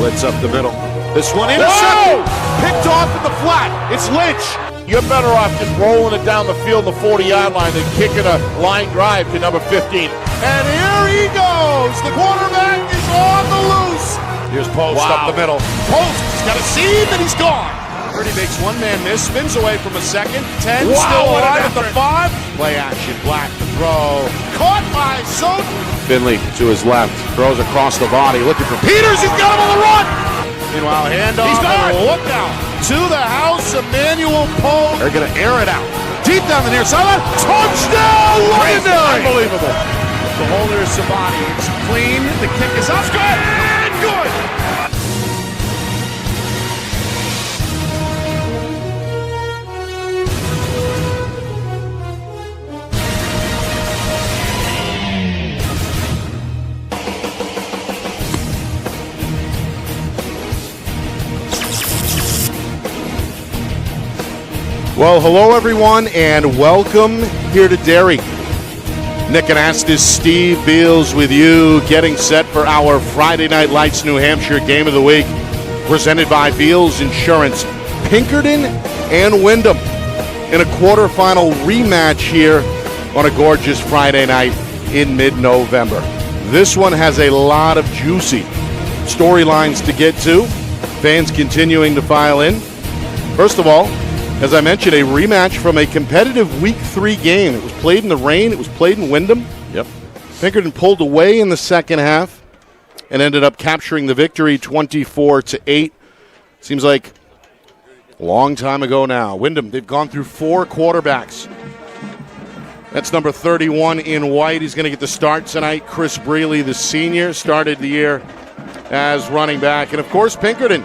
Blitz up the middle. This one intercepted. Picked off in the flat. It's Lynch. You're better off just rolling it down the field, the 40-yard line, than kicking a line drive to number 15. And here he goes. The quarterback is on the loose. Here's Post up the middle. Post has got a seam and he's gone. Purdy makes one man miss, spins away from a second. 10 still alive at the 5. Play action, Black to throw. Caught by Soden. Finley to his left, throws across the body, looking for Peters. He's got him on the run. Meanwhile, handoff. He's got it. Look out. To the house, Emmanuel Poe. They're going to air it out. Deep down the near sideline. Touchdown, Legendary. Unbelievable. The holder is Sabani. It's clean. The kick is up. Good. And good. Well, hello everyone, and welcome here to Derry. Nick Anastas, Steve Beals with you, getting set for our Friday Night Lights New Hampshire Game of the Week, presented by Beals Insurance. Pinkerton and Windham in a quarterfinal rematch here on a gorgeous Friday night in mid-November. This one has a lot of juicy storylines to get to. Fans continuing to file in. First of all, as I mentioned, a rematch from a competitive Week 3 game. It was played in the rain. It was played in Windham. Yep. Pinkerton pulled away in the second half and ended up capturing the victory 24-8. Seems like a long time ago now. Windham, they've gone through 4 quarterbacks. That's number 31 in white. He's going to get the start tonight. Chris Brealey, the senior, started the year as running back. And, of course, Pinkerton.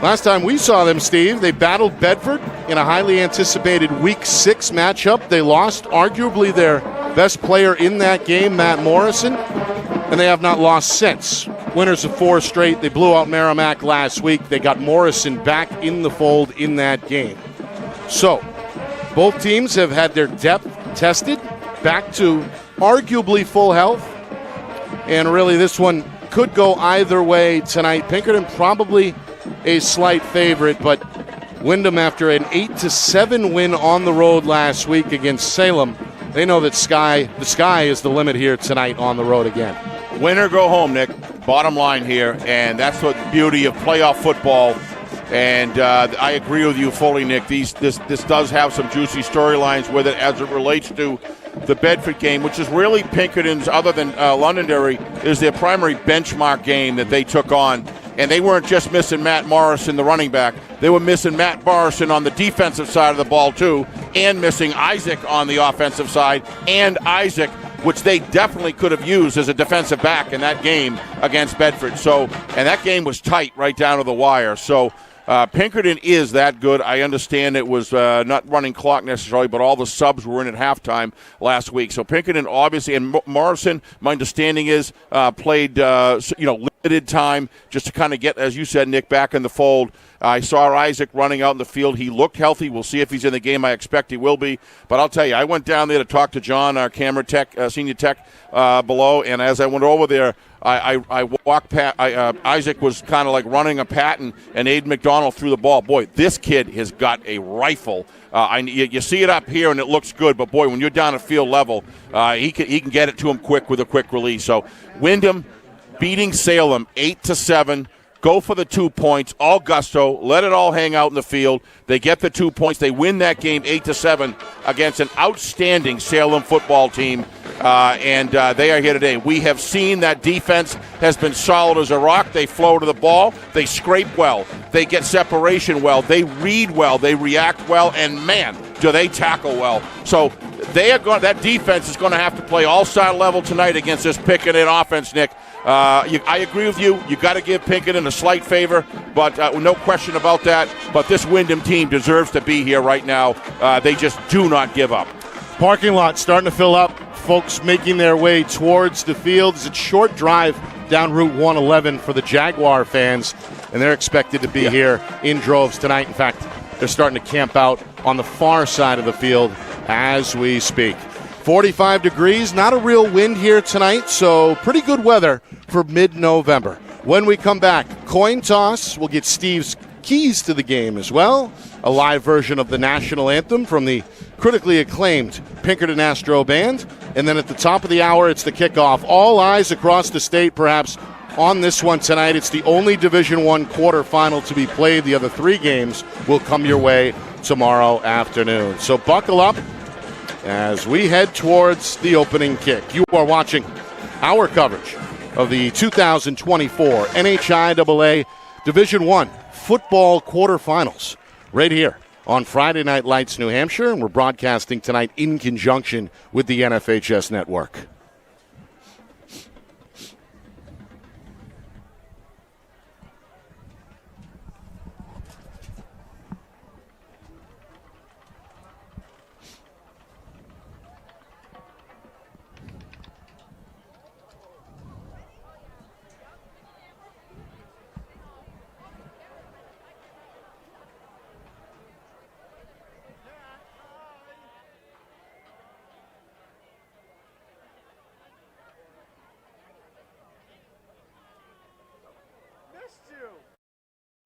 Last time we saw them, Steve, they battled Bedford in a highly anticipated Week 6 matchup. They lost arguably their best player in that game, Matt Morrison, and they have not lost since. Winners of 4 straight. They blew out Merrimack last week. They got Morrison back in the fold in that game. So, both teams have had their depth tested, back to arguably full health, and really this one could go either way tonight. Pinkerton probably a slight favorite, but Windham, after an 8-7 win on the road last week against Salem, they know that the sky is the limit here tonight on the road again. Win or go home, Nick. Bottom line here, and that's what the beauty of playoff football. And I agree with you fully, Nick. This does have some juicy storylines with it as it relates to the Bedford game, which is really Pinkerton's, other than Londonderry, is their primary benchmark game that they took on. And they weren't just missing Matt Morrison, the running back. They were missing Matt Morrison on the defensive side of the ball, too, and missing Isaac on the offensive side, and Isaac, which they definitely could have used as a defensive back in that game against Bedford. So, and that game was tight right down to the wire. So, Pinkerton is that good. I understand it was not running clock necessarily, but all the subs were in at halftime last week. So Pinkerton obviously, and Morrison, my understanding is played limited time just to kind of get, as you said, Nick, back in the fold. I saw Isaac running out in the field. He looked healthy. We'll see if he's in the game. I expect he will be. But I'll tell you, I went down there to talk to John, our camera tech, senior tech below, and as I went over there, I walked past. Isaac was kind of like running a pattern, and Aiden McDonald threw the ball. Boy, this kid has got a rifle. You see it up here, and it looks good. But, boy, when you're down at field level, he can get it to him quick with a quick release. So Windham beating Salem 8-7. Go for the 2 points, all gusto, let it all hang out in the field. They get the 2 points. They win that game 8-7 against an outstanding Salem football team, and they are here today. We have seen that defense has been solid as a rock. They flow to the ball. They scrape well. They get separation well. They read well. They react well, and, man, do they tackle well. So that defense is going to have to play all-star level tonight against this Pinkerton offense, Nick. I agree with you. You got to give Pinkerton a slight favor, but no question about that. But this Windham team deserves to be here right now. They just do not give up. Parking lot starting to fill up. Folks making their way towards the field. It's a short drive down Route 111 for the Jaguar fans, and they're expected to be here in droves tonight. In fact, they're starting to camp out on the far side of the field as we speak. 45 degrees, not a real wind here tonight, so pretty good weather for mid-November. When we come back, coin toss. We'll get Steve's keys to the game as well. A live version of the national anthem from the critically acclaimed Pinkerton Astro Band. And then at the top of the hour, it's the kickoff. All eyes across the state, perhaps, on this one tonight. It's the only Division I quarterfinal to be played. The other 3 games will come your way tomorrow afternoon. So buckle up as we head towards the opening kick. You are watching our coverage of the 2024 NHIAA Division I football quarterfinals right here on Friday Night Lights, New Hampshire, and we're broadcasting tonight in conjunction with the NFHS Network.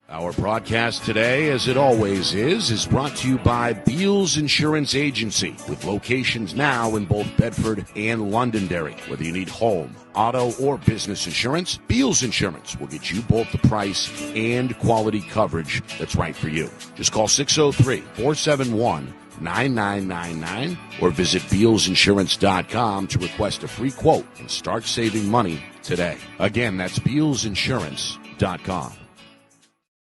Our broadcast today, as it always is brought to you by Beals Insurance Agency, with locations now in both Bedford and Londonderry. Whether you need home, auto, or business insurance, Beals Insurance will get you both the price and quality coverage that's right for you. Just call 603-471-9999 or visit BealsInsurance.com to request a free quote and start saving money today. Again, that's BealsInsurance.com.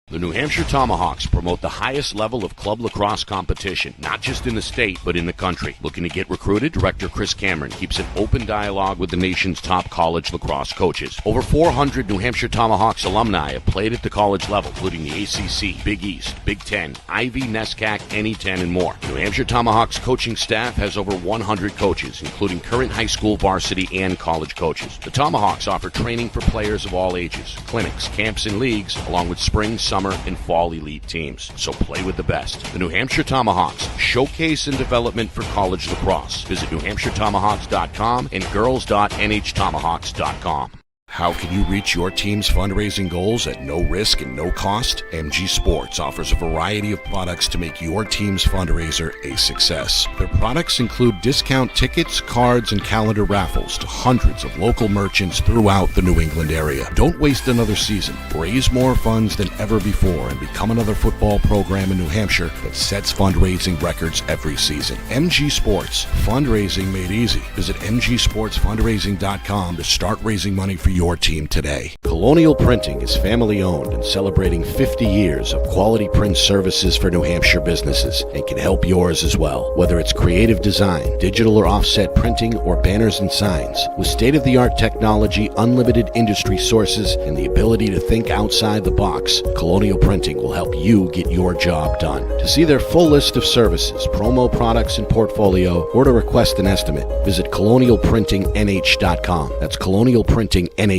The New Hampshire Tomahawks promote the highest level of club lacrosse competition, not just in the state, but in the country. Looking to get recruited? Director Chris Cameron keeps an open dialogue with the nation's top college lacrosse coaches. Over 400 New Hampshire Tomahawks alumni have played at the college level, including the ACC, Big East, Big Ten, Ivy, NESCAC, NE10, and more. New Hampshire Tomahawks coaching staff has over 100 coaches, including current high school, varsity, and college coaches. The Tomahawks offer training for players of all ages, clinics, camps, and leagues, along with spring, summer, and fall elite teams. So play with the best. The New Hampshire Tomahawks, showcase and development for college lacrosse. Visit NewHampshireTomahawks.com and girls.nhtomahawks.com. How can you reach your team's fundraising goals at no risk and no cost? MG Sports offers a variety of products to make your team's fundraiser a success. Their products include discount tickets, cards, and calendar raffles to hundreds of local merchants throughout the New England area. Don't waste another season. Raise more funds than ever before and become another football program in New Hampshire that sets fundraising records every season. MG Sports, fundraising made easy. Visit mgsportsfundraising.com to start raising money for your team today. Colonial Printing is family owned and celebrating 50 years of quality print services for New Hampshire businesses and can help yours as well. Whether it's creative design, digital or offset printing, or banners and signs, with state-of-the-art technology, unlimited industry sources, and the ability to think outside the box, Colonial Printing will help you get your job done. To see their full list of services, promo products, and portfolio, or to request an estimate, visit colonialprintingnh.com. That's colonialprintingnh.com.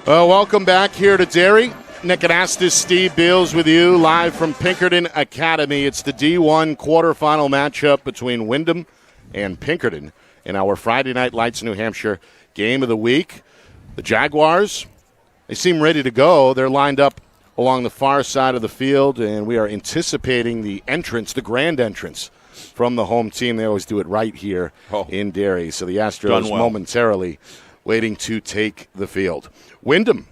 Well, welcome back here to Derry. Nick Anastas, Steve Beals with you live from Pinkerton Academy. It's the D1 quarterfinal matchup between Windham and Pinkerton in our Friday Night Lights New Hampshire game of the week. The Jaguars, they seem ready to go. They're lined up along the far side of the field, and we are anticipating the entrance, the grand entrance from the home team. They always do it right here in Derry. So the Astros momentarily waiting to take the field. Windham,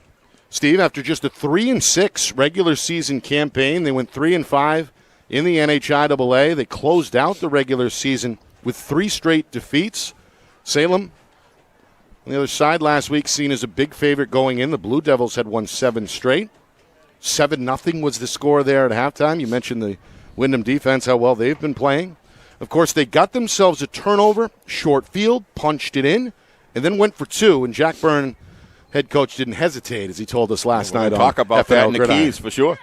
Steve, after just a 3-6 regular season campaign, they went 3-5 in the NHIAA. They closed out the regular season with 3 straight defeats. Salem, on the other side last week, seen as a big favorite going in. The Blue Devils had won 7 straight. 7-0 was the score there at halftime. You mentioned the Windham defense, how well they've been playing. Of course, they got themselves a turnover, short field, punched it in, and then went for 2. And Jack Byrne, head coach, didn't hesitate, as he told us last night. Talk about FNL that in the Gridiron. keys for sure.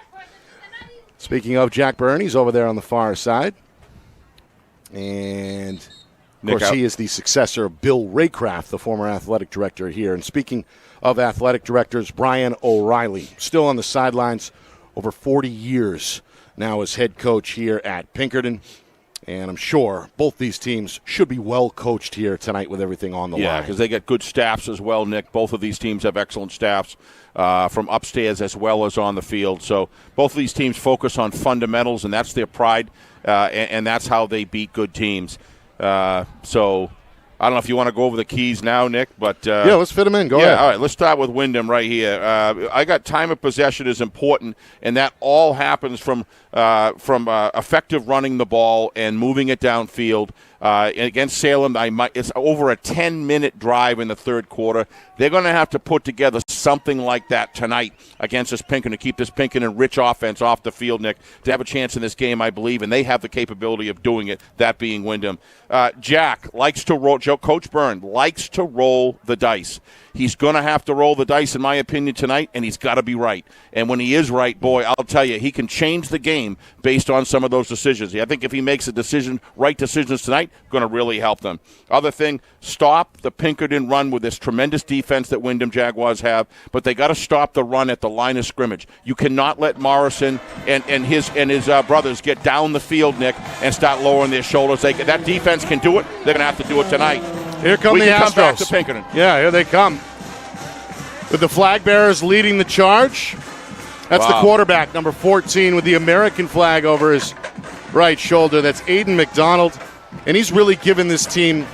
Speaking of Jack Byrne, he's over there on the far side. And, of course, he is the successor of Bill Raycraft, the former athletic director here. And speaking of athletic directors, Brian O'Reilly, still on the sidelines over 40 years now as head coach here at Pinkerton. And I'm sure both these teams should be well coached here tonight with everything on the line. Yeah, because they got good staffs as well, Nick. Both of these teams have excellent staffs from upstairs as well as on the field. So both of these teams focus on fundamentals, and that's their pride, and that's how they beat good teams. So I don't know if you want to go over the keys now, Nick, but yeah, let's fit them in. Go ahead. All right, let's start with Windham right here. I got time of possession is important, and that all happens from effective running the ball and moving it downfield. Against Salem, it's over a 10-minute drive in the third quarter. They're going to have to put together something like that tonight against this Pinkerton to keep this Pinkerton rich offense off the field, Nick, to have a chance in this game, I believe, and they have the capability of doing it, that being Windham. Jack likes to roll. Coach Byrne likes to roll the dice. He's going to have to roll the dice, in my opinion, tonight, and he's got to be right. And when he is right, boy, I'll tell you, he can change the game based on some of those decisions. I think if he makes right decisions tonight, going to really help them. Other thing, stop the Pinkerton run with this tremendous defense that Windham Jaguars have, but they got to stop the run at the line of scrimmage. You cannot let Morrison and his brothers get down the field, Nick, and start lowering their shoulders. That defense can do it. They're going to have to do it tonight. Here come the Astros. Come back to Pinkerton. Yeah, here they come. With the flag bearers leading the charge. That's the quarterback, number 14, with the American flag over his right shoulder. That's Aiden McDonald. And he's really given this team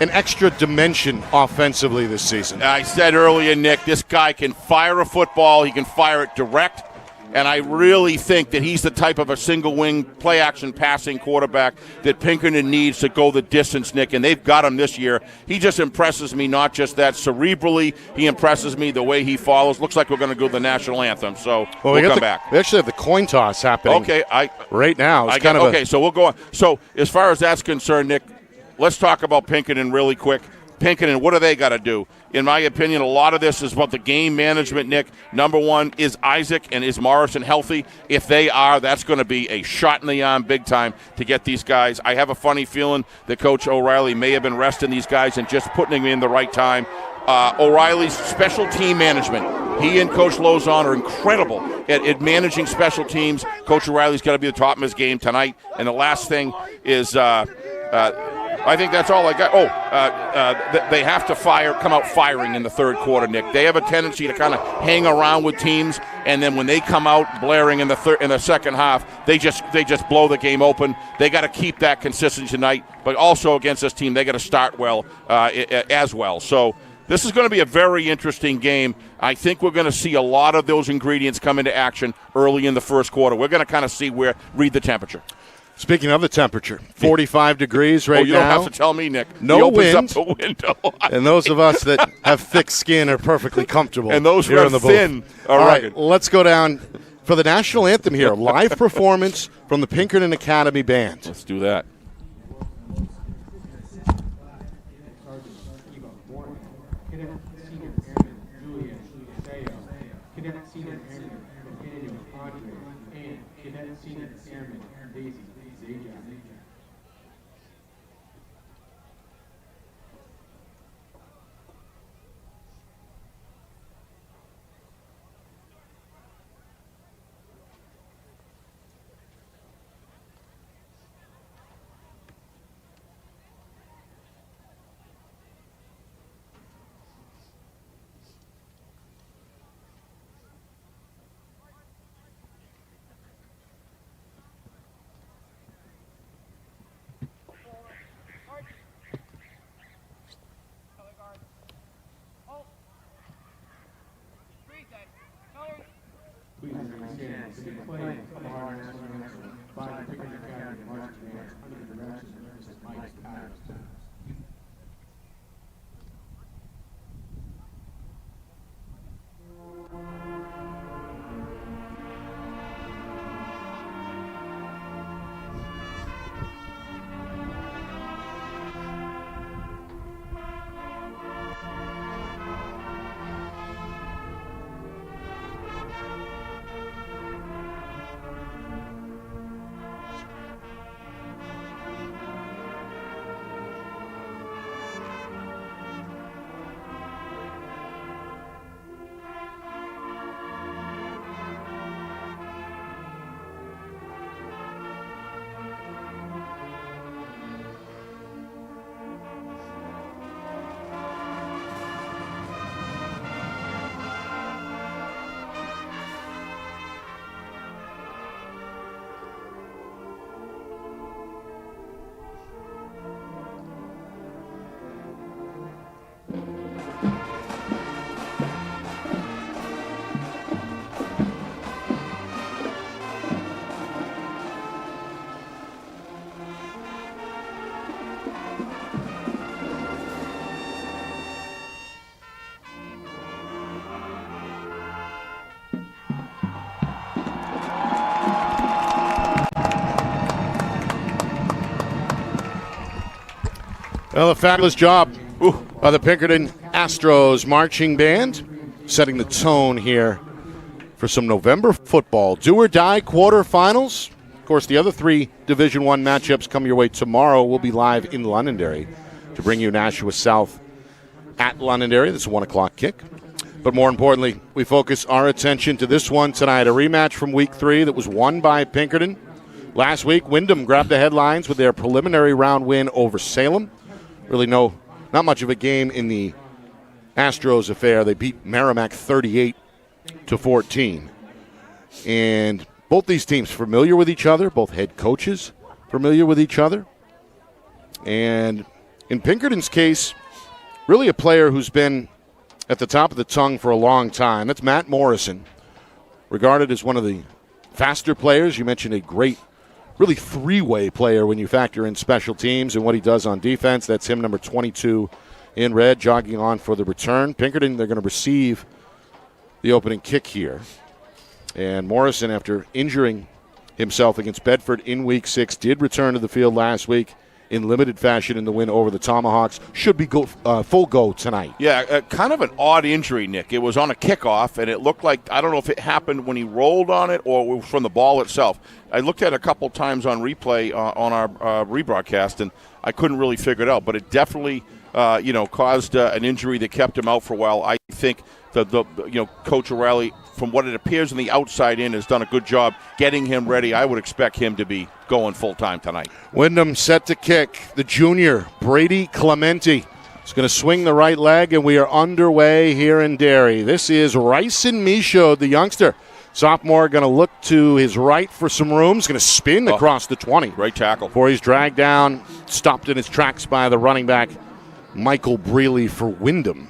an extra dimension offensively this season. I said earlier, Nick, this guy can fire a football. He can fire it direct. And I really think that he's the type of a single-wing, play-action passing quarterback that Pinkerton needs to go the distance, Nick, and they've got him this year. He just impresses me, not just that. Cerebrally, he impresses me the way he follows. Looks like we're going to go to the national anthem, so we'll come back. We actually have the coin toss happening right now. So we'll go on. So as far as that's concerned, Nick, let's talk about Pinkerton really quick. Pinkerton, what do they got to do? In my opinion, a lot of this is about the game management, Nick. Number one, is Isaac and is Morrison healthy? If they are, that's going to be a shot in the arm big time to get these guys. I have a funny feeling that Coach O'Reilly may have been resting these guys and just putting them in the right time. O'Reilly's special team management. He and Coach Lozon are incredible at managing special teams. Coach O'Reilly's got to be the top of his game tonight. And the last thing is I think that's all I got. They have to come out firing in the third quarter, Nick. They have a tendency to kind of hang around with teams, and then when they come out blaring in the second half, they just blow the game open. They got to keep that consistency tonight, but also against this team, they got to start well as well. So this is going to be a very interesting game. I think we're going to see a lot of those ingredients come into action early in the first quarter. We're going to kind of read the temperature. Speaking of the temperature, 45 degrees right now. You don't have to tell me, Nick. No wind. Up the window. And those of us that have thick skin are perfectly comfortable. And those who are thin are rugged. All right, let's go down for the national anthem here. Live performance from the Pinkerton Academy Band. Let's do that. Well, a fabulous job by the Pinkerton Astros marching band, setting the tone here for some November football. Do or die quarterfinals. Of course, the other 3 Division I matchups come your way tomorrow. We'll be live in Londonderry to bring you Nashua South at Londonderry. This is a 1 o'clock kick. But more importantly, we focus our attention to this one tonight, a rematch from Week 3 that was won by Pinkerton. Last week, Windham grabbed the headlines with their preliminary round win over Salem. Really not much of a game in the Astros affair. They beat Merrimack 38-14. And both these teams familiar with each other, both head coaches familiar with each other. And in Pinkerton's case, really a player who's been at the top of the tongue for a long time. That's Matt Morrison, regarded as one of the faster players. You mentioned a great, really three-way player when you factor in special teams and what he does on defense. That's him, number 22 in red, jogging on for the return. Pinkerton, they're going to receive the opening kick here. And Morrison, after injuring himself against Bedford in Week 6, did return to the field last week in limited fashion in the win over the Tomahawks. Should be full go tonight. Yeah, kind of an odd injury, Nick. It was on a kickoff, and it looked like, I don't know if it happened when he rolled on it or it was from the ball itself. I looked at it a couple times on replay on our rebroadcast, and I couldn't really figure it out. But it definitely, caused an injury that kept him out for a while. I think Coach O'Reilly, from what it appears on the outside in, has done a good job getting him ready. I would expect him to be going full-time tonight. Wyndham set to kick. The junior, Brady Clementi, is going to swing the right leg, and we are underway here in Derry. This is Ryson Michaud, the youngster. Sophomore going to look to his right for some room. He's going to spin across the 20. Great tackle. Before he's dragged down, stopped in his tracks by the running back, Michael Brealey for Wyndham,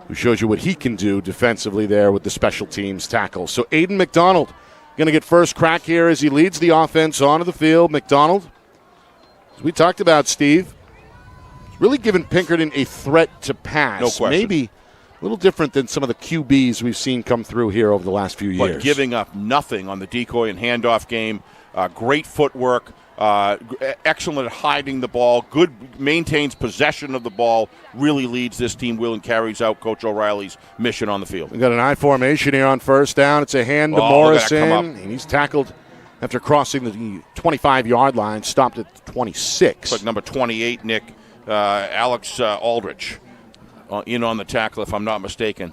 who shows you what he can do defensively there with the special teams tackle. So Aiden McDonald going to get first crack here as he leads the offense onto the field. McDonald, as we talked about, Steve, really giving Pinkerton a threat to pass. No question. Maybe a little different than some of the QBs we've seen come through here over the last few years. But giving up nothing on the decoy and handoff game. Great footwork. Excellent at hiding the ball. Good, maintains possession of the ball. Really leads this team well and carries out Coach O'Reilly's mission on the field. We've got an I formation here on first down. It's a hand to Morrison, and he's tackled after crossing the 25-yard line, stopped at 26. It's like number 28, Nick, Alex Aldrich, in on the tackle, if I'm not mistaken.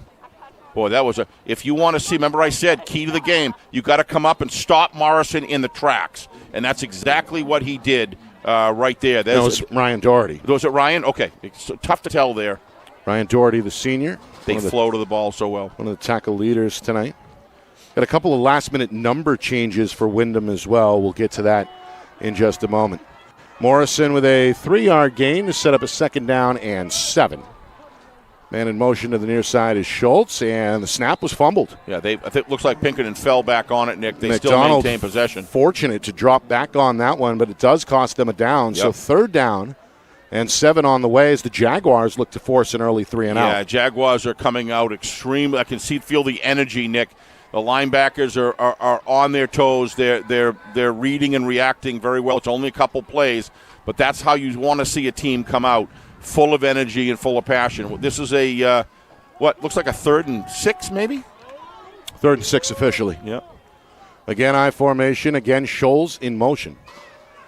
Boy, that was if you want to see, remember I said, key to the game, you got to come up and stop Morrison in the tracks. And that's exactly what he did right there. That was Ryan Doherty. Was it Ryan? Okay. It's tough to tell there. Ryan Doherty, the senior. They flow to the ball so well. One of the tackle leaders tonight. Got a couple of last-minute number changes for Wyndham as well. We'll get to that in just a moment. Morrison with a 3-yard gain to set up a 2nd down and 7. Man in motion to the near side is Schultz, and the snap was fumbled. Yeah, I think it looks like Pinkerton fell back on it, Nick. They McDonald still maintain possession. Fortunate to drop back on that one, but it does cost them a down. Yep. So 3rd down and 7 on the way as the Jaguars look to force an early 3-and-out. Yeah, Jaguars are coming out extremely. I can feel the energy, Nick. The linebackers are on their toes. They're reading and reacting very well. It's only a couple plays, but that's how you want to see a team come out. Full of energy and full of passion. This is a, looks like a 3rd and 6 maybe? 3rd and 6 officially. Yeah. Again, I formation. Again, Scholes in motion.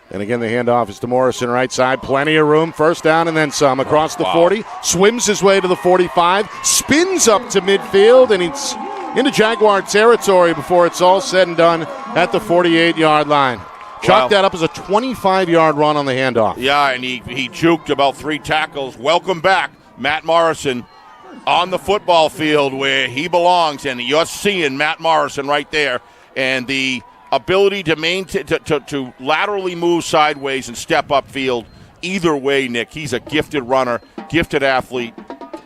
And again, the handoff is to Morrison, right side. Plenty of room. 1st down and then some. Across the 40. Swims his way to the 45. Spins up to midfield, and he's into Jaguar territory before it's all said and done at the 48-yard line. Chalked that up as a 25-yard run on the handoff. Yeah, and he juked about 3 tackles. Welcome back, Matt Morrison, on the football field where he belongs, and you're seeing Matt Morrison right there. And the ability to maintain to laterally move sideways and step upfield. Either way, Nick, he's a gifted runner, gifted athlete,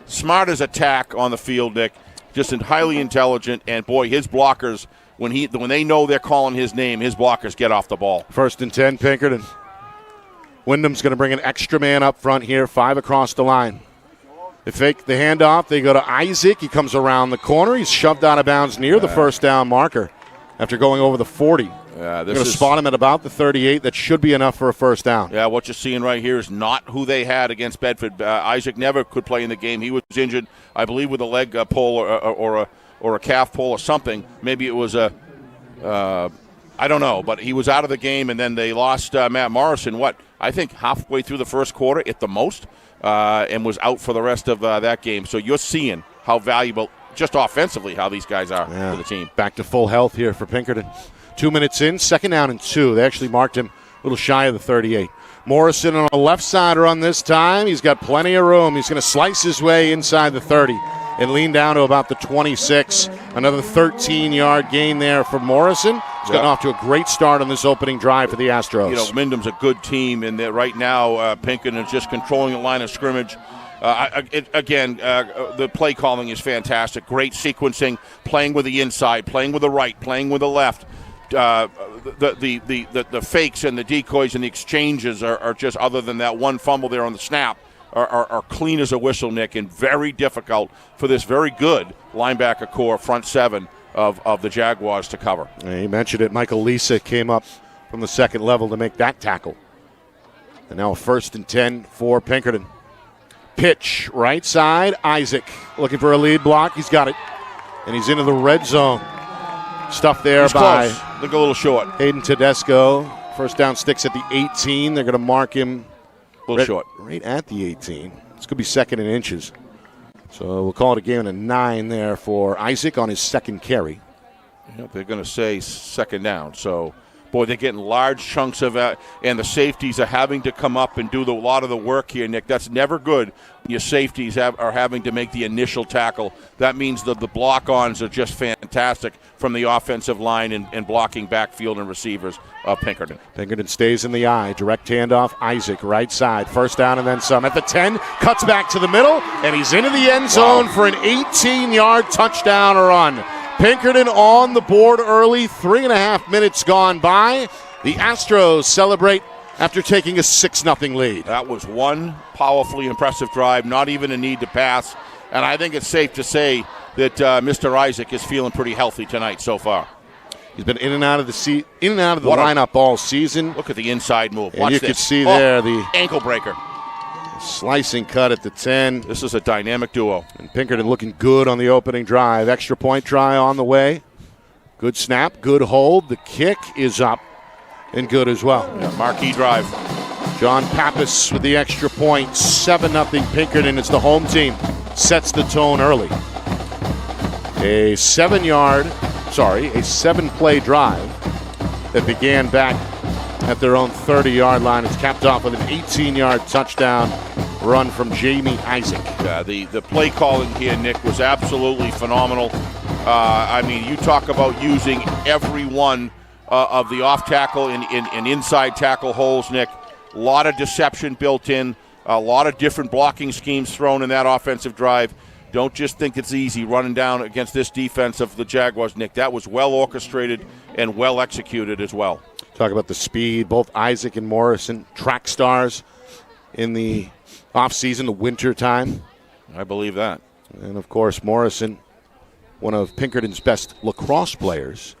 smart as a tack on the field, Nick. Just highly intelligent, and boy, his blockers. When they know they're calling his name, his blockers get off the ball. 1st and 10, Pinkerton. Windham's going to bring an extra man up front here, 5 across the line. They fake the handoff. They go to Isaac. He comes around the corner. He's shoved out of bounds near the first down marker after going over the 40. They're going to spot him at about the 38. That should be enough for a first down. Yeah, what you're seeing right here is not who they had against Bedford. Isaac never could play in the game. He was injured, I believe, with a leg pull or a calf pull or something. Maybe it was I don't know, but he was out of the game, and then they lost Matt Morrison, I think halfway through the first quarter at the most, and was out for the rest of that game. So you're seeing how valuable, just offensively, how these guys are to the team. Back to full health here for Pinkerton. 2 minutes in, 2nd down and 2. They actually marked him a little shy of the 38. Morrison on the left side run this time. He's got plenty of room. He's going to slice his way inside the 30 and lean down to about the 26. Another 13-yard gain there for Morrison. He's gotten off to a great start on this opening drive for the Astros. You know, Wyndham's a good team, and right now Pinkerton is just controlling the line of scrimmage. The play calling is fantastic. Great sequencing, playing with the inside, playing with the right, playing with the left. The fakes and the decoys and the exchanges are just, other than that one fumble there on the snap, are clean as a whistle, Nick, and very difficult for this very good linebacker core, front seven of the Jaguars to cover. Yeah, he mentioned it. Michael Lisa came up from the second level to make that tackle. And now a 1st and 10 for Pinkerton. Pitch, right side, Isaac looking for a lead block. He's got it. And he's into the red zone. Stuff there he's by close. Look a little short. Hayden Tedesco. First down sticks at the 18. They're going to mark him a little short. Right at the 18. This could be 2nd in inches. So we'll call it a game and a 9 there for Isaac on his 2nd carry. Yep, they're going to say 2nd down. So, boy, they're getting large chunks of it, and the safeties are having to come up and do a lot of the work here, Nick. That's never good. Your safeties are having to make the initial tackle. That means that the block-ons are just fantastic from the offensive line and blocking backfield and receivers of Pinkerton. Pinkerton stays in the eye. Direct handoff, Isaac, right side. First down and then some. At the 10, cuts back to the middle, and he's into the end zone for an 18-yard touchdown run. Pinkerton on the board early. 3.5 minutes gone by. The Astros celebrate after taking a 6-0 lead. That was one powerfully impressive drive, not even a need to pass. And I think it's safe to say that Mr. Isaac is feeling pretty healthy tonight so far. He's been in and out of the lineup all season. Look at the inside move. And Watch you this. can see there the ankle breaker. Slicing cut at the 10. This is a dynamic duo. And Pinkerton looking good on the opening drive. Extra point try on the way. Good snap, good hold. The kick is up and good as well. Yeah, marquee drive. John Pappas with the extra point. 7-0 Pinkerton. It's the home team. Sets the tone early. A 7-play drive that began back at their own 30-yard line. It's capped off with an 18-yard touchdown run from Jamie Isaac. Yeah, the play calling here, Nick, was absolutely phenomenal. I mean, you talk about using every one of the off tackle and inside tackle holes, Nick. A lot of deception built in, a lot of different blocking schemes thrown in that offensive drive. Don't just think it's easy running down against this defense of the Jaguars, Nick. That was well orchestrated and well executed as well. Talk about the speed. Both Isaac and Morrison, track stars in the offseason, the winter time. I believe that. And, of course, Morrison, one of Pinkerton's best lacrosse players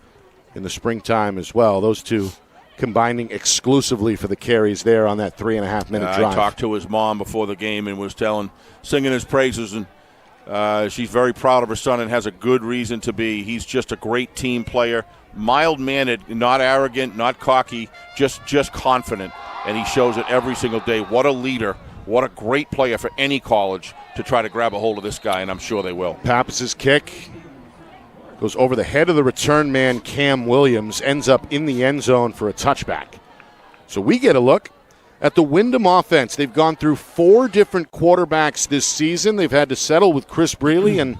in the springtime as well. Those two combining exclusively for the carries there on that 3.5-minute drive. I talked to his mom before the game and was singing his praises, and she's very proud of her son and has a good reason to be. He's just a great team player, mild-mannered, not arrogant, not cocky, just confident, and he shows it every single day. What a leader, what a great player for any college to try to grab a hold of this guy, and I'm sure they will. Pappas' kick goes over the head of the return man, Cam Williams, ends up in the end zone for a touchback. So we get a look at the Windham offense. They've gone through 4 different quarterbacks this season. They've had to settle with Chris Brealey, and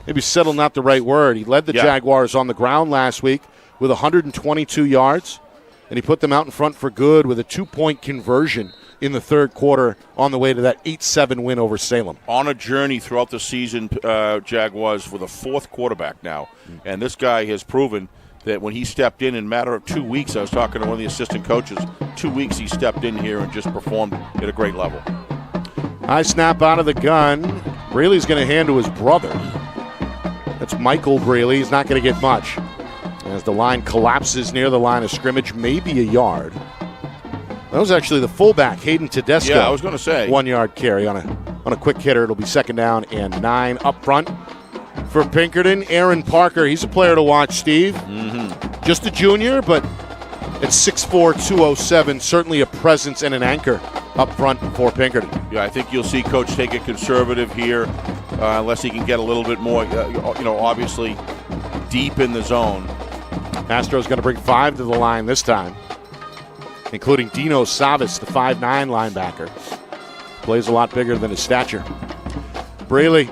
maybe settle not the right word. He led the Jaguars on the ground last week with 122 yards, and he put them out in front for good with a 2-point conversion in the third quarter on the way to that 8-7 win over Salem. On a journey throughout the season, Jaguars with a 4th quarterback now, and this guy has proven that when he stepped in a matter of 2 weeks, I was talking to one of the assistant coaches, 2 weeks he stepped in here and just performed at a great level. High snap out of the gun. Brealey's going to hand to his brother. That's Michael Brealey. He's not going to get much as the line collapses near the line of scrimmage, maybe a yard. That was actually the fullback, Hayden Tedesco. Yeah, I was going to say. 1 yard carry on a quick hitter. It'll be 2nd down and 9 up front. For Pinkerton, Aaron Parker, he's a player to watch, Steve. Mm-hmm. Just a junior, but at 6'4", 207, certainly a presence and an anchor up front for Pinkerton. Yeah, I think you'll see Coach take it conservative here, unless he can get a little bit more, obviously deep in the zone. Astro's going to bring 5 to the line this time, including Dino Savas, the 5'9" linebacker. Plays a lot bigger than his stature. Brealey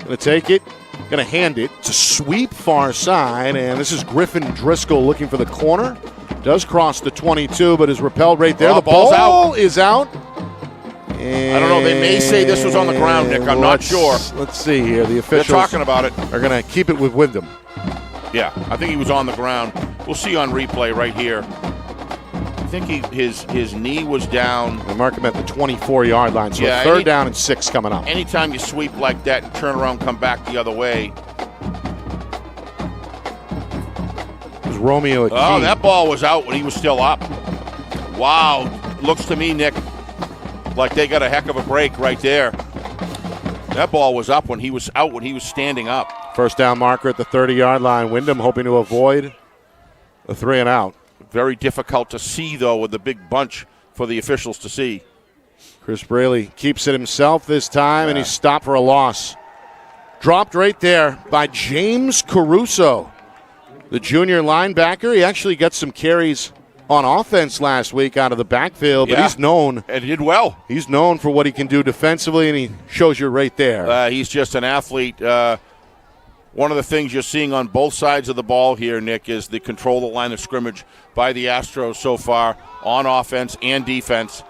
going to take it. Going to hand it. It's a sweep far side, and this is Griffin Driscoll looking for the corner. Does cross the 22, but is repelled right there. The ball is out. I don't know. They may say this was on the ground, Nick. I'm not sure. Let's see here. The officials They're talking about it. Are going to keep it with Windham. Yeah, I think he was on the ground. We'll see on replay right here. I think his knee was down. They mark him at the 24-yard line, so yeah, 3rd down and 6 coming up. Anytime you sweep like that and turn around, come back the other way. It was Romeo Akeen. Oh, that ball was out when he was still up. Wow. Looks to me, Nick, like they got a heck of a break right there. That ball was up when he was out, when he was standing up. 1st down marker at the 30-yard line. Windham hoping to avoid a 3 and out. Very difficult to see, though, with the big bunch for the officials to see. Chris Brealey keeps it himself this time, and he's stopped for a loss. Dropped right there by James Caruso, the junior linebacker. He actually got some carries on offense last week out of the backfield, but he's known. And he did well. He's known for what he can do defensively, and he shows you right there. He's just an athlete. One of the things you're seeing on both sides of the ball here, Nick, is the control of the line of scrimmage by the Astros so far on offense and defense.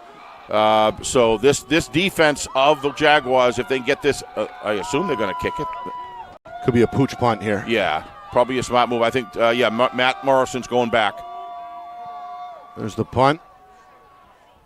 So this defense of the Jaguars, if they can get this, I assume they're going to kick it. Could be a pooch punt here. Yeah, probably a smart move. I think, Matt Morrison's going back. There's the punt.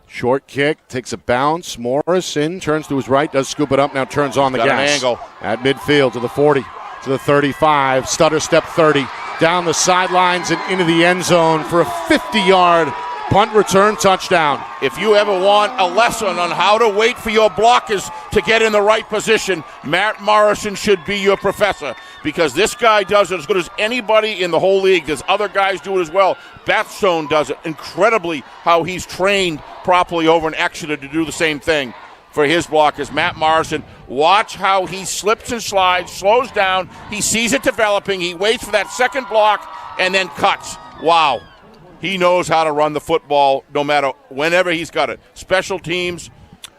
Short kick, takes a bounce. Morrison turns to his right, does scoop it up, now turns on the gas. Got an angle. At midfield to the 40, to the 35, stutter step 30, down the sidelines and into the end zone for a 50-yard punt return touchdown. If you ever want a lesson on how to wait for your blockers to get in the right position, Matt Morrison should be your professor, because this guy does it as good as anybody in the whole league. There's other guys do it as well. Batstone does it incredibly, how he's trained properly over in Exeter to do the same thing for his blockers. Matt Morrison, watch how he slips and slides, slows down, he sees it developing, he waits for that second block, and then cuts. Wow. He knows how to run the football no matter whenever he's got it. Special teams,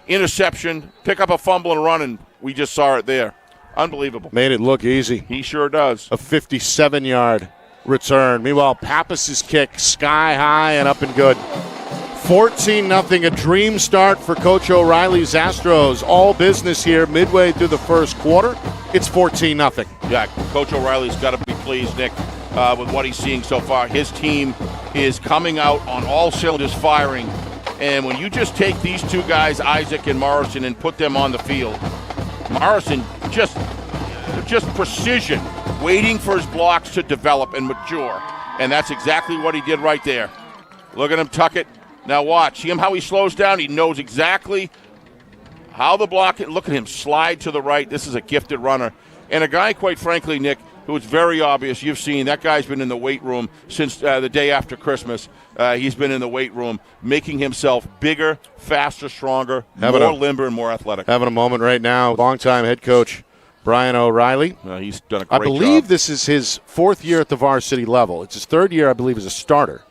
interception, pick up a fumble and run, and we just saw it there. Unbelievable. Made it look easy. He sure does. A 57-yard return. Meanwhile, Pappas' kick sky high and up and good. 14-0, a dream start for Coach O'Reilly's Astros. All business here midway through the first quarter. It's 14-0. Yeah, Coach O'Reilly's got to be pleased, Nick, with what he's seeing so far. His team is coming out on all cylinders firing. And when you just take these two guys, Isaac and Morrison, and put them on the field, Morrison just precision, waiting for his blocks to develop and mature. And that's exactly what he did right there. Look at him tuck it. Now watch. See him how he slows down? He knows exactly how the block, look at him slide to the right. This is a gifted runner. And a guy, quite frankly, Nick, who is very obvious. You've seen that guy's been in the weight room since the day after Christmas. He's been in the weight room, making himself bigger, faster, stronger, more limber, and more athletic. Having a moment right now. Longtime head coach Brian O'Reilly. He's done a great job. I believe this is his 4th year at the varsity level. It's his 3rd year, I believe, as a starter.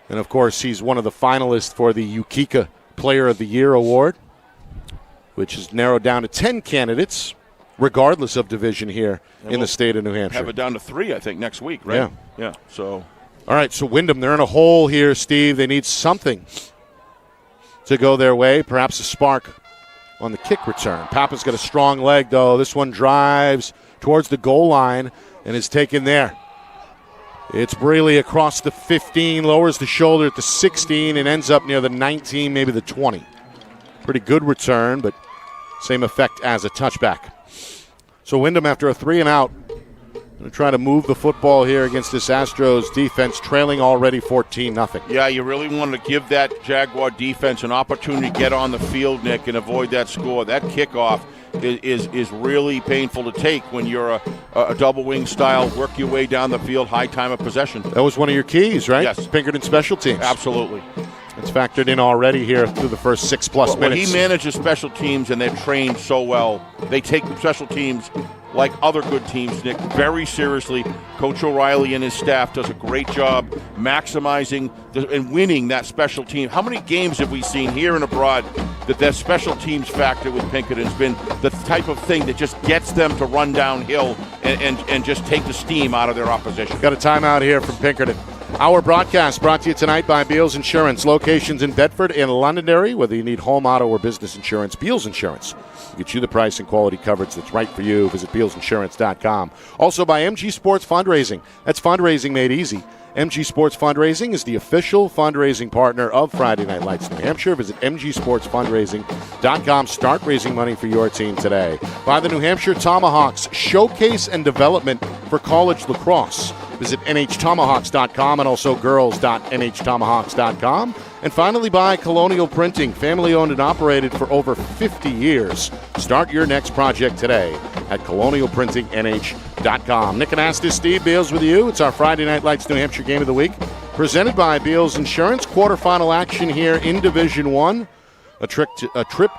And, of course, he's one of the finalists for the Ukeka Player of the Year award, which is narrowed down to 10 candidates, regardless of division here in the state of New Hampshire. Have it down to 3, I think, next week, right? Yeah. So, all right, so Windham, they're in a hole here, Steve. They need something to go their way, perhaps a spark on the kick return. Papa's got a strong leg, though. This one drives towards the goal line and is taken there. It's Braley across the 15, lowers the shoulder at the 16, and ends up near the 19, maybe the 20. Pretty good return, but same effect as a touchback. So Windham, after a 3-and-out, going to try to move the football here against this Astros defense, trailing already 14-0. Yeah, you really wanted to give that Jaguar defense an opportunity to get on the field, Nick, and avoid that score. That kickoff is really painful to take when you're a double wing style, work your way down the field, high time of possession. That was one of your keys, right? Yes. Pinkerton special teams. Absolutely. It's factored in already here through the first 6+ minutes. He manages special teams, and they're trained so well. They take special teams like other good teams, Nick, very seriously. Coach O'Reilly and his staff does a great job maximizing and winning that special team. How many games have we seen here and abroad that special teams factor with Pinkerton has been the type of thing that just gets them to run downhill and just take the steam out of their opposition? Got a timeout here from Pinkerton. Our broadcast brought to you tonight by Beals Insurance. Locations in Bedford and Londonderry. Whether you need home, auto, or business insurance, Beals Insurance will get you the price and quality coverage that's right for you. Visit BealsInsurance.com. Also by MG Sports Fundraising. That's fundraising made easy. MG Sports Fundraising is the official fundraising partner of Friday Night Lights New Hampshire. Visit mgsportsfundraising.com. Start raising money for your team today. By the New Hampshire Tomahawks, showcase and development for college lacrosse. Visit nhtomahawks.com and also girls.nhtomahawks.com. And finally by Colonial Printing, family-owned and operated for over 50 years. Start your next project today at colonialprintingnh.com. Nick Anastas, Steve Beals with you. It's our Friday Night Lights New Hampshire Game of the Week, presented by Beals Insurance. Quarterfinal action here in Division I. A trip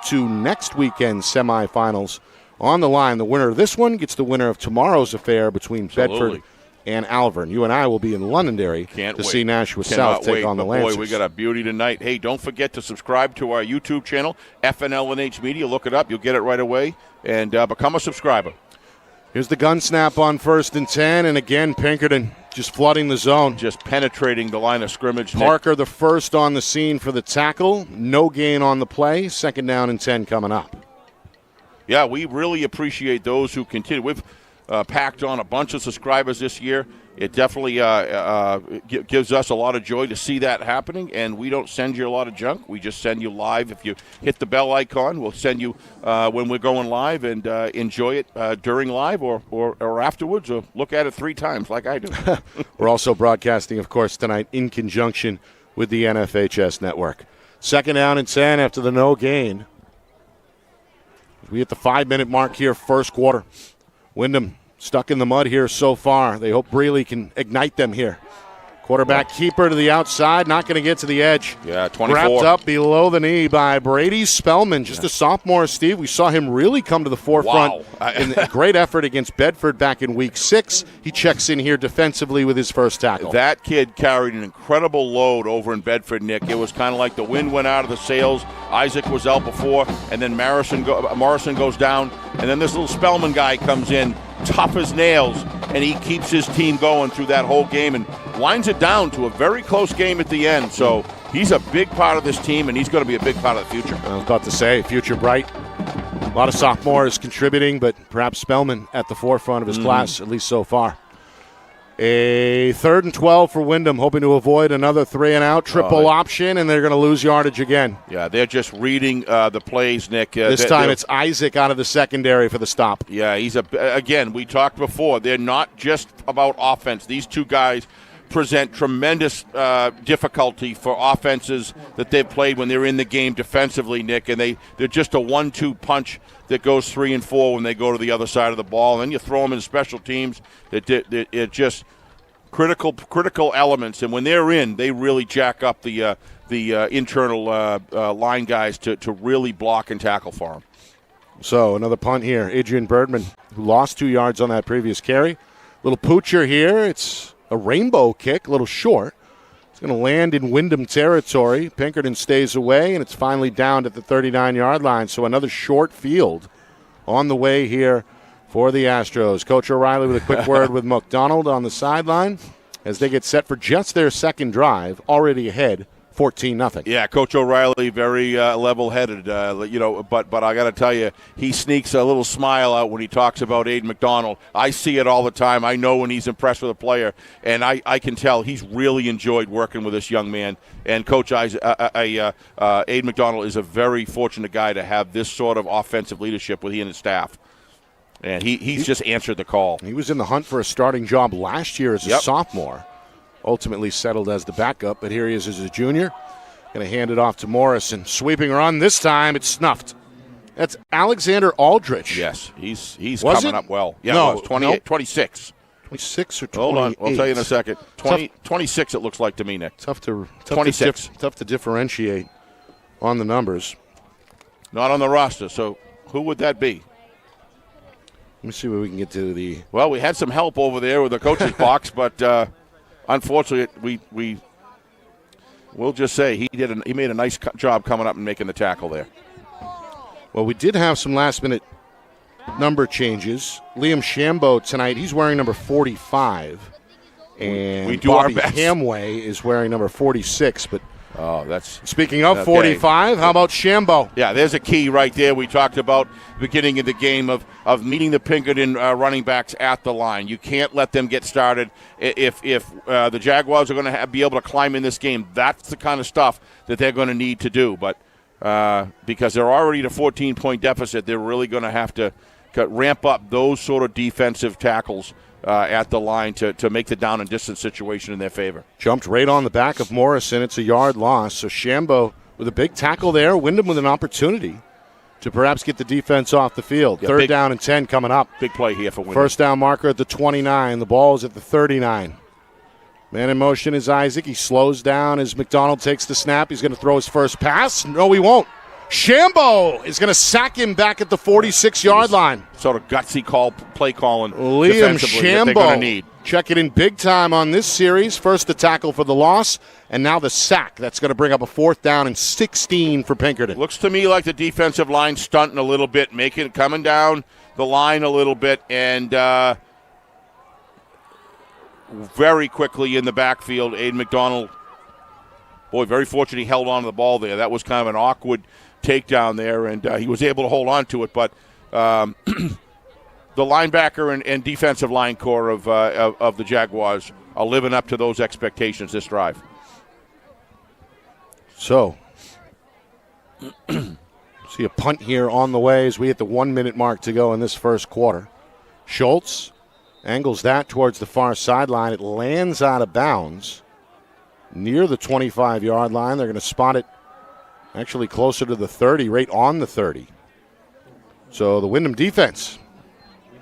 to next weekend's semifinals on the line. The winner of this one gets the winner of tomorrow's affair between Bedford and Alvern. You and I will be in Londonderry to see Nashua South take on the Lancers. Boy, we got a beauty tonight. Hey, don't forget to subscribe to our YouTube channel, FNLNH Media. Look it up. You'll get it right away. And become a subscriber. Here's the gun snap on 1st and 10. And again, Pinkerton just flooding the zone. Just penetrating the line of scrimmage. Parker the first on the scene for the tackle. No gain on the play. 2nd down and 10 coming up. Yeah, we really appreciate those who continue. We've packed on a bunch of subscribers this year. It definitely gives us a lot of joy to see that happening, and we don't send you a lot of junk. We just send you live. If you hit the bell icon, we'll send you when we're going live, and enjoy it during live or afterwards, or look at it 3 times like I do. We're also broadcasting, of course, tonight in conjunction with the NFHS network. 2nd down and 10 after the no gain. We hit the 5-minute mark here, first quarter. Windham stuck in the mud here so far. They hope Braley can ignite them here. Quarterback keeper to the outside, not going to get to the edge. Yeah, 24. Wrapped up below the knee by Brady Spellman, just a sophomore, Steve. We saw him really come to the forefront in a great effort against Bedford back in Week 6. He checks in here defensively with his first tackle. That kid carried an incredible load over in Bedford, Nick. It was kind of like the wind went out of the sails. Isaac was out before, and then Morrison goes down, and then this little Spellman guy comes in, tough as nails, and he keeps his team going through that whole game and winds it down to a very close game at the end. So he's a big part of this team, and he's going to be a big part of the future. I was about to say, future bright. A lot of sophomores contributing, but perhaps Spellman at the forefront of his class, at least so far. A 3rd and 12 for Windham, hoping to avoid another 3-and-out, triple option, and they're going to lose yardage again. Yeah, they're just reading the plays, Nick. This time it's Isaac out of the secondary for the stop. Yeah, again, we talked before, they're not just about offense. These two guys present tremendous difficulty for offenses that they've played when they're in the game defensively, Nick, and they're just a 1-2 punch that goes 3 and 4 when they go to the other side of the ball. And then you throw them in special teams. It just critical elements. And when they're in, they really jack up the internal line guys to really block and tackle for them. So another punt here. Adrian Birdman, who lost 2 yards on that previous carry. Little poocher here. It's a rainbow kick, a little short. It's going to land in Windham territory. Pinkerton stays away, and it's finally down at the 39-yard line. So another short field on the way here for the Astros. Coach O'Reilly with a quick word with McDonald on the sideline as they get set for just their second drive, already ahead 14-0. Yeah, Coach O'Reilly, very level-headed, but I got to tell you, he sneaks a little smile out when he talks about Aiden McDonald. I see it all the time. I know when he's impressed with a player, and I can tell he's really enjoyed working with this young man. And Coach Aiden McDonald is a very fortunate guy to have this sort of offensive leadership with he and his staff. And he's just answered the call. He was in the hunt for a starting job last year as a sophomore. Ultimately settled as the backup, but here he is as a junior. Going to hand it off to Morrison. Sweeping run. This time it's snuffed. That's Alexander Aldrich. Yes, he's coming up well. Yeah, no, it was 28, 26. 26 or 28? Hold on, I'll tell you in a second. 26 it looks like to me, Nick. Tough to differentiate on the numbers. Not on the roster, so who would that be? Let me see what we can get to the... Well, we had some help over there with the coach's box, but... unfortunately, we'll just say he made a nice job coming up and making the tackle there. Well, we did have some last-minute number changes. Liam Shambo tonight, he's wearing number 45. And we do Bobby our best. Hamway is wearing number 46. But that's speaking of 45, how about Shambo? Yeah, there's a key right there. We talked about beginning of the game of meeting the Pinkerton running backs at the line. You can't let them get started. If the Jaguars are going to be able to climb in this game, that's the kind of stuff that they're going to need to do. But because they're already at a 14-point deficit, they're really going to have to ramp up those sort of defensive tackles at the line to make the down and distance situation in their favor. Jumped right on the back of Morrison. It's a yard loss. So Shambo with a big tackle there. Windham with an opportunity to perhaps get the defense off the field. Yeah, Third down and 10 coming up. Big play here for Windham. First down marker at the 29. The ball is at the 39. Man in motion is Isaac. He slows down as McDonald takes the snap. He's going to throw his first pass. No, he won't. Shambo is going to sack him back at the 46-yard line. Sort of gutsy play calling. Liam Shambo checking in big time on this series. First the tackle for the loss, and now the sack. That's going to bring up a 4th down and 16 for Pinkerton. Looks to me like the defensive line stunting a little bit, coming down the line a little bit, and very quickly in the backfield, Aiden McDonald. Boy, very fortunate he held on to the ball there. That was kind of an awkward takedown there, and he was able to hold on to it. But the linebacker and defensive line core of the Jaguars are living up to those expectations this drive. So, see a punt here on the way as we hit the 1-minute mark to go in this first quarter. Schultz angles that towards the far sideline. It lands out of bounds near the 25-yard line. They're going to spot it actually closer to the 30, right on the 30. So the Windham defense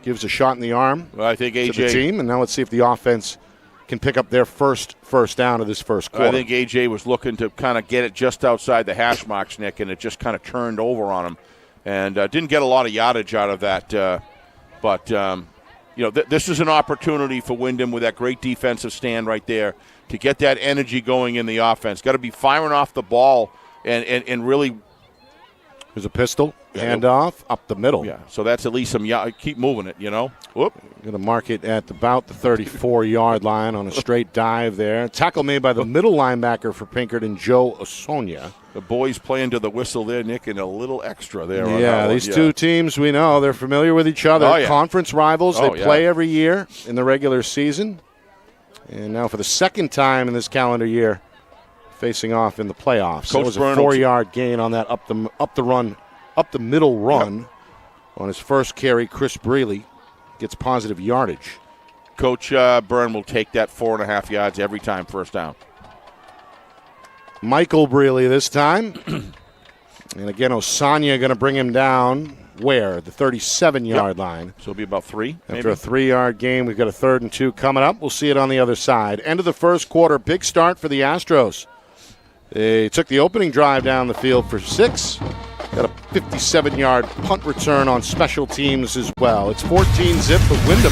gives a shot in the arm I think AJ, to the team, and now let's see if the offense can pick up their first down of this first quarter. I think AJ was looking to kind of get it just outside the hash marks, Nick, and it just kind of turned over on him, and didn't get a lot of yardage out of that. This is an opportunity for Windham with that great defensive stand right there to get that energy going in the offense. Got to be firing off the ball and really. There's a pistol, handoff, up the middle. Yeah, so that's at least some keep moving it, Whoop. Going to mark it at about the 34-yard line on a straight dive there. Tackle made by the middle linebacker for Pinkerton, Joe Osonia. The boys playing to the whistle there, Nick, and a little extra there. Yeah, these two teams, we know, they're familiar with each other. Oh, yeah. Conference rivals. They play every year in the regular season. And now for the second time in this calendar year, facing off in the playoffs. It was a 4-yard gain on that up the middle run on his first carry. Chris Brealey gets positive yardage. Coach Byrne will take that 4.5 yards every time first down. Michael Brealey this time. And again, Osanya going to bring him down where? The 37-yard line. So it'll be about 3. After a 3-yard gain, we've got a 3rd and 2 coming up. We'll see it on the other side. End of the first quarter. Big start for the Astros. They took the opening drive down the field for 6. Got a 57-yard punt return on special teams as well. It's 14-zip, but Windham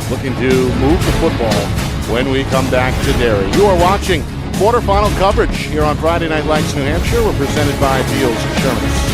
looking to move the football when we come back to Derry. You are watching quarterfinal coverage here on Friday Night Lights, New Hampshire. We're presented by Beals Insurance.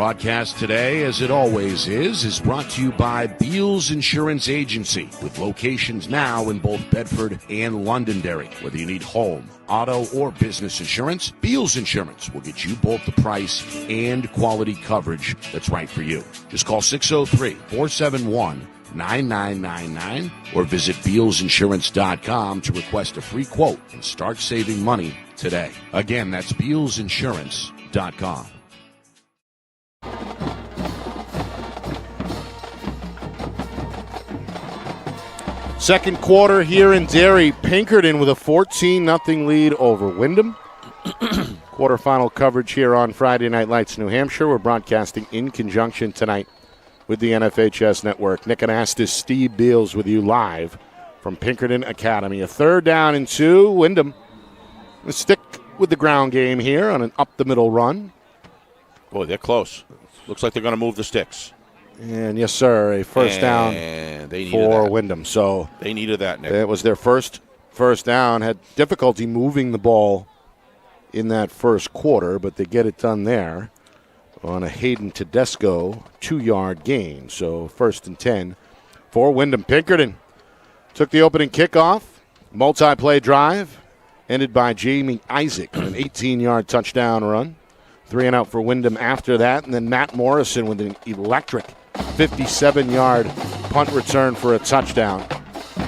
broadcast today, as it always is brought to you by Beals Insurance Agency, with locations now in both Bedford and Londonderry. Whether you need home, auto, or business insurance, Beals Insurance will get you both the price and quality coverage that's right for you. Just call 603-471-9999 or visit BealsInsurance.com to request a free quote and start saving money today. Again, that's BealsInsurance.com. Second quarter here in Derry. Pinkerton with a 14-0 lead over Windham. Quarterfinal coverage here on Friday Night Lights, New Hampshire. We're broadcasting in conjunction tonight with the NFHS Network. Nick Anastas, Steve Beals with you live from Pinkerton Academy. A 3rd down and 2. Windham will stick with the ground game here on an up-the-middle run. Boy, they're close. Looks like they're going to move the sticks. And yes, sir, a first down for Windham. So they needed that, Nick. It was their first down. Had difficulty moving the ball in that first quarter, but they get it done there on a Hayden Tedesco 2-yard gain. So 1st and 10 for Windham. Pinkerton took the opening kickoff. Multi-play drive ended by Jamie Isaac on an 18-yard touchdown run. 3 and out for Windham after that. And then Matt Morrison with an electric 57-yard punt return for a touchdown.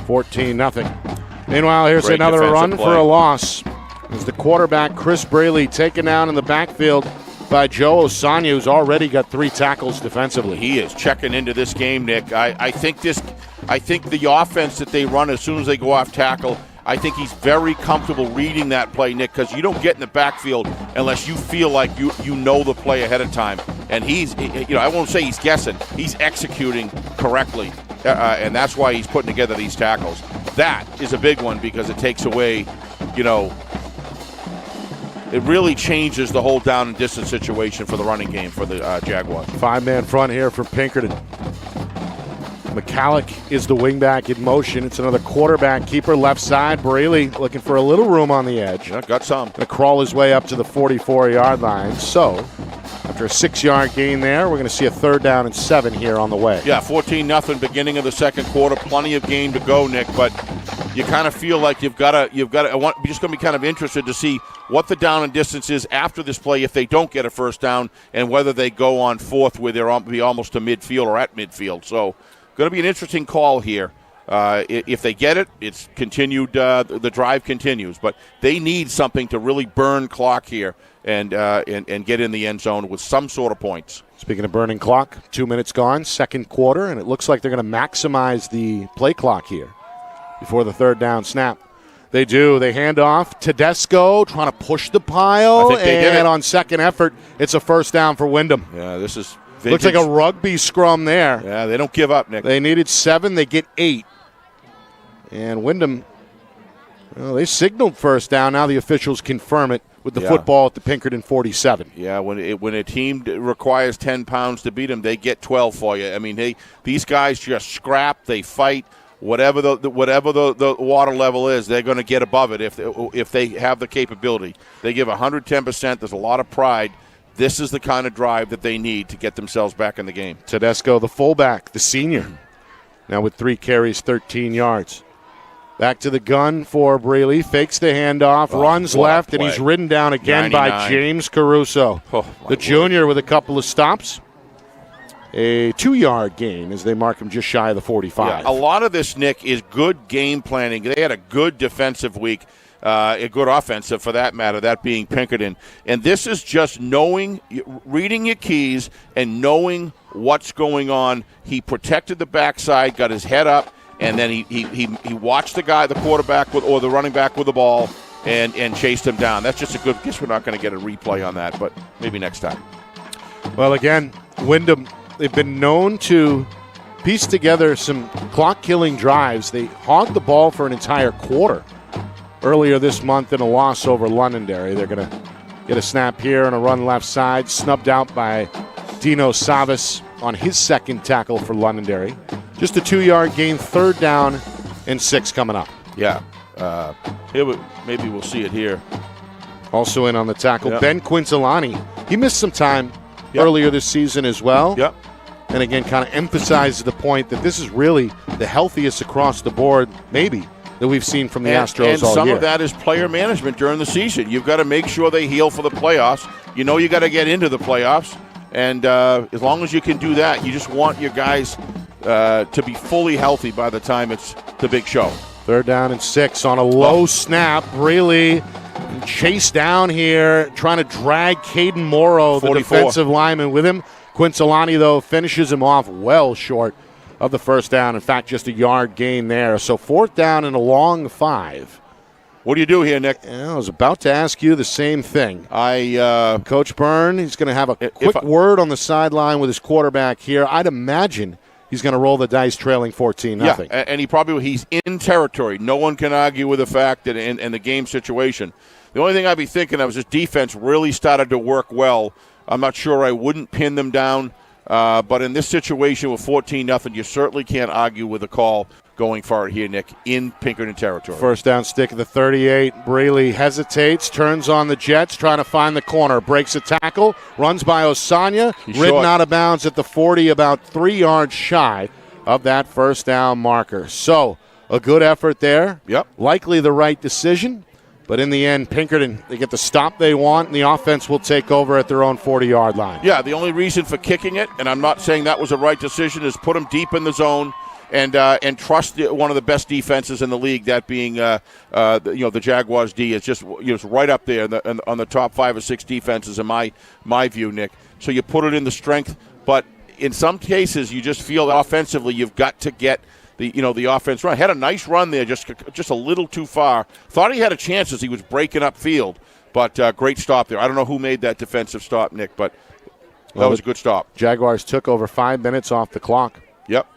14-0. Meanwhile, here's another run for a loss. As the quarterback, Chris Braley, taken down in the backfield by Joe Osanya, who's already got 3 tackles defensively. He is checking into this game, Nick. I think the offense that they run as soon as they go off tackle, I think he's very comfortable reading that play, Nick, because you don't get in the backfield unless you feel like you know the play ahead of time. And he's, I won't say he's guessing. He's executing correctly, and that's why he's putting together these tackles. That is a big one because it takes away, it really changes the whole down and distance situation for the running game for the Jaguars. 5-man front here for Pinkerton. McCallick is the wingback in motion. It's another quarterback keeper left side. Braley looking for a little room on the edge. Yeah, got some. Going to crawl his way up to the 44-yard line. So, after a 6-yard gain there, we're going to see a 3rd down and 7 here on the way. Yeah, 14-0 beginning of the second quarter. Plenty of game to go, Nick, but you kind of feel like you're just going to be kind of interested to see what the down and distance is after this play if they don't get a first down and whether they go on 4th where they'll be almost to midfield or at midfield. So, going to be an interesting call here. If they get it, it's continued. The drive continues, but they need something to really burn clock here and get in the end zone with some sort of points. Speaking of burning clock, 2 minutes gone, second quarter, and it looks like they're going to maximize the play clock here before the 3rd down snap. They do. They hand off. Tedesco trying to push the pile, and on second effort, it's a first down for Windham. Yeah, this is vintage. Looks like a rugby scrum there. Yeah, they don't give up, Nick. They needed 7. They get 8. And Windham, they signaled first down. Now the officials confirm it with the football at the Pinkerton 47. Yeah, when a team requires 10 pounds to beat them, they get 12 for you. I mean, these guys just scrap. They fight. Whatever the water level is, they're going to get above it if they have the capability. They give 110%. There's a lot of pride. This is the kind of drive that they need to get themselves back in the game. Tedesco, the fullback, the senior, now with 3 carries, 13 yards. Back to the gun for Braley. Fakes the handoff, runs left, and he's ridden down again 99. By James Caruso. The junior with a couple of stops. A 2-yard gain as they mark him just shy of the 45. Yeah, a lot of this, Nick, is good game planning. They had a good defensive week. A good offensive, for that matter, that being Pinkerton. And this is just reading your keys and knowing what's going on. He protected the backside, got his head up, and then he watched the quarterback or the running back with the ball and chased him down. That's just a good – I guess we're not going to get a replay on that, but maybe next time. Well, again, Windham, they've been known to piece together some clock-killing drives. They hogged the ball for an entire quarter earlier this month in a loss over Londonderry. They're going to get a snap here and a run left side, snubbed out by Dino Savas on his second tackle for Londonderry. Just a 2-yard gain, 3rd down and 6 coming up. Yeah. Maybe we'll see it here. Also in on the tackle, Ben Quintilani. He missed some time earlier this season as well. Yep. And again, kind of emphasizes the point that this is really the healthiest across the board, maybe, that we've seen from the Astros all year. And some of that is player management during the season. You've got to make sure they heal for the playoffs. You know you got to get into the playoffs. And as long as you can do that, you just want your guys to be fully healthy by the time it's the big show. 3rd down and 6 on a low snap. Really chased down here, trying to drag Caden Morrow, the 44. defensive lineman, with him. Quincelani, though, finishes him off well short of the 1st down. In fact, just a yard gain there. So 4th down and a long 5. What do you do here, Nick? I was about to ask you the same thing. Coach Byrne, he's going to have a quick word on the sideline with his quarterback here. I'd imagine he's going to roll the dice trailing 14-0. Yeah, and he's in territory. No one can argue with the fact that in the game situation. The only thing I'd be thinking of is this defense really started to work well. I'm not sure I wouldn't pin them down, but in this situation with 14-0, you certainly can't argue with the call going forward here, Nick, in Pinkerton territory. 1st down stick at the 38. Braley hesitates, turns on the Jets, trying to find the corner. Breaks a tackle, runs by Osanya, ridden out of bounds at the 40, about 3 yards shy of that 1st down marker. So, a good effort there. Yep. Likely the right decision. But in the end, Pinkerton, they get the stop they want, and the offense will take over at their own 40-yard line. Yeah, the only reason for kicking it, and I'm not saying that was the right decision, is put them deep in the zone and trust one of the best defenses in the league, that being the Jaguars D. Is just right up there on the top 5 or 6 defenses in my view, Nick. So you put it in the strength, but in some cases you just feel offensively you've got to get the offense run. Had a nice run there, just a little too far. Thought he had a chance as he was breaking up field, but great stop there. I don't know who made that defensive stop, Nick, but that was a good stop. Jaguars took over 5 minutes off the clock. Yep.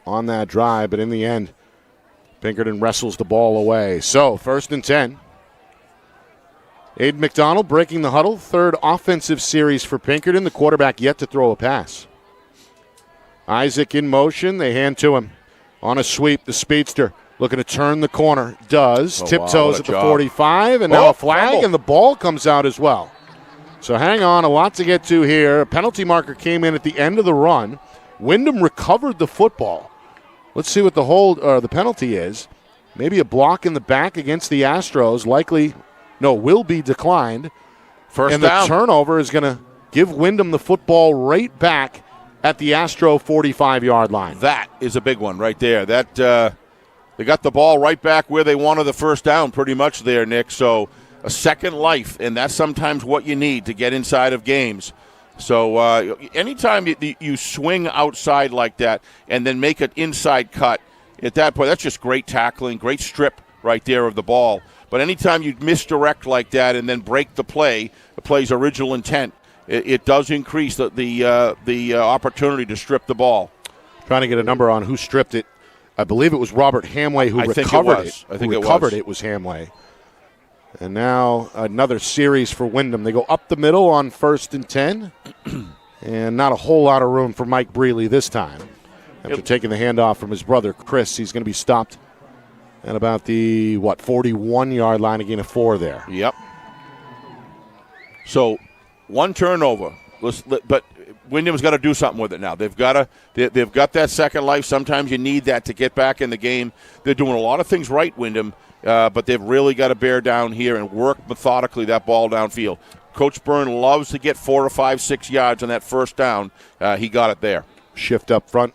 On that drive, but in the end, Pinkerton wrestles the ball away. So, 1st and 10. Aiden McDonald breaking the huddle. 3rd offensive series for Pinkerton. The quarterback yet to throw a pass. Isaac in motion. They hand to him. On a sweep, the speedster looking to turn the corner. Does. Tiptoes at the 45, and now a flag, fumble. And the ball comes out as well. So hang on, a lot to get to here. A penalty marker came in at the end of the run. Windham recovered the football. Let's see what the penalty is. Maybe a block in the back against the Astros. Will be declined. 1st and down. The turnover is going to give Windham the football right back at the Astro 45-yard line. That is a big one right there. That they got the ball right back where they wanted the 1st down pretty much there, Nick. So a second life, and that's sometimes what you need to get inside of games. So anytime you swing outside like that and then make an inside cut, at that point, that's just great tackling, great strip right there of the ball. But anytime you misdirect like that and then break the play's original intent, it does increase the opportunity to strip the ball. Trying to get a number on who stripped it. I believe it was Robert Hamway who recovered it. I think it was Hamway. And now another series for Windham. They go up the middle on 1st and 10. And not a whole lot of room for Mike Braley this time. After taking the handoff from his brother, Chris, he's going to be stopped at about the, 41-yard line, a gain of 4 there. Yep. So, 1 turnover. But Windham's got to do something with it now. They've got that second life. Sometimes you need that to get back in the game. They're doing a lot of things right, Windham. But they've really got to bear down here and work methodically that ball downfield. Coach Byrne loves to get 4 or 5, 6 yards on that 1st down. He got it there. Shift up front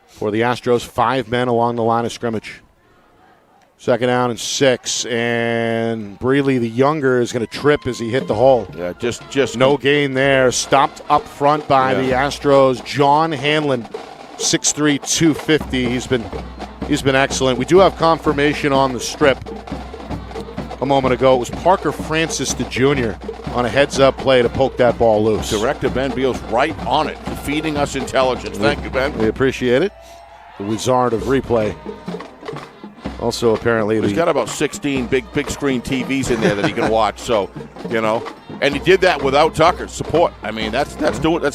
for the Astros. 5 men along the line of scrimmage. 2nd down and 6, and Braley, the younger, is going to trip as he hit the hole. Yeah, just no gain there. Stopped up front by the Astros. John Hanlon, 6'3", 250. He's been excellent. We do have confirmation on the strip. A moment ago, it was Parker Francis, the junior, on a heads-up play to poke that ball loose. Director Ben Beal's right on it, feeding us intelligence. Thank you, Ben. We appreciate it. The wizard of replay. Also, apparently, he's got about 16 big screen TVs in there that he can watch. So, and he did that without Tucker's support. I mean, that's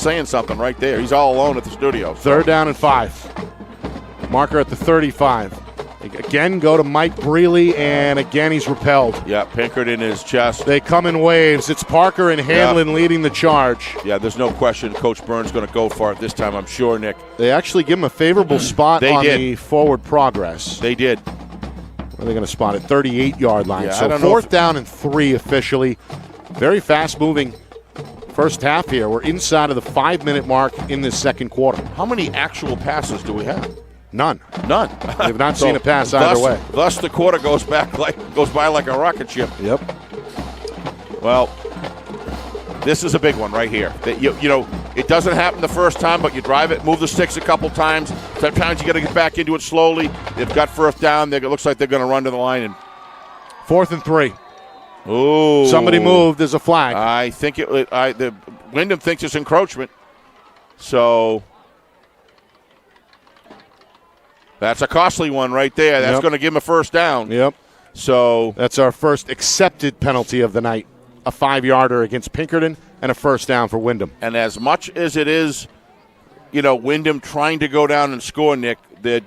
saying something right there. He's all alone at the studio. So. 3rd down and 5. Marker at the 35. Again, go to Mike Brealey, and again he's repelled. Yeah, Pinkerton in his chest. They come in waves. It's Parker and Hanlon leading the charge. Yeah, there's no question Coach Burns going to go for it this time, I'm sure, Nick. They actually give him a favorable spot on the forward progress. They did. Where are they going to spot it? 38-yard line. Yeah, so 4th down and 3 officially. Very fast-moving first half here. We're inside of the 5-minute mark in this second quarter. How many actual passes do we have? None. We've not seen a pass either way. Thus, the quarter goes by like a rocket ship. Yep. Well, this is a big one right here. You know, it doesn't happen the first time, but you drive it, move the sticks a couple times. Sometimes you got to get back into it slowly. They've got 1st down. It looks like they're going to run to the line. And 4th and 3. Ooh. Somebody moved. There's a flag. I think the Windham thinks it's encroachment. So that's a costly one right there. That's going to give him a 1st down. Yep. So that's our first accepted penalty of the night. A 5-yarder against Pinkerton and a 1st down for Windham. And as much as it is, you know, Windham trying to go down and score, Nick, they're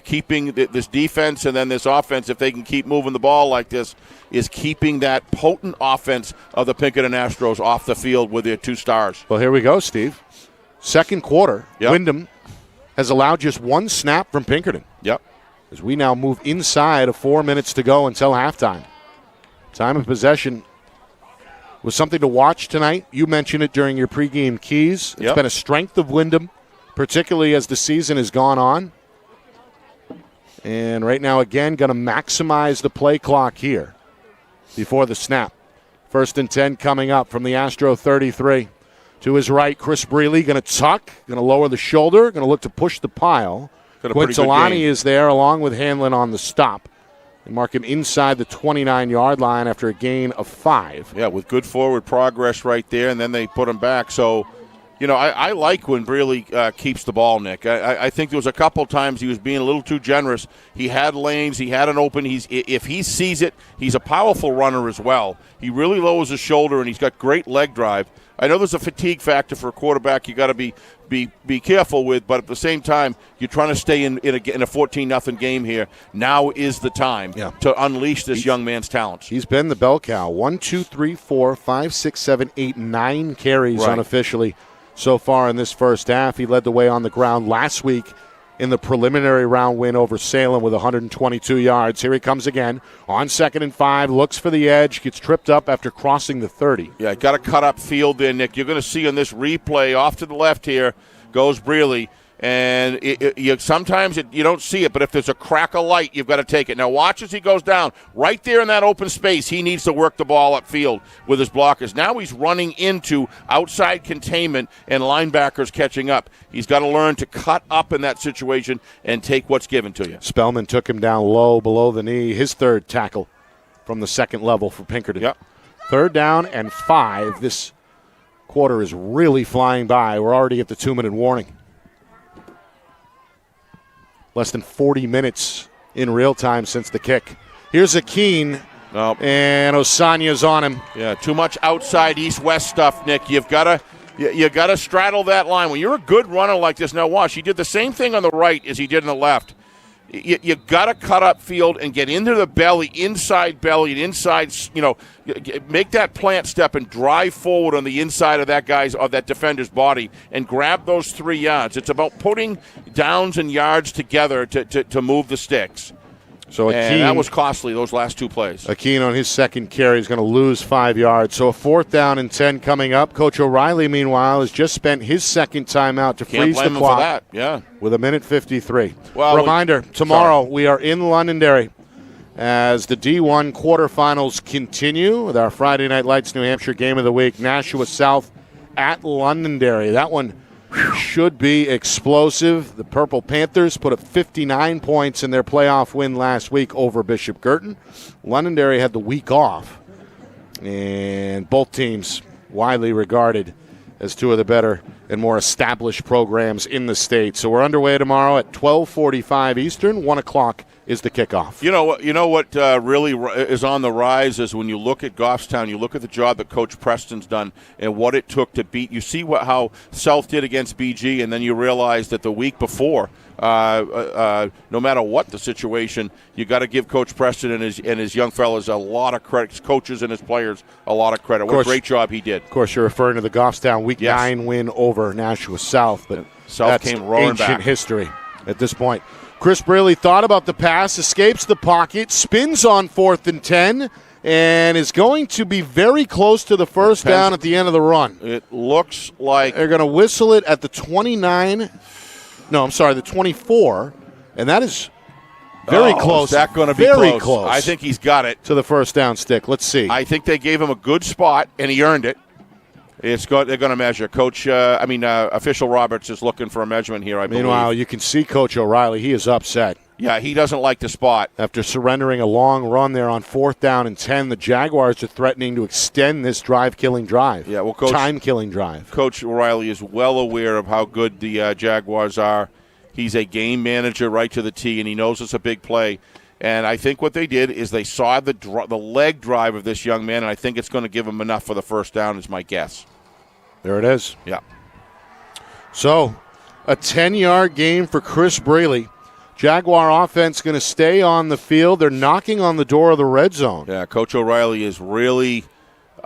keeping this defense and then this offense, if they can keep moving the ball like this, is keeping that potent offense of the Pinkerton Astros off the field with their 2 stars. Well, here we go, Steve. Second quarter, Windham has allowed just 1 snap from Pinkerton. Yep. As we now move inside of 4 minutes to go until halftime. Time of possession was something to watch tonight. You mentioned it during your pregame keys. It's been a strength of Windham, particularly as the season has gone on. And right now, again, going to maximize the play clock here before the snap. 1st and 10 coming up from the Astro 33. To his right, Chris Brealey going to tuck, going to lower the shoulder, going to look to push the pile. Quintilani is there along with Hanlon on the stop. They mark him inside the 29-yard line after a gain of 5. Yeah, with good forward progress right there, and then they put him back. So, you know, I like when Brealey keeps the ball, Nick. I think there was a couple times he was being a little too generous. He had lanes. He had an open. If he sees it, he's a powerful runner as well. He really lowers his shoulder, and he's got great leg drive. I know there's a fatigue factor for a quarterback you got to be careful with, but at the same time, you're trying to stay in a 14-0 game here. Now is the time to unleash this young man's talents. He's been the bell cow. 1, 2, 3, 4, 5, 6, 7, 8, 9 carries unofficially so far in this first half. He led the way on the ground last week in the preliminary round win over Salem with 122 yards. Here he comes again on 2nd and 5, looks for the edge, gets tripped up after crossing the 30. Yeah, got to cut up field there, Nick. You're going to see on this replay off to the left here goes Brealey. And sometimes you don't see it, but if there's a crack of light, you've got to take it. Now watch as he goes down. Right there in that open space, he needs to work the ball upfield with his blockers. Now he's running into outside containment and linebackers catching up. He's got to learn to cut up in that situation and take what's given to you. Spellman took him down low, below the knee. His 3rd tackle from the 2nd level for Pinkerton. Yep. 3rd down and 5. This quarter is really flying by. We're already at the 2-minute warning. Less than 40 minutes in real time since the kick. Here's Akeen, and Osanya's on him. Yeah, too much outside east-west stuff, Nick. You got to straddle that line. When you're a good runner like this, now watch, he did the same thing on the right as he did on the left. You got to cut up field and get into the belly, inside, and inside, make that plant step and drive forward on the inside of that defender's body and grab those 3 yards. It's about putting downs and yards together to move the sticks. So Akeen, that was costly, those last 2 plays. Akeen on his 2nd carry is going to lose 5 yards. So a 4th down and 10 coming up. Coach O'Reilly, meanwhile, has just spent his 2nd timeout to freeze the clock. For that. Yeah. With 1:53. Well, reminder, tomorrow we are in Londonderry as the D1 quarterfinals continue with our Friday Night Lights New Hampshire Game of the Week, Nashua South at Londonderry. That one should be explosive. The Purple Panthers put up 59 points in their playoff win last week over Bishop Girton. Londonderry had the week off, and both teams widely regarded as 2 of the better and more established programs in the state. So we're underway tomorrow at 12:45 Eastern, 1 o'clock is the kickoff. You know what really is on the rise is when you look at Goffstown, you look at the job that Coach Preston's done and what it took to beat. You see how South did against BG, and then you realize that the week before, no matter what the situation, you got to give Coach Preston and his young fellas a lot of credit, coaches and his players a lot of credit. What a great job he did. Of course, you're referring to the Goffstown Week 9 win over Nashua South, but South came roaring back. Ancient history at this point. Chris Braley thought about the pass, escapes the pocket, spins on 4th and 10, and is going to be very close to the first down at the end of the run. It looks like they're going to whistle it at the 29. No, I'm sorry, the 24, and that is very close. Is that going to be very close? I think he's got it to the first down stick. Let's see. I think they gave him a good spot, and he earned it. They're going to measure. Official Roberts is looking for a measurement here, I believe. Meanwhile, you can see Coach O'Reilly. He is upset. Yeah, he doesn't like the spot. After surrendering a long run there on 4th down and 10, the Jaguars are threatening to extend this time-killing drive. Coach O'Reilly is well aware of how good the Jaguars are. He's a game manager right to the T, and he knows it's a big play. And I think what they did is they saw the leg drive of this young man, and I think it's going to give him enough for the first down is my guess. There it is. Yeah. So, a 10-yard gain for Chris Braley. Jaguar offense going to stay on the field. They're knocking on the door of the red zone. Yeah, Coach O'Reilly is really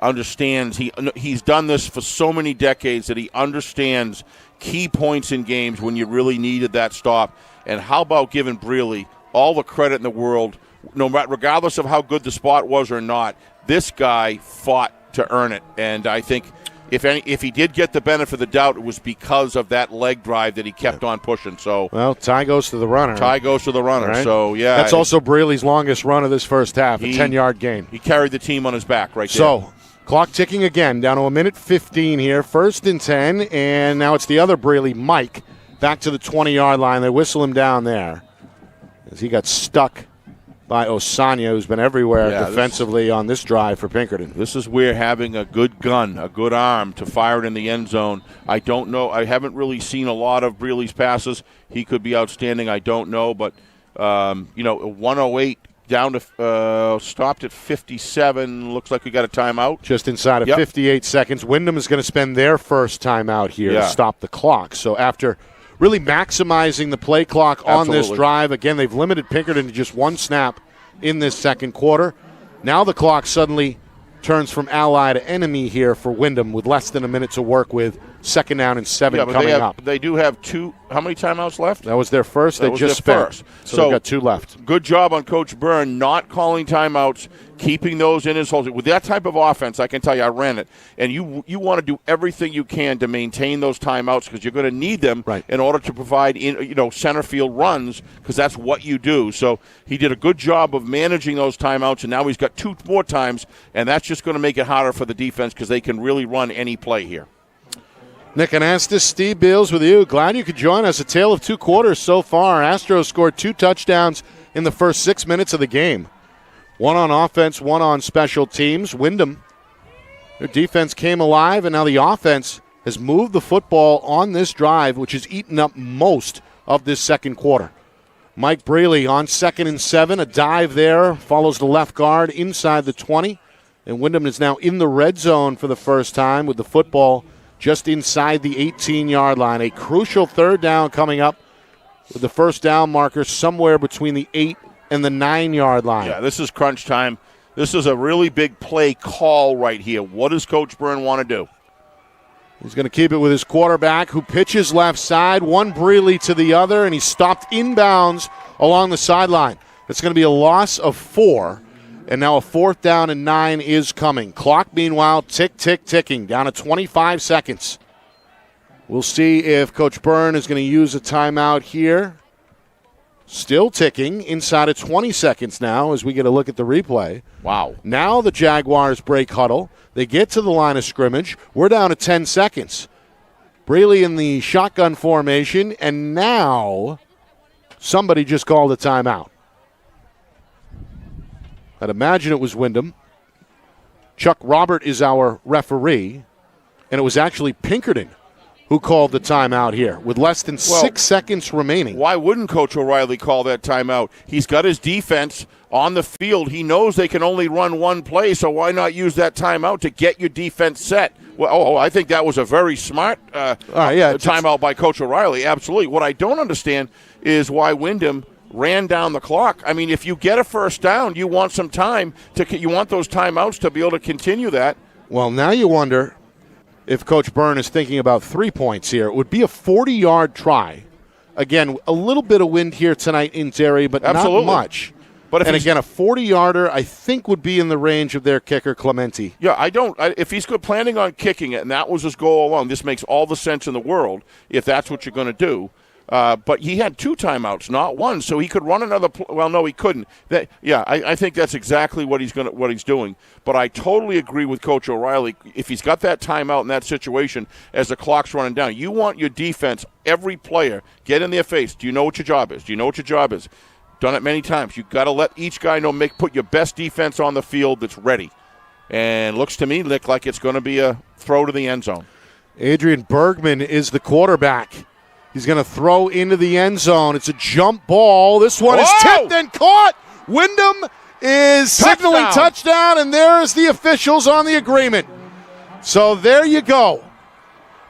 understands. He's done this for so many decades that he understands key points in games when you really needed that stop. And how about giving Braley all the credit in the world, regardless of how good the spot was or not, this guy fought to earn it. And I think if he did get the benefit of the doubt, it was because of that leg drive that he kept on pushing. So, well, tie goes to the runner. Right? So, yeah. That's also Braley's longest run of this first half, a 10-yard gain. He carried the team on his back right there. So, clock ticking again, down to a minute 15 here, 1st and 10, and now it's the other Braley, Mike, back to the 20-yard line. They whistle him down there as he got stuck by Osanya, who's been everywhere defensively on this drive for Pinkerton. This is where having a good gun, a good arm to fire it in the end zone. I don't know. I haven't really seen a lot of Braley's passes. He could be outstanding. I don't know. But, 108 down to stopped at 57. Looks like we got a timeout. Just inside of 58 seconds. Windham is going to spend their first timeout here to stop the clock. So after really maximizing the play clock on this drive. Again, they've limited Pinkerton to just one snap in this second quarter. Now the clock suddenly turns from ally to enemy here for Windham with less than a minute to work with. 2nd down and 7 coming up. They do have two. How many timeouts left? That was their first. They just spent. So they've got 2 left. Good job on Coach Byrne not calling timeouts, keeping those in his holes. With that type of offense, I can tell you, I ran it. And you want to do everything you can to maintain those timeouts because you're going to need them in order to provide center field runs because that's what you do. So he did a good job of managing those timeouts, and now he's got 2 more times, and that's just going to make it harder for the defense because they can really run any play here. Nick Anastas, Steve Beals with you. Glad you could join us. A tale of 2 quarters so far. Astros scored 2 touchdowns in the first 6 minutes of the game. 1 on offense, 1 on special teams. Windham, their defense came alive, and now the offense has moved the football on this drive, which has eaten up most of this second quarter. Mike Braley on 2nd and 7. A dive there, follows the left guard inside the 20. And Windham is now in the red zone for the first time with the football just inside the 18-yard line. A crucial 3rd down coming up with the first down marker somewhere between the 8 and the 9-yard line. Yeah, this is crunch time. This is a really big play call right here. What does Coach Byrne want to do? He's going to keep it with his quarterback, who pitches left side, one Braley to the other, and he's stopped inbounds along the sideline. It's going to be a loss of 4. And now a 4th down and 9 is coming. Clock, meanwhile, ticking, down to 25 seconds. We'll see if Coach Byrne is going to use a timeout here. Still ticking, inside of 20 seconds now as we get a look at the replay. Wow. Now the Jaguars break huddle. They get to the line of scrimmage. We're down to 10 seconds. Braley in the shotgun formation, and now somebody just called a timeout. I'd imagine it was Windham. Chuck Robert is our referee, and it was actually Pinkerton who who called the timeout here with less than 6 seconds remaining. Why wouldn't Coach O'Reilly call that timeout? He's got his defense on the field. He knows they can only run one play, so why not use that timeout to get your defense set? Well, I think that was a very smart timeout by Coach O'Reilly. Absolutely. What I don't understand is why Windham ran down the clock. I mean, if you get a first down, you want some time you want those timeouts to be able to continue that. Well, now you wonder if Coach Byrne is thinking about 3 points here. It would be a 40-yard try. Again, a little bit of wind here tonight in Derry, but Absolutely. not much. But again, a 40-yarder, I think, would be in the range of their kicker, Clementi. Yeah, if he's planning on kicking it, and that was his goal all along, this makes all the sense in the world if that's what you're going to do. But he had 2 timeouts, not 1, so he could run another. Well, no, he couldn't. I think that's exactly what he's doing. But I totally agree with Coach O'Reilly. If he's got that timeout in that situation as the clock's running down, you want your defense, every player, get in their face. Do you know what your job is? Do you know what your job is? Done it many times. You've got to let each guy know. Put your best defense on the field that's ready. And looks to me like it's going to be a throw to the end zone. Adrian Bergman is the quarterback. He's going to throw into the end zone. It's a jump ball. This one is tipped and caught. Windham is signaling touchdown, and there's the officials on the agreement. So there you go.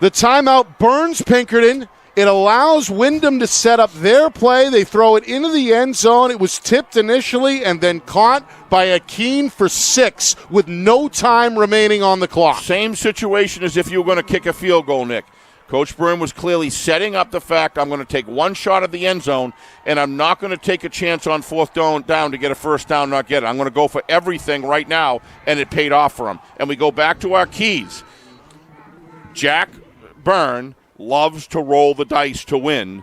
The timeout burns Pinkerton. It allows Windham to set up their play. They throw it into the end zone. It was tipped initially and then caught by Akeen for 6 with no time remaining on the clock. Same situation as if you were going to kick a field goal, Nick. Coach Byrne was clearly setting up the fact I'm going to take one shot at the end zone, and I'm not going to take a chance on fourth down to get a first down, not get it. I'm going to go for everything right now, and it paid off for him. And we go back to our keys. Jack Byrne loves to roll the dice to win.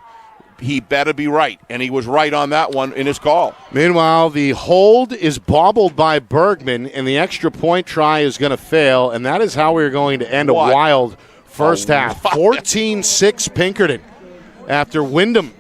He better be right, and he was right on that one in his call. Meanwhile, the hold is bobbled by Bergman, and the extra point try is going to fail, and that is how we're going to end a wild first half. 14-6 Pinkerton. After Windham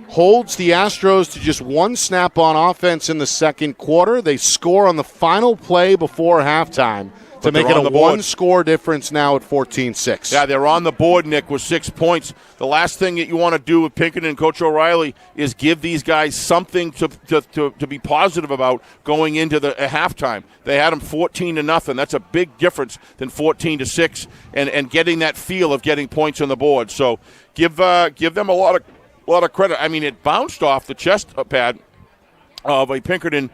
holds the Astros to just 1 snap on offense in the second quarter, they score on the final play before halftime to make it a 1-score difference now at 14-6. Yeah, they're on the board, Nick, with 6 points. The last thing that you want to do with Pinkerton and Coach O'Reilly is give these guys something to be positive about going into the halftime. They had them 14-0. That's a big difference than 14-6 and getting that feel of getting points on the board. So give them a lot of credit. I mean, it bounced off the chest pad of a Pinkerton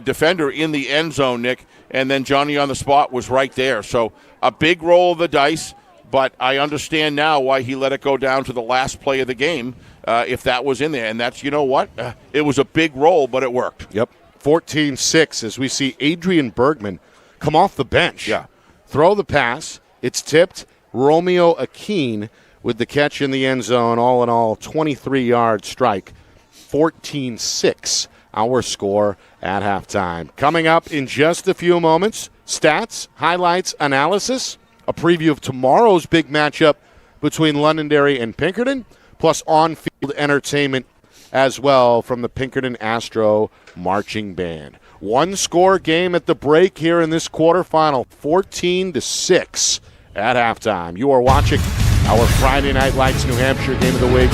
defender in the end zone, Nick, and then Johnny on the spot was right there. So a big roll of the dice, but I understand now why he let it go down to the last play of the game if that was in there. And that's, you know what? It was a big roll, but it worked. Yep. 14-6 as we see Adrian Bergman come off the bench. Yeah. Throw the pass. It's tipped. Romeo Akeen with the catch in the end zone. All in all, 23-yard strike. 14-6. Our score at halftime. Coming up in just a few moments, stats, highlights, analysis, a preview of tomorrow's big matchup between Londonderry and Pinkerton, plus on-field entertainment as well from the Pinkerton Astro Marching Band. 1-score game at the break here in this quarterfinal, 14-6 at halftime. You are watching our Friday Night Lights New Hampshire Game of the Week,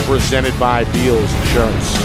presented by Beals Insurance.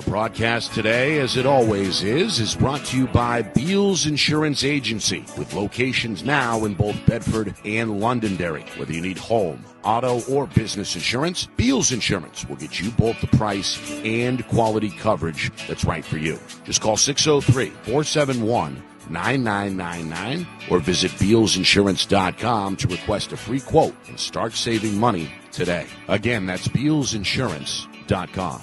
Broadcast today, as it always is brought to you by Beals Insurance Agency, with locations now in both Bedford and Londonderry. Whether you need home, auto, or business insurance, Beals Insurance will get you both the price and quality coverage that's right for you. Just call 603-471-9999 or visit BealsInsurance.com to request a free quote and start saving money today. Again, that's BealsInsurance.com.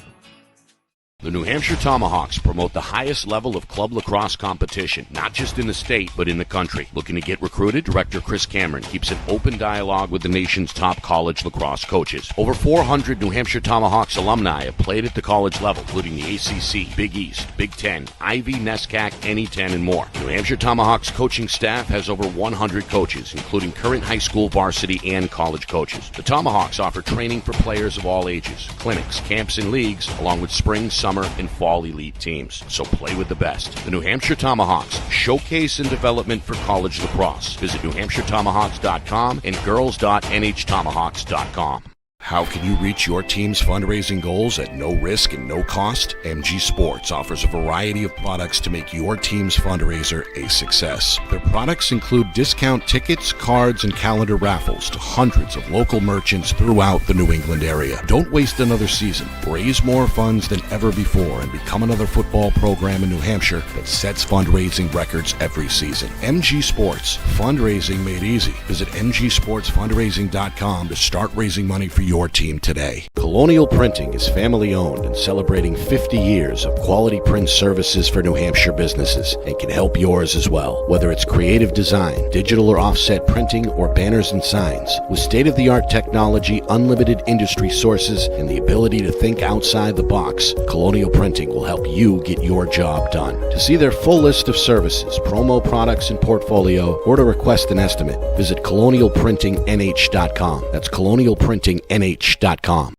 The New Hampshire Tomahawks promote the highest level of club lacrosse competition, not just in the state, but in the country. Looking to get recruited? Director Chris Cameron keeps an open dialogue with the nation's top college lacrosse coaches. Over 400 New Hampshire Tomahawks alumni have played at the college level, including the ACC, Big East, Big Ten, Ivy, NESCAC, NE10, and more. New Hampshire Tomahawks coaching staff has over 100 coaches, including current high school, varsity, and college coaches. The Tomahawks offer training for players of all ages, clinics, camps, and leagues, along with spring, summer, and fall elite teams. So play with the best. The New Hampshire Tomahawks, showcase and development for college lacrosse. Visit newhampshiretomahawks.com and girls.nhtomahawks.com. How can you reach your team's fundraising goals at no risk and no cost? MG Sports offers a variety of products to make your team's fundraiser a success. Their products include discount tickets, cards, and calendar raffles to hundreds of local merchants throughout the New England area. Don't waste another season. Raise more funds than ever before and become another football program in New Hampshire that sets fundraising records every season. MG Sports, fundraising made easy. Visit mgsportsfundraising.com to start raising money for your team today. Colonial Printing is family owned and celebrating 50 years of quality print services for New Hampshire businesses and can help yours as well. Whether it's creative design, digital or offset printing, or banners and signs, with state-of-the-art technology, unlimited industry sources, and the ability to think outside the box, Colonial Printing will help you get your job done. To see their full list of services, promo products, and portfolio, or to request an estimate, visit colonialprintingnh.com. That's colonialprintingnh.com.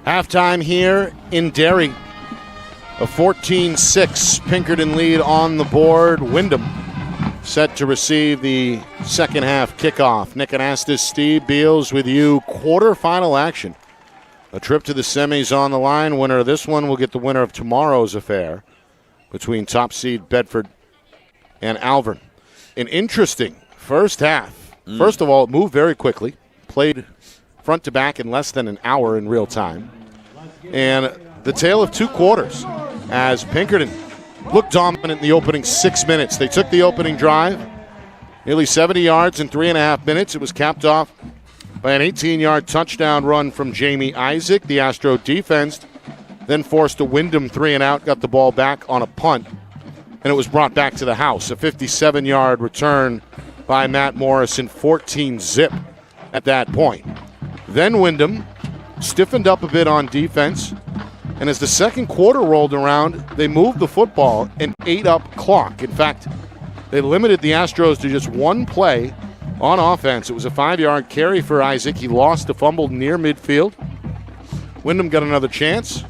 Halftime here in Derry. A 14-6 Pinkerton lead on the board. Windham set to receive the second half kickoff. Nick Anastas, Steve Beals with you. Quarterfinal action. A trip to the semis on the line. Winner of this one will get the winner of tomorrow's affair between top seed Bedford and Alvern. An interesting first half. First of all, it moved very quickly. Played front to back in less than an hour in real time. And the tale of two quarters as Pinkerton looked dominant in the opening 6 minutes. They took the opening drive, nearly 70 yards in 3.5 minutes. It was capped off by an 18-yard touchdown run from Jamie Isaac. The Astro defense then forced a Windham 3-and-out, got the ball back on a punt, and it was brought back to the house. A 57-yard return by Matt Morrison, 14-zip at that point. Then Windham stiffened up a bit on defense, and as the second quarter rolled around, they moved the football and ate up clock. In fact, they limited the Astros to just one play on offense. It was a 5-yard carry for Isaac. He lost the fumble near midfield. Windham got another chance,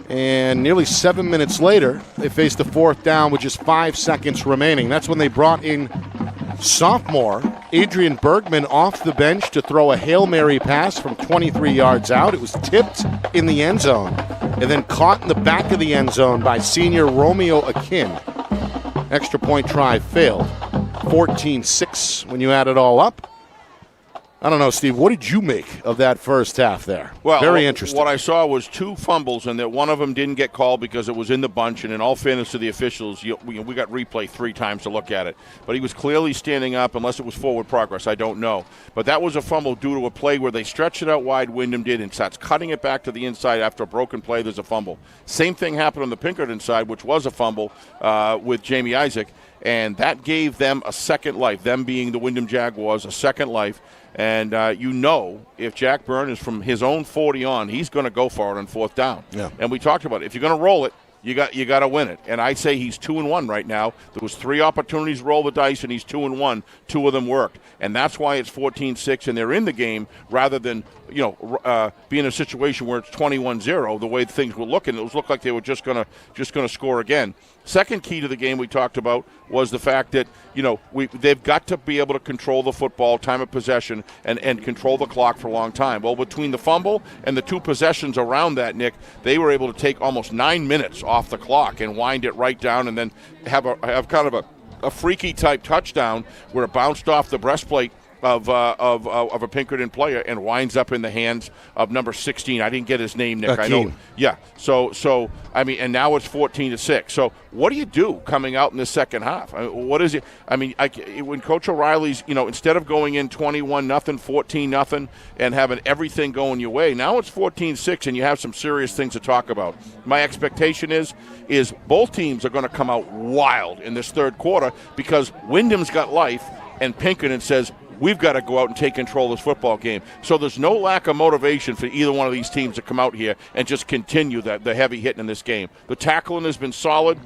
and nearly 7 minutes later, they faced a fourth down with just 5 seconds remaining. That's when they brought in sophomore Adrian Bergman off the bench to throw a Hail Mary pass from 23 yards out. It was tipped in the end zone and then caught in the back of the end zone by senior Romeo Akin. Extra point try failed. 14-6 when you add it all up. I don't know, Steve, what did you make of that first half there? Well, very interesting. What I saw was two fumbles, and that one of them didn't get called because it was in the bunch. And in all fairness to the officials, we got replay 3 times to look at it. But he was clearly standing up, unless it was forward progress. I don't know. But that was a fumble due to a play where they stretched it out wide, Windham did, and starts cutting it back to the inside after a broken play. There's a fumble. Same thing happened on the Pinkerton side, which was a fumble with Jamie Isaac. And that gave them a second life, them being the Windham Jaguars, a second life. And if Jack Byrne is from his own 40 on, he's going to go for it on fourth down. Yeah. And we talked about it. If you're going to roll it, you got to win it. And I say he's 2-1 right now. There was 3 opportunities to roll the dice, and he's 2-1. 2 of them worked. And that's why it's 14-6, and they're in the game rather than be in a situation where it's 21-0. The way things were looking, it looked like they were just going to score again. Second key to the game we talked about was the fact that they've got to be able to control the football, time of possession, and control the clock for a long time. Well, between the fumble and the 2 possessions around that, Nick, they were able to take almost 9 minutes off the clock and wind it right down, and then have kind of a freaky type touchdown where it bounced off the breastplate of a Pinkerton player and winds up in the hands of number 16. I didn't get his name, Nick. Akeem. I know. Yeah. So I mean, and now it's 14-6. So what do you do coming out in the second half? What is it? I mean, when Coach O'Reilly's, instead of going in 21-0, 14-0, and having everything going your way, now it's 14-6, and you have some serious things to talk about. My expectation is both teams are going to come out wild in this third quarter because Windham's got life, and Pinkerton says, we've got to go out and take control of this football game. So there's no lack of motivation for either one of these teams to come out here and just continue the heavy hitting in this game. The tackling has been solid.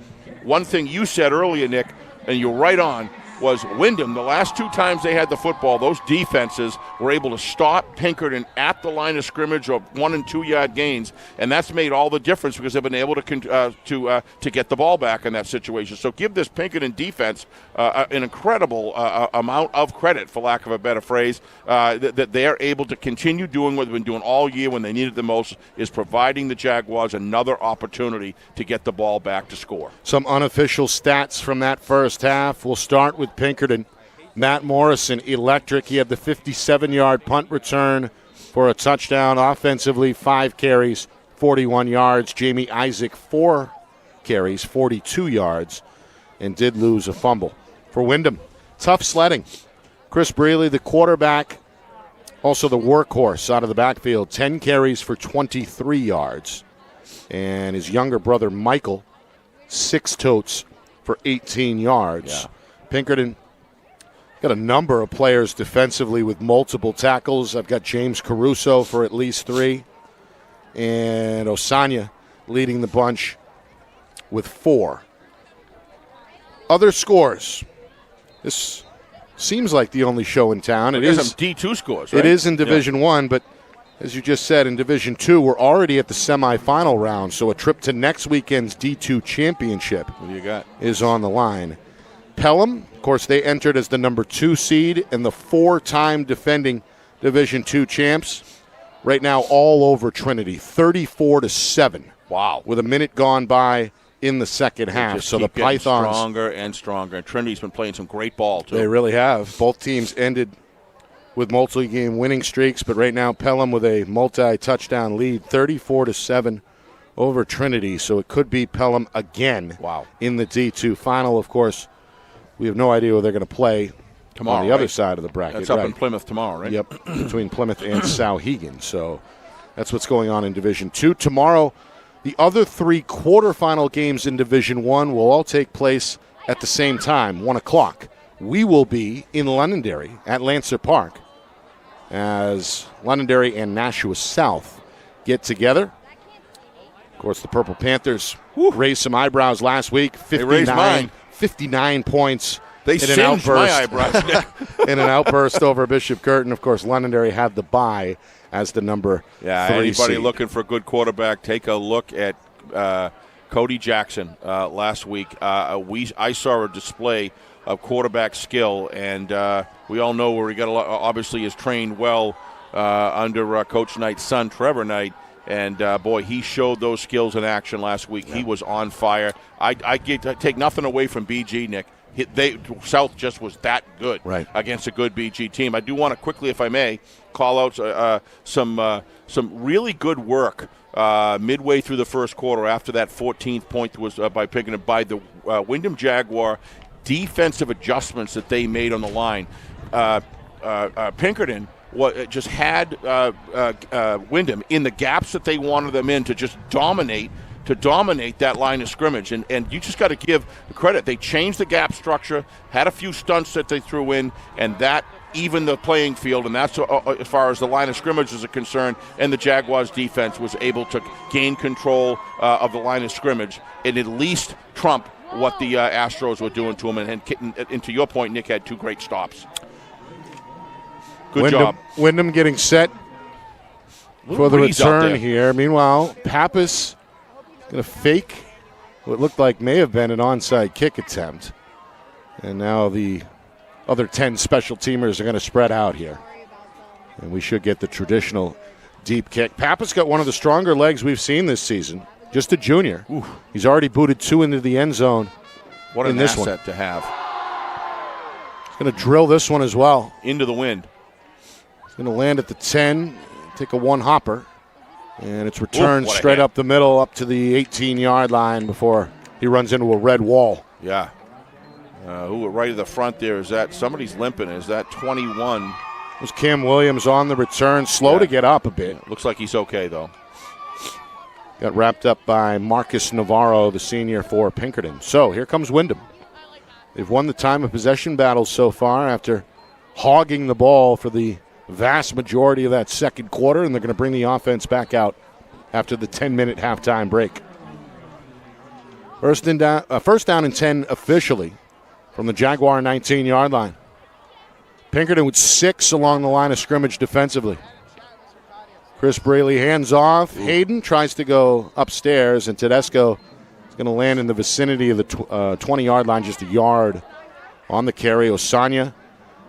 One thing you said earlier, Nick, and you're right on, was Windham, the last 2 times they had the football, those defenses were able to stop Pinkerton at the line of scrimmage of 1- and 2-yard gains, and that's made all the difference because they've been able to get the ball back in that situation. So give this Pinkerton defense an incredible amount of credit, for lack of a better phrase, that they're able to continue doing what they've been doing all year when they need it the most, is providing the Jaguars another opportunity to get the ball back to score. Some unofficial stats from that first half. We'll start with Pinkerton. Matt Morrison, electric. He had the 57-yard punt return for a touchdown. Offensively, 5 carries, 41 yards. Jamie Isaac, 4 carries, 42 yards, and did lose a fumble. For Windham, tough sledding. Chris Brealey, the quarterback, also the workhorse out of the backfield, 10 carries for 23 yards. And his younger brother, Michael, 6 totes for 18 yards. Yeah. Pinkerton got a number of players defensively with multiple tackles. I've got James Caruso for at least 3. And Osanya leading the bunch with 4. Other scores. This seems like the only show in town. It is some D2 scores, right? It is in Division 1, but as you just said, in Division II, we're already at the semifinal round, so a trip to next weekend's D2 championship What do you got? is on the line. Pelham, of course, they entered as the number 2 seed and the 4-time defending Division II champs. Right now, all over Trinity, 34-7. Wow. With a minute gone by in the second half. Just So the keep getting Pythons, stronger and stronger. And Trinity's been playing some great ball, too. they really have. Both teams ended with multi-game winning streaks, but right now Pelham with a multi-touchdown lead, 34-7 over Trinity. So it could be Pelham again in the D2 final. Of course, we have no idea where they're going to play tomorrow, on the other side of the bracket. That's up in Plymouth tomorrow, right? Yep, between Plymouth and Souhegan. So that's what's going on in Division 2. Tomorrow, the other 3 quarterfinal games in Division 1 will all take place at the same time, 1 o'clock. We will be in Londonderry at Lancer Park as Londonderry and Nashua South get together. Of course, the Purple Panthers raised some eyebrows last week. 59 points. They in an singed my outburst. eyebrows. In an outburst over Bishop Curtin. Of course, Londonderry had the bye as the number 3 anybody seed. looking for a good quarterback, take a look at Cody Jackson last week. I saw a display of quarterback skill, and we all know where he got a lot. Obviously, is trained well under Coach Knight's son, Trevor Knight. And, boy, he showed those skills in action last week. Yeah. He was on fire. I take nothing away from BG, Nick. South just was that good against a good BG team. I do want to quickly, if I may, call out some really good work midway through the first quarter after that 14th point was by Pinkerton by the Windham Jaguar defensive adjustments that they made on the line. Pinkerton just had Windham in the gaps that they wanted them in to just dominate that line of scrimmage. And you just got to give the credit. They changed the gap structure, had a few stunts that they threw in, and that evened the playing field. And that's as far as the line of scrimmage is concerned. And the Jaguars defense was able to gain control of the line of scrimmage and at least trump what the Astros were doing to them. And to your point, Nick had 2 great stops. Good job. Windham getting set for the return here. Meanwhile, Pappas going to fake what looked like may have been an onside kick attempt. And now the other 10 special teamers are going to spread out here. And we should get the traditional deep kick. Pappas got one of the stronger legs we've seen this season. Just a junior. Oof. He's already booted 2 into the end zone. What an asset to have. He's going to drill this one as well. Into the wind. He's going to land at the 10, take a one-hopper. And it's returned straight up the middle, up to the 18-yard line before he runs into a red wall. Yeah. Right at the front there, is that somebody's limping? Is that 21? It was Cam Williams on the return, slow to get up a bit. Looks like he's okay, though. Got wrapped up by Marcus Navarro, the senior for Pinkerton. So here comes Windham. They've won the time of possession battles so far after hogging the ball for the vast majority of that second quarter, and they're going to bring the offense back out after the 10-minute halftime break. First down and 10 officially from the Jaguar 19-yard line. Pinkerton with 6 along the line of scrimmage defensively. Chris Braley hands off. Hayden tries to go upstairs, and Tedesco is going to land in the vicinity of the 20-yard line, just a yard on the carry. Osanya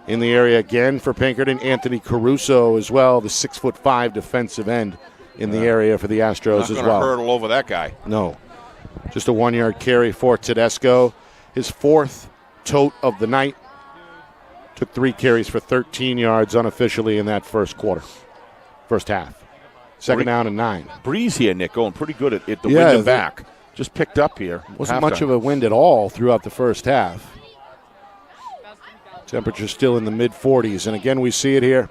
in the area again for Pinkerton. Anthony Caruso as well, the 6'5" defensive end in the area for the Astros as well. Not going to hurdle over that guy. No. Just a 1-yard carry for Tedesco. His 4th tote of the night. Took 3 carries for 13 yards unofficially in that first half. Second down and 9. Breeze here, Nick, going pretty good at the wind and back. Just picked up here. Wasn't much of a wind at all throughout the first half. Temperature still in the mid-40s. And again, we see it here.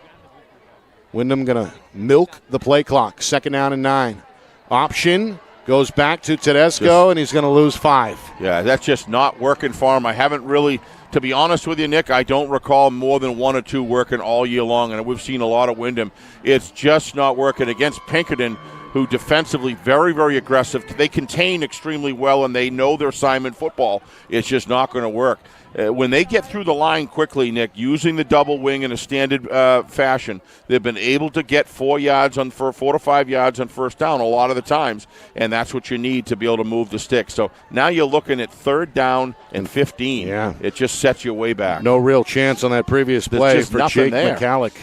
Windham going to milk the play clock. Second down and 9. Option goes back to Tedesco, and he's going to lose 5. Yeah, that's just not working for him. I haven't really, to be honest with you, Nick, I don't recall more than 1 or 2 working all year long, and we've seen a lot of Windham. It's just not working against Pinkerton, who defensively very, very aggressive. They contain extremely well, and they know their assignment football. It's just not going to work. when they get through the line quickly, Nick, using the double wing in a standard fashion, they've been able to get 4 to 5 yards on first down a lot of the times, and that's what you need to be able to move the stick. So now you're looking at 3rd down and 15. Yeah. It just sets you way back. No real chance on that previous play for Jake McCallick,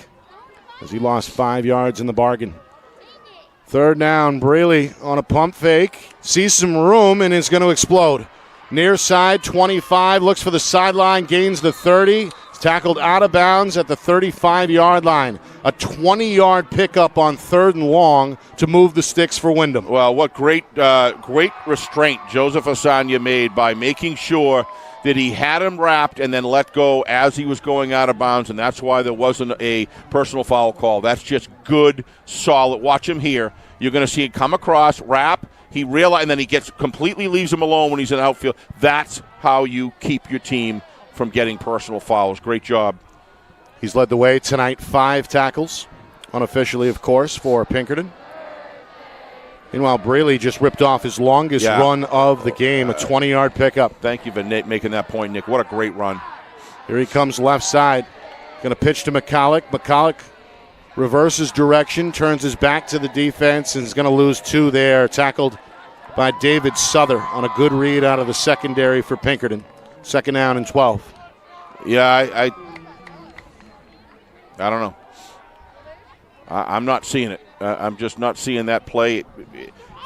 as he lost 5 yards in the bargain. 3rd down, Braley on a pump fake, sees some room and is going to explode. Near side, 25, looks for the sideline, gains the 30. He's tackled out of bounds at the 35-yard line. A 20-yard pickup on 3rd and long to move the sticks for Windham. Well, what great restraint Joseph Asanya made by making sure that he had him wrapped and then let go as he was going out of bounds, and that's why there wasn't a personal foul call. That's just good, solid. Watch him here. You're going to see it come across, wrap. He realized, and then he completely leaves him alone when he's in the outfield. That's how you keep your team from getting personal fouls. Great job. He's led the way tonight, 5 tackles, unofficially, of course, for Pinkerton. Meanwhile, Braley just ripped off his longest run of the game, a 20-yard pickup. Thank you for making that point, Nick. What a great run. Here he comes left side. Going to pitch to McCallick. McCallick reverses direction, turns his back to the defense, and is going to lose 2 there. Tackled by David Souther on a good read out of the secondary for Pinkerton. 2nd down and 12. Yeah, I don't know. I'm not seeing it. I'm just not seeing that play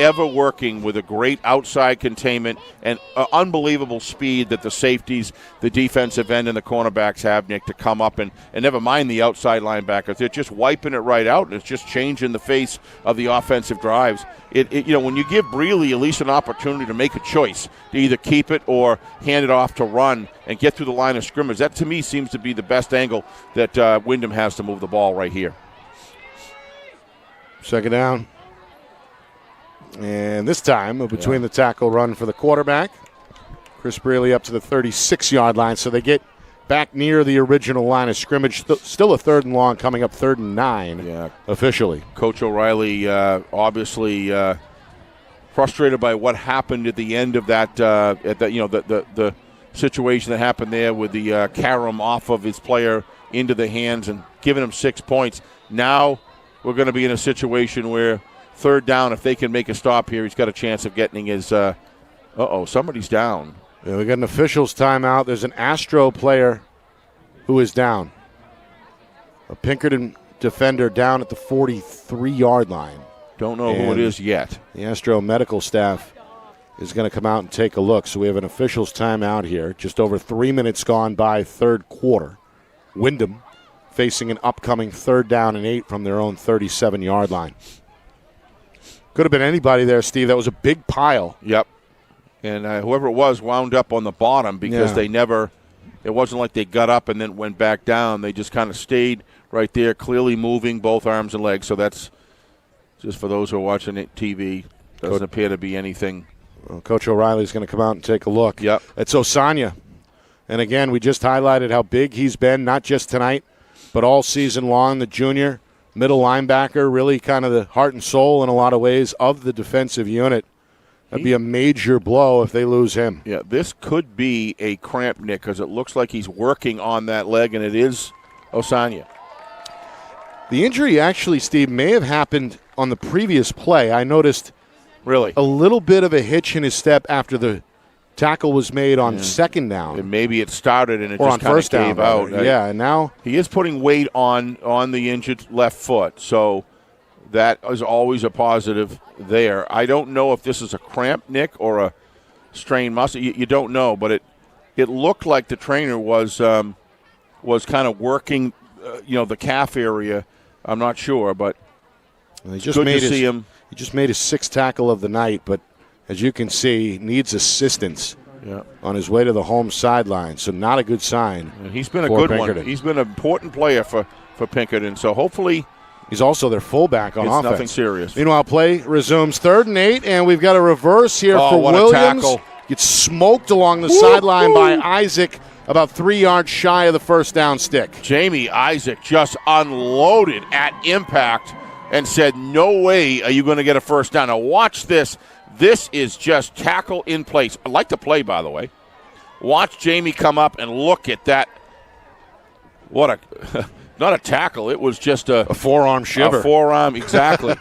ever working with a great outside containment and unbelievable speed that the safeties, the defensive end, and the cornerbacks have, Nick, to come up and never mind the outside linebackers. They're just wiping it right out, and it's just changing the face of the offensive drives. When you give Braley at least an opportunity to make a choice to either keep it or hand it off to run and get through the line of scrimmage, that to me seems to be the best angle that Windham has to move the ball right here. 2nd down. And this time, a between the tackle run for the quarterback. Chris Braley up to the 36-yard line, so they get back near the original line of scrimmage. Still a 3rd and long, coming up 3rd and 9 officially. Coach O'Reilly obviously frustrated by what happened at the end of that, the situation that happened there with the carom off of his player into the hands and giving him 6 points. Now we're going to be in a situation where 3rd down, if they can make a stop here, he's got a chance of getting his somebody's down. Yeah, we got an officials timeout. There's an Astro player who is down. A Pinkerton defender down at the 43-yard line. Don't know who it is yet. The Astro medical staff is going to come out and take a look. So we have an officials timeout here. Just over 3 minutes gone by 3rd quarter. Windham facing an upcoming 3rd down and 8 from their own 37-yard line. Could have been anybody there, Steve. That was a big pile. Yep. And whoever it was wound up on the bottom because it wasn't like they got up and then went back down. They just kind of stayed right there, clearly moving both arms and legs. So that's just for those who are watching it TV. Doesn't appear to be anything. Well, Coach O'Reilly's going to come out and take a look. Yep. It's Osanya. And again, we just highlighted how big he's been, not just tonight, but all season long. The junior middle linebacker, really kind of the heart and soul in a lot of ways of the defensive unit. That'd be a major blow if they lose him. Yeah, this could be a cramp, Nick, because it looks like he's working on that leg, and it is Osanya. The injury actually, Steve, may have happened on the previous play. I noticed a little bit of a hitch in his step after the tackle was made on 2nd down. And maybe it started and it just kind of gave out. And now he is putting weight on the injured left foot, so that is always a positive there. I don't know if this is a cramp, Nick, or a strained muscle. You don't know, but it looked like the trainer was kind of working, the calf area. I'm not sure, but he just good to see him. He just made his 6th tackle of the night, but as you can see, needs assistance on his way to the home sideline, so not a good sign. And he's been a good Pinkerton. one. He's been an important player for Pinkerton, so hopefully he's also their fullback on offense. Nothing serious. Meanwhile, play resumes 3rd and 8, and we've got a reverse here for Williams. A tackle. Gets smoked along the sideline by Isaac, about 3 yards shy of the 1st down stick. Jamie Isaac just unloaded at impact and said, no way are you going to get a 1st down. Now watch this. This is just tackle in place. I like the play, by the way. watch Jamie come up and look at that. What a not a tackle. It was just a forearm shiver. A forearm, exactly.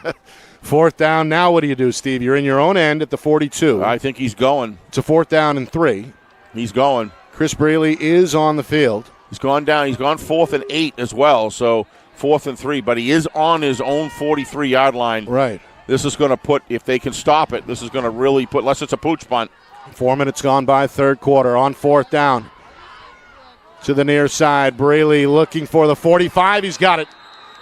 Fourth down. Now what do you do, Steve? You're in your own end at the 42. I think he's going. It's a 4th down and 3. He's going. Chris Braley is on the field. He's gone down. He's gone 4th and 8 as well, so 4th and 3. But he is on his own 43-yard line. Right. This is going to put, if they can stop it, this is going to really put, unless it's a pooch punt. 4 minutes gone by, third quarter. On 4th down. To the near side. Braley looking for the 45. He's got it.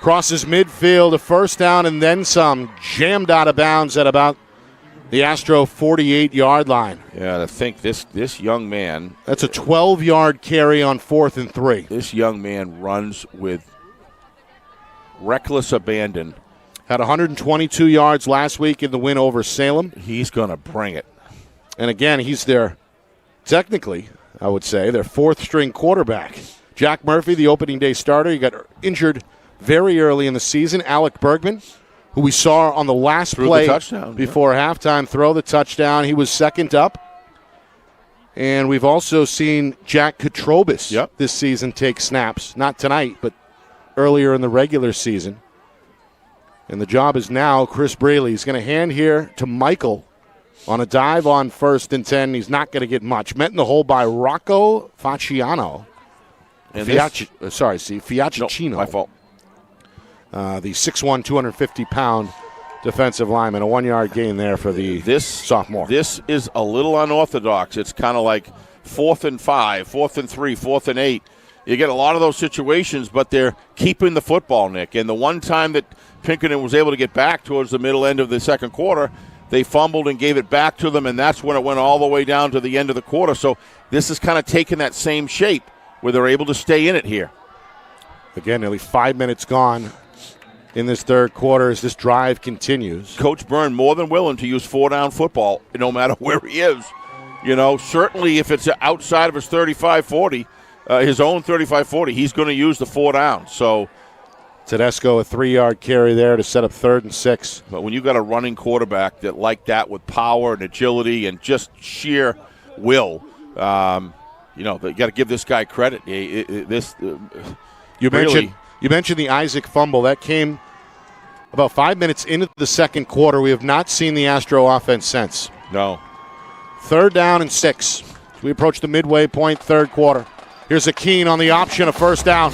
Crosses midfield, a first down and then some. Jammed out of bounds at about the Astro 48-yard line. Yeah, to think this young man. That's a 12-yard carry on 4th and 3. This young man runs with reckless abandon. Had 122 yards last week in the win over Salem. He's going to bring it. And again, he's their, technically, I would say, their 4th-string quarterback. Jack Murphy, the opening day starter, he got injured very early in the season. Alec Bergman, who we saw on the last play before halftime, throw the touchdown. He was second up. And we've also seen Jack Katrobis this season take snaps. Not tonight, but earlier in the regular season. And the job is now Chris Braley. He's going to hand here to Michael on a dive on 1st and 10. He's not going to get much. Met in the hole by Rocco Facciano. And Fiaccino. No, my fault. The 6'1", 250-pound defensive lineman. A 1-yard gain there for the sophomore. This is a little unorthodox. It's kind of like 4th and 5, 4th and 3, 4th and 8. You get a lot of those situations, but they're keeping the football, Nick. And the one time that Pinkerton was able to get back towards the middle end of the second quarter, they fumbled and gave it back to them, and that's when it went all the way down to the end of the quarter. So this is kind of taking that same shape where they're able to stay in it here. Again, nearly 5 minutes gone in this third quarter as this drive continues. Coach Byrne more than willing to use 4-down football no matter where he is. You know, certainly if it's outside of his 35-40, his own 35-40, he's going to use the 4 down. So Tedesco, a 3-yard carry there to set up 3rd and 6. But when you got a running quarterback that like that with power and agility and just sheer will, you know, they got to give this guy credit. You mentioned the Isaac fumble. That came about 5 minutes into the second quarter. We have not seen the Astro offense since. No. 3rd down and 6. We approach the midway point, third quarter. Here's Akeen on the option, a first down.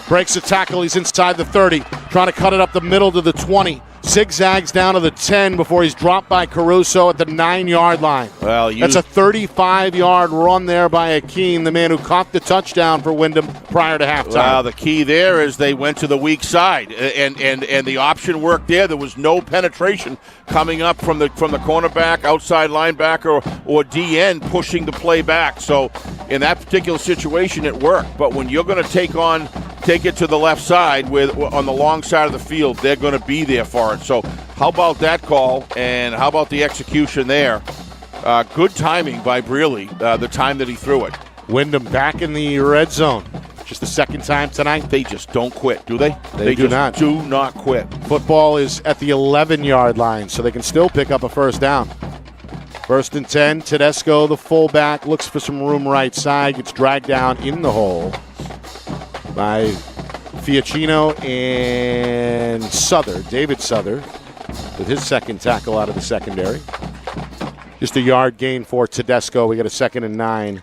Breaks a tackle. He's inside the 30. Trying to cut it up the middle to the 20. Zigzags down to the 10 before he's dropped by Caruso at the 9-yard line. Well, that's a 35-yard run there by Akeen, the man who caught the touchdown for Windham prior to halftime. Well, the key there is they went to the weak side, and the option worked there. There was no penetration coming up from the cornerback, outside linebacker, or DN pushing the play back. So in that particular situation, it worked. But when you're going to take it to the left side on the long side of the field, they're going to be there for it. So how about that call, and how about the execution there? Good timing by Braley, the time that he threw it. Windham back in the red zone. Just the second time tonight. They just don't quit, do they? They do not. Do not quit. Football is at the 11-yard line, so they can still pick up a first down. 1st and 10, Tedesco, the fullback, looks for some room right side, gets dragged down in the hole by Fiaccino and David Souther, with his second tackle out of the secondary. Just a yard gain for Tedesco. We got a 2nd and 9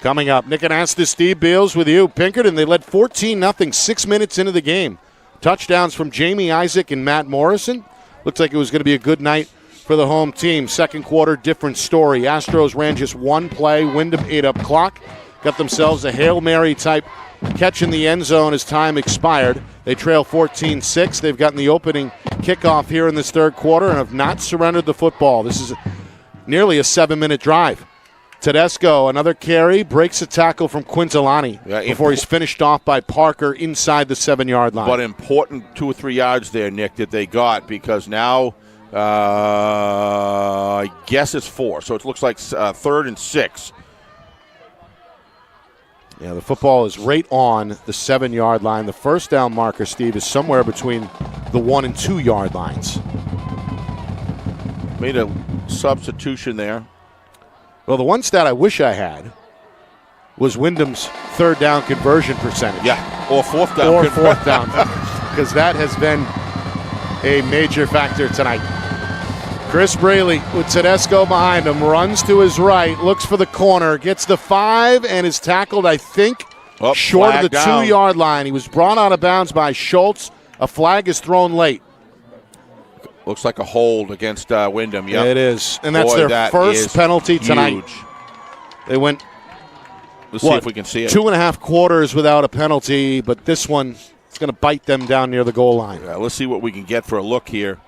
coming up. Nick and Astis, Steve Beals with you. Pinkerton, they led 14-0 6 minutes into the game. Touchdowns from Jamie Isaac and Matt Morrison. Looked like it was going to be a good night for the home team. Second quarter, different story. Astros ran just one play. Windham ate up clock. Got themselves a Hail Mary type catch in the end zone as time expired. They trail 14-6. They've gotten the opening kickoff here in this third quarter and have not surrendered the football. This is nearly a 7-minute drive. Tedesco, another carry, breaks a tackle from Quintilani before he's finished off by Parker inside the 7-yard line. But important 2 or 3 yards there, Nick, that they got, because now I guess it's 4. So it looks like 3rd and 6. Yeah, the football is right on the 7-yard line. The first down marker, Steve, is somewhere between the 1 and 2 yard lines. Made a substitution there. Well, the one stat I wish I had was Windham's third down conversion percentage. Yeah, or fourth down. Or fourth down, because that has been a major factor tonight. Chris Braley with Tedesco behind him, runs to his right, looks for the corner, gets the 5, and is tackled, I think, short of the 2-yard line. He was brought out of bounds by Schultz. A flag is thrown late. Looks like a hold against Windham. Yep. It is, and that's their first penalty tonight. Huge. They went, let's see if we can see it. 2.5 quarters without a penalty, but this one is going to bite them down near the goal line. Yeah, let's see what we can get for a look here.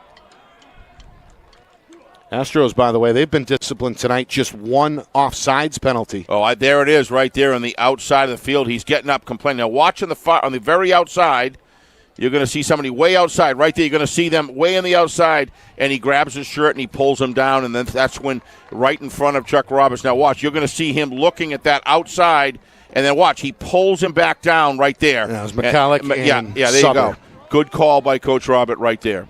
Astros, by the way, they've been disciplined tonight. Just one offsides penalty. Oh, there it is right there on the outside of the field. He's getting up complaining. Now, watch on the very outside. You're going to see somebody way outside. Right there, you're going to see them way on the outside, and he grabs his shirt and he pulls him down, and then that's when right in front of Chuck Roberts. Now, watch. You're going to see him looking at that outside, and then watch. He pulls him back down right there. Yeah, it was McCulloch and there Sutter. You go. Good call by Coach Robert right there.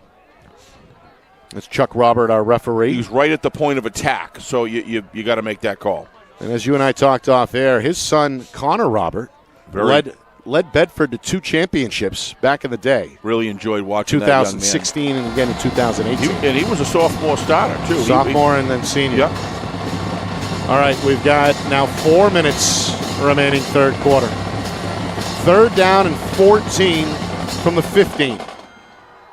It's Chuck Robert, our referee. He was right at the point of attack, so you got to make that call. And as you and I talked off air, his son, Connor Robert, led Bedford to 2 championships back in the day. Really enjoyed watching 2016 and again in 2018. And he was a sophomore starter, too. Sophomore and then senior. Yep. All right, we've got now 4 minutes remaining third quarter. Third down and 14 from the 15.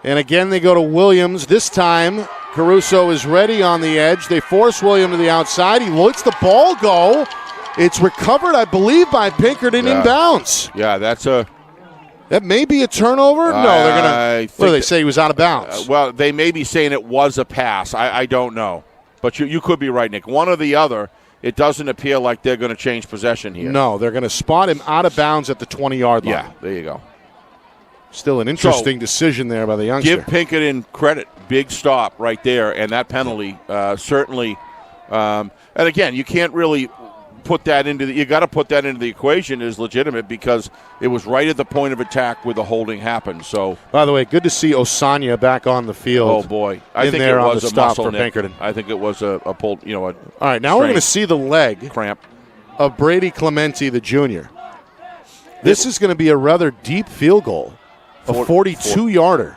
And again, they go to Williams. This time, Caruso is ready on the edge. They force Williams to the outside. He lets the ball go. It's recovered, I believe, by Pinkerton inbounds. Yeah, that may be a turnover. No, they're going to. What do they say? He was out of bounds. Well, they may be saying it was a pass. I don't know. But you could be right, Nick. One or the other, it doesn't appear like they're going to change possession here. No, they're going to spot him out of bounds at the 20-yard line. Yeah, there you go. Still an interesting decision there by the youngster. Give Pinkerton credit. Big stop right there, and that penalty certainly. And again, you can't really put that into you got to put that into the equation as legitimate because it was right at the point of attack where the holding happened. So, by the way, good to see Osanya back on the field. Oh boy, I think it was a stop muscle for Nick. Pinkerton. I think it was a pull. All right, now we're going to see the leg cramp of Brady Clemente, the junior. This is going to be a rather deep field goal. A 42-yarder.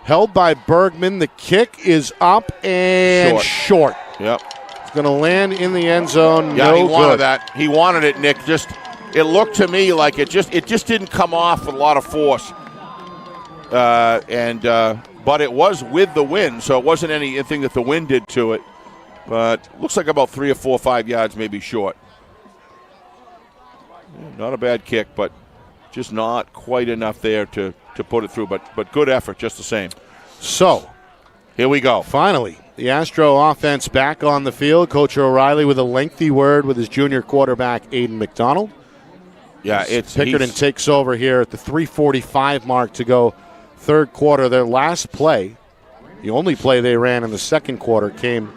Held by Bergman. The kick is up and short. Yep. It's going to land in the end zone. Yeah, no he wanted good. that. He wanted it, Nick. It looked to me like it just didn't come off with a lot of force. But it was with the wind, so it wasn't anything that the wind did to it. But looks like about 3 or 4 or 5 yards maybe short. Not a bad kick, but just not quite enough there to put it through, but good effort just the same. So, here we go. Finally, the Astro offense back on the field. Coach O'Reilly with a lengthy word with his junior quarterback, Aiden McDonald. Yeah, Pinkerton takes over here at the 3:45 mark to go third quarter. Their last play, the only play they ran in the second quarter, came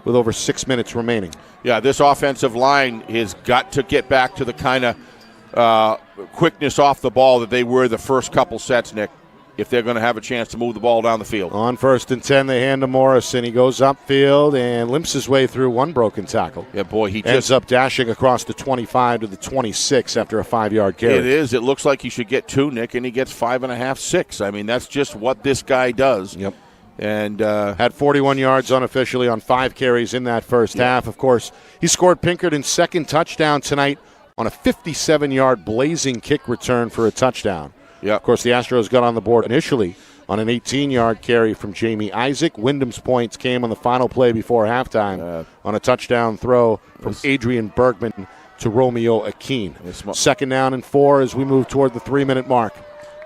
with over 6 minutes remaining. Yeah, this offensive line has got to get back to the kind of quickness off the ball that they were the first couple sets, Nick, if they're going to have a chance to move the ball down the field. On 1st and 10, they hand to Morrison. He goes upfield and limps his way through one broken tackle. Yeah, boy, he ends up dashing across the 25 to the 26 after a 5-yard carry. It is. It looks like he should get 2, Nick, and he gets 5.5, 6. I mean, that's just what this guy does. Yep. And had 41 yards unofficially on 5 carries in that first half. Of course, he scored Pinkerton's second touchdown tonight on a 57-yard blazing kick return for a touchdown. Yeah. Of course, the Astros got on the board initially on an 18-yard carry from Jamie Isaac. Wyndham's points came on the final play before halftime on a touchdown throw from Adrian Bergman to Romeo Akeen. 2nd down and 4 as we move toward the 3-minute mark.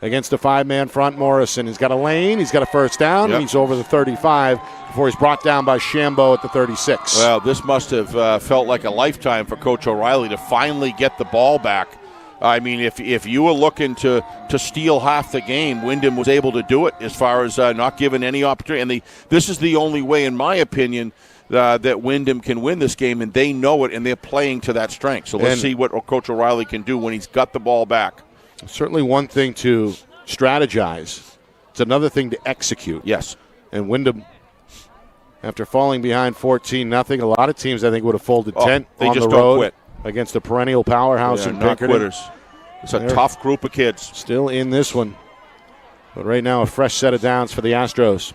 Against a 5-man front, Morrison. He's got a lane, he's got a first down, and he's over the 35 before he's brought down by Shambo at the 36. Well, this must have felt like a lifetime for Coach O'Reilly to finally get the ball back. I mean, if you were looking to steal half the game, Windham was able to do it as far as not giving any opportunity. And this is the only way, in my opinion, that Windham can win this game, and they know it, and they're playing to that strength. So let's see what Coach O'Reilly can do when he's got the ball back. Certainly one thing to strategize. It's another thing to execute. Yes. And Windham, after falling behind 14-0, a lot of teams I think would have folded tent on the road. against a perennial powerhouse in not Pinkerton. quitters. It's a tough group of kids. Still in this one. But right now, a fresh set of downs for the Astros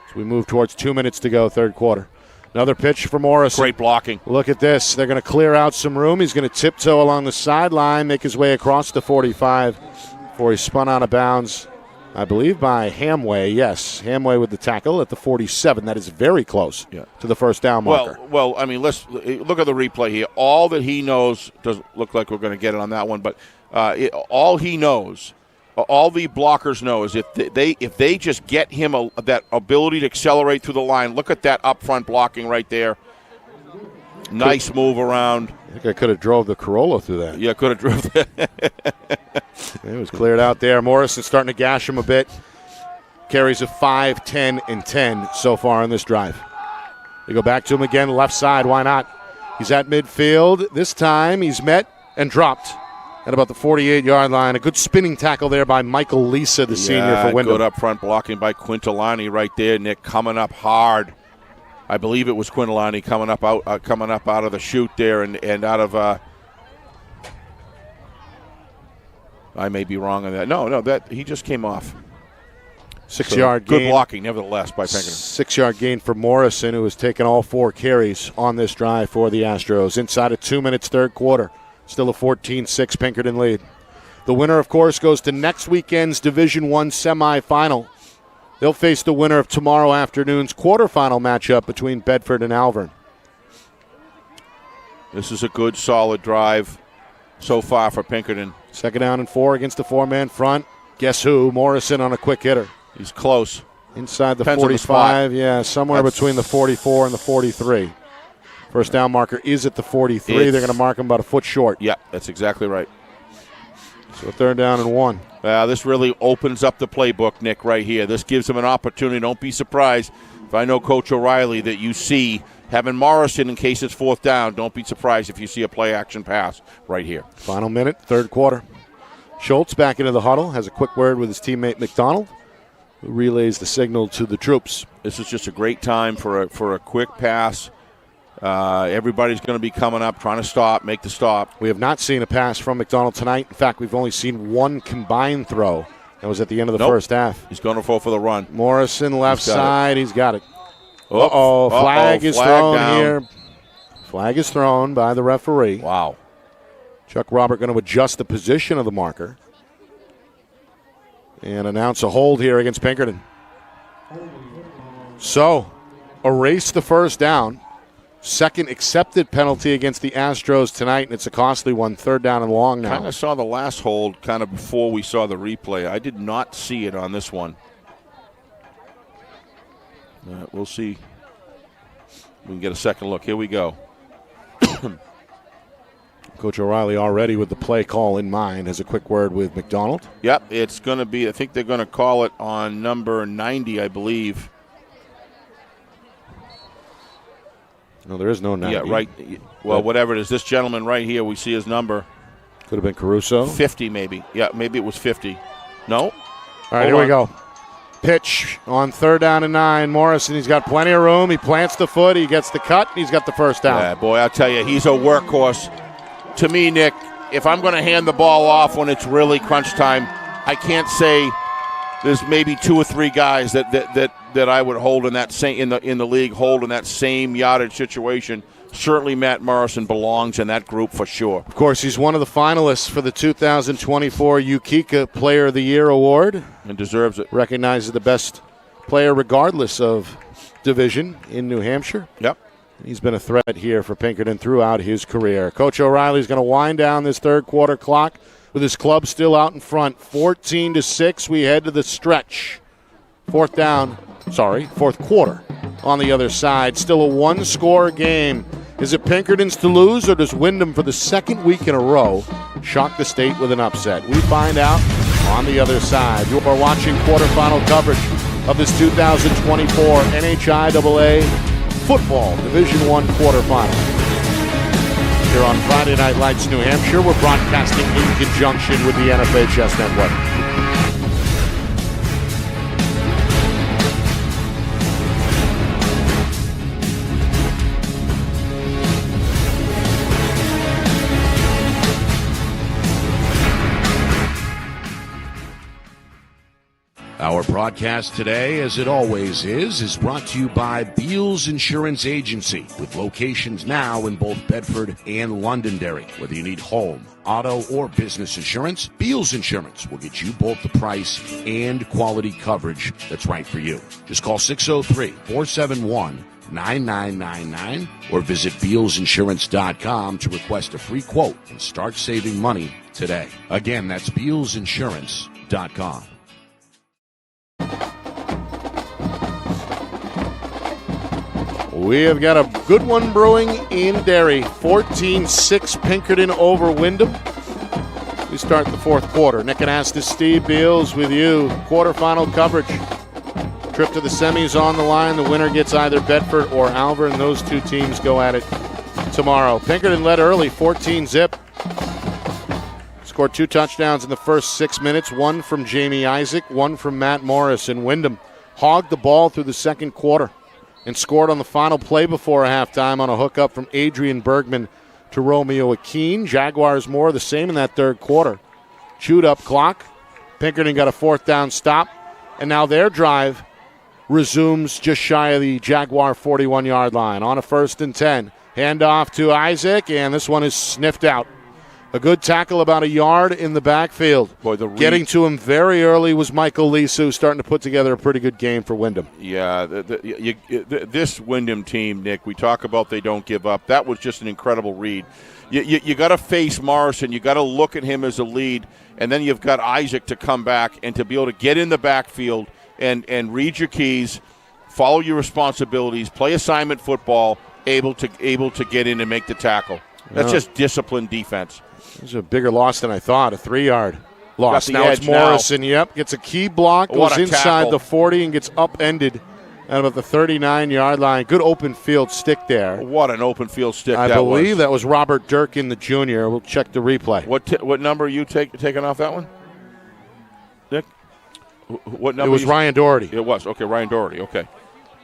as we move towards 2 minutes to go, third quarter. Another pitch for Morris. Great blocking. Look at this. They're going to clear out some room. He's going to tiptoe along the sideline, make his way across the 45 before he spun out of bounds, I believe, by Hamway. Yes, Hamway with the tackle at the 47. That is very close to the first down marker. Well, I mean, let's look at the replay here. All that he knows doesn't look like we're going to get it on that one, but all he knows, all the blockers know, is if they just get him that ability to accelerate through the line. Look at that up front blocking right there. Nice move around. I think I could have drove the Corolla through that. Yeah, could have drove that. It was cleared out there. Morrison starting to gash him a bit. Carries a 5, 10, and 10 so far in this drive. They go back to him again, left side. Why not? He's at midfield. This time he's met and dropped at about the 48-yard line. A good spinning tackle there by Michael Lisa, the senior for Windham. Good up front blocking by Quintilani right there. Nick coming up hard. I believe it was Quintilani coming up out of the chute there and out of. I may be wrong on that. No, that he just came off. 6-yard gain. Good blocking, nevertheless, by Pinkerton. 6-yard gain for Morrison, who has taken all 4 carries on this drive for the Astros. Inside of 2 minutes, third quarter. Still a 14-6 Pinkerton lead. The winner, of course, goes to next weekend's Division I semifinal. They'll face the winner of tomorrow afternoon's quarterfinal matchup between Bedford and Alvern. This is a good, solid drive so far for Pinkerton. 2nd down and 4 against the 4-man front. Guess who? Morrison on a quick hitter. He's close. Inside the Depends 45, somewhere between the 44 and the 43. First down marker is at the 43. They're going to mark him about a foot short. Yeah, that's exactly right. So 3rd down and 1. This really opens up the playbook, Nick, right here. This gives them an opportunity. Don't be surprised if I know Coach O'Reilly that you see having Morrison in case it's 4th down. Don't be surprised if you see a play-action pass right here. Final minute, third quarter. Schultz back into the huddle, has a quick word with his teammate McDonald, who relays the signal to the troops. This is just a great time for a quick pass. Everybody's going to be coming up, trying to make the stop. We have not seen a pass from McDonald tonight. In fact, we've only seen one combined throw. That was at the end of the first half. He's going to go for the run. Morrison, left side. He's got it. Flag is thrown down here. Flag is thrown by the referee. Wow. Chuck Robert going to adjust the position of the marker and announce a hold here against Pinkerton. So, erase the first down. Second accepted penalty against the Astros tonight, and it's a costly one. 3rd down and long now. Kind of saw the last hold kind of before we saw the replay. I did not see it on this one. We'll see. We can get a second look. Here we go. Coach O'Reilly already with the play call in mind has a quick word with McDonald. Yep, it's going to be, I think they're going to call it on number 90, I believe. No, there is no 90. Yeah, right. Well, whatever it is, this gentleman right here, we see his number. Could have been Caruso. 50 maybe. Yeah, maybe it was 50. No? All right, here we go. Pitch on 3rd down and 9. Morrison, he's got plenty of room. He plants the foot. He gets the cut. He's got the first down. Yeah, boy, I'll tell you, he's a workhorse. To me, Nick, if I'm going to hand the ball off when it's really crunch time, I can't say there's maybe 2 or 3 guys that I would hold in that same in the league hold in that same yardage situation. Certainly, Matt Morrison belongs in that group for sure. Of course, he's one of the finalists for the 2024 Ukeka Player of the Year award, and deserves it. Recognizes the best player regardless of division in New Hampshire. Yep. He's been a threat here for Pinkerton throughout his career. Coach O'Reilly's going to wind down this third quarter clock with his club still out in front. 14-6, we head to the stretch. Fourth quarter on the other side. Still a one-score game. Is it Pinkerton's to lose, or does Windham, for the second week in a row, shock the state with an upset? We find out on the other side. You are watching quarterfinal coverage of this 2024 NHIAA Football Division I quarterfinal. Here on Friday Night Lights, New Hampshire, we're broadcasting in conjunction with the NFHS Network. Our broadcast today, as it always is brought to you by Beals Insurance Agency, with locations now in both Bedford and Londonderry. Whether you need home, auto, or business insurance, Beals Insurance will get you both the price and quality coverage that's right for you. Just call 603-471-9999 or visit BealsInsurance.com to request a free quote and start saving money today. Again, that's BealsInsurance.com. We have got a good one brewing in Derry. 14-6 Pinkerton over Windham. We start the fourth quarter. Nick Anastas, Steve Beals with you. Quarterfinal coverage. Trip to the semis on the line. The winner gets either Bedford or Alver, and those two teams go at it tomorrow. Pinkerton led early, 14-zip. Scored 2 touchdowns in the first 6 minutes, one from Jamie Isaac, one from Matt Morris. And Windham hogged the ball through the second quarter and scored on the final play before halftime on a hookup from Adrian Bergman to Romeo Akeen. Jaguars more the same in that third quarter. Chewed up clock. Pinkerton got a fourth down stop, and now their drive resumes just shy of the Jaguar 41-yard line on a 1st and 10. Handoff to Isaac, and this one is sniffed out. A good tackle about a yard in the backfield. Boy, getting to him very early was Michael Lisu, starting to put together a pretty good game for Windham. Yeah, this Windham team, Nick, we talk about they don't give up. That was just an incredible read. You got to face Morrison. You got to look at him as a lead, and then you've got Isaac to come back and to be able to get in the backfield and read your keys, follow your responsibilities, play assignment football, able to get in and make the tackle. That's just disciplined defense. It was a bigger loss than I thought, a 3-yard loss. Now it's now. Morrison, gets a key block, goes inside tackle. the 40 and gets upended at about the 39-yard line. Good open field stick there. What an open field stick I believe that was Robert Durkin, the junior. We'll check the replay. What number are you taking off that one, Nick? What number? It was Ryan Doherty. It was. Okay, Ryan Doherty. Okay.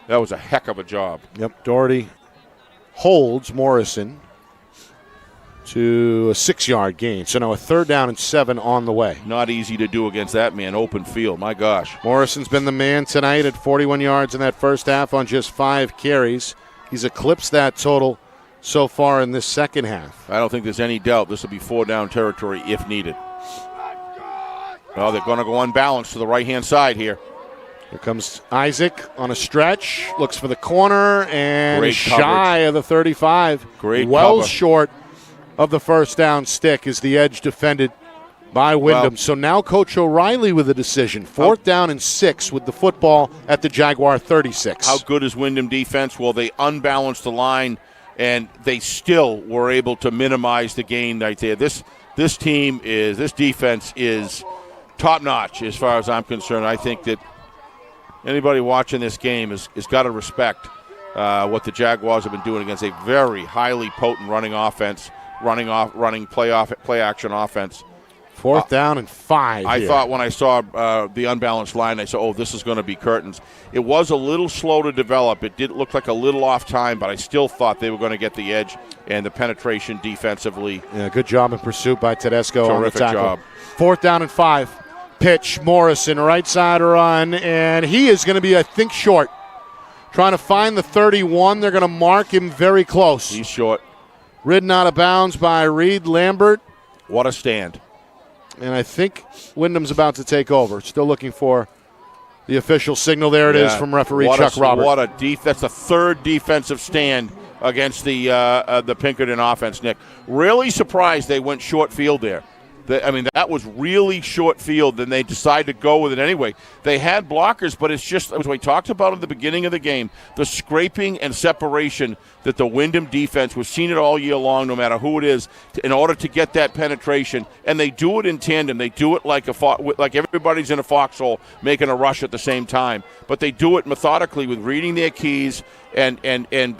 That was a heck of a job. Yep, Doherty holds Morrison to a 6-yard gain. So now a 3rd down and 7 on the way. Not easy to do against that man, open field. My gosh. Morrison's been the man tonight at 41 yards in that first half on just 5 carries. He's eclipsed that total so far in this second half. I don't think there's any doubt this will be 4-down territory if needed. Oh, they're going to go unbalanced to the right-hand side here. Here comes Isaac on a stretch. Looks for the corner and Great shy of the 35. Great well cover. Short of the first down stick is the edge defended by Windham. Well, so now Coach O'Reilly with a decision. 4th down and 6 with the football at the Jaguar 36. How good is Windham defense? Well, they unbalanced the line, and they still were able to minimize the gain right there. This defense is top-notch as far as I'm concerned. I think that anybody watching this game has got to respect what the Jaguars have been doing against a very highly potent running offense, running play action offense. 4th down and 5. I thought when I saw the unbalanced line, I said, oh, this is going to be curtains. It was a little slow to develop. It did look like a little off time, but I still thought they were going to get the edge and the penetration defensively. Yeah, good job in pursuit by Tedesco on the Terrific tackle. job. 4th down and 5. Pitch, Morrison, right side run, and he is going to be, I think, short. Trying to find the 31. They're going to mark him very close. He's short. Ridden out of bounds by Reed Lambert. What a stand. And I think Wyndham's about to take over. Still looking for the official signal. There it is from referee Chuck Roberts. What a that's the 3rd defensive stand against the Pinkerton offense, Nick. Really surprised they went short field there. That was really short field, and they decided to go with it anyway. They had blockers, but it's just, as we talked about at the beginning of the game, the scraping and separation that the Windham defense, we've seen it all year long, no matter who it is, in order to get that penetration. And they do it in tandem. They do it like everybody's in a foxhole making a rush at the same time. But they do it methodically with reading their keys and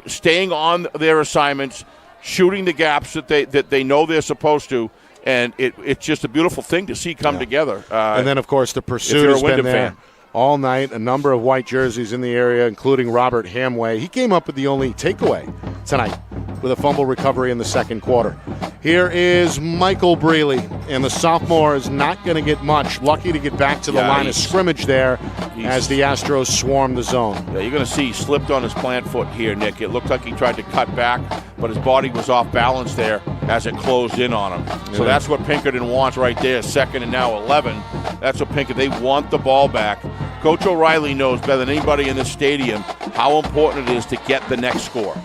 staying on their assignments, shooting the gaps that they know they're supposed to. And it's just a beautiful thing to see come together. And then, of course, the pursuit has been there all night. A number of white jerseys in the area, including Robert Hamway. He came up with the only takeaway tonight with a fumble recovery in the second quarter. Here is Michael Brealey, and the sophomore is not going to get much. Lucky to get back to the line of scrimmage there as the Astros swarm the zone. Yeah, you're going to see he slipped on his plant foot here, Nick. It looked like he tried to cut back, but his body was off balance there as it closed in on him. So that's what Pinkerton wants right there, 2nd and now 11. That's what Pinkerton, they want the ball back. Coach O'Reilly knows better than anybody in this stadium how important it is to get the next score.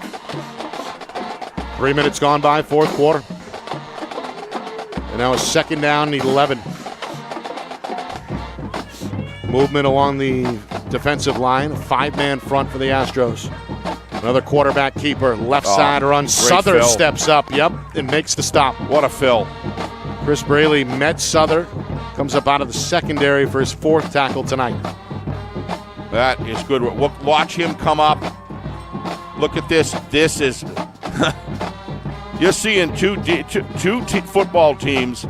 3 minutes gone by, fourth quarter. And now it's 2nd down and 11. Movement along the defensive line, 5-man front for the Astros. Another quarterback keeper, left side run. Souther steps up, and makes the stop. What a fill. Chris Brealey met Souther, comes up out of the secondary for his 4th tackle tonight. That is good. Watch him come up. Look at this. This is... You're seeing two football teams.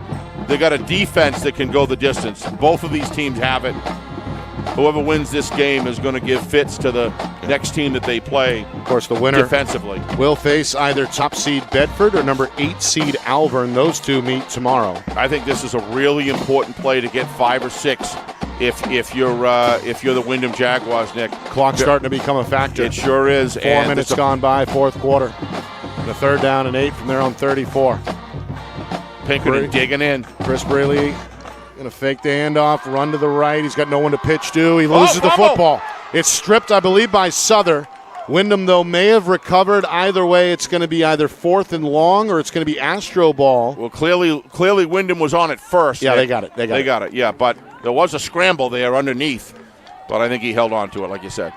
They got a defense that can go the distance. Both of these teams have it. Whoever wins this game is going to give fits to the next team that they play. Of course, the winner defensively will face either top seed Bedford or number 8 seed Alvern. Those two meet tomorrow. I think this is a really important play to get 5 or 6. If you're the Windham Jaguars, Nick. Clock starting to become a factor. It sure is. 4 minutes gone by, fourth quarter. And a 3rd down and 8 from their own 34. Pinkerton digging in. Chris Brealey going to fake the handoff, run to the right. He's got no one to pitch to. He loses the football. It's stripped, I believe, by Souther. Wyndham, though, may have recovered. Either way, it's going to be either 4th and long or it's going to be Astro ball. Well, clearly Wyndham was on it first. Yeah, they got it. They got it, yeah. But there was a scramble there underneath. But I think he held on to it, like you said.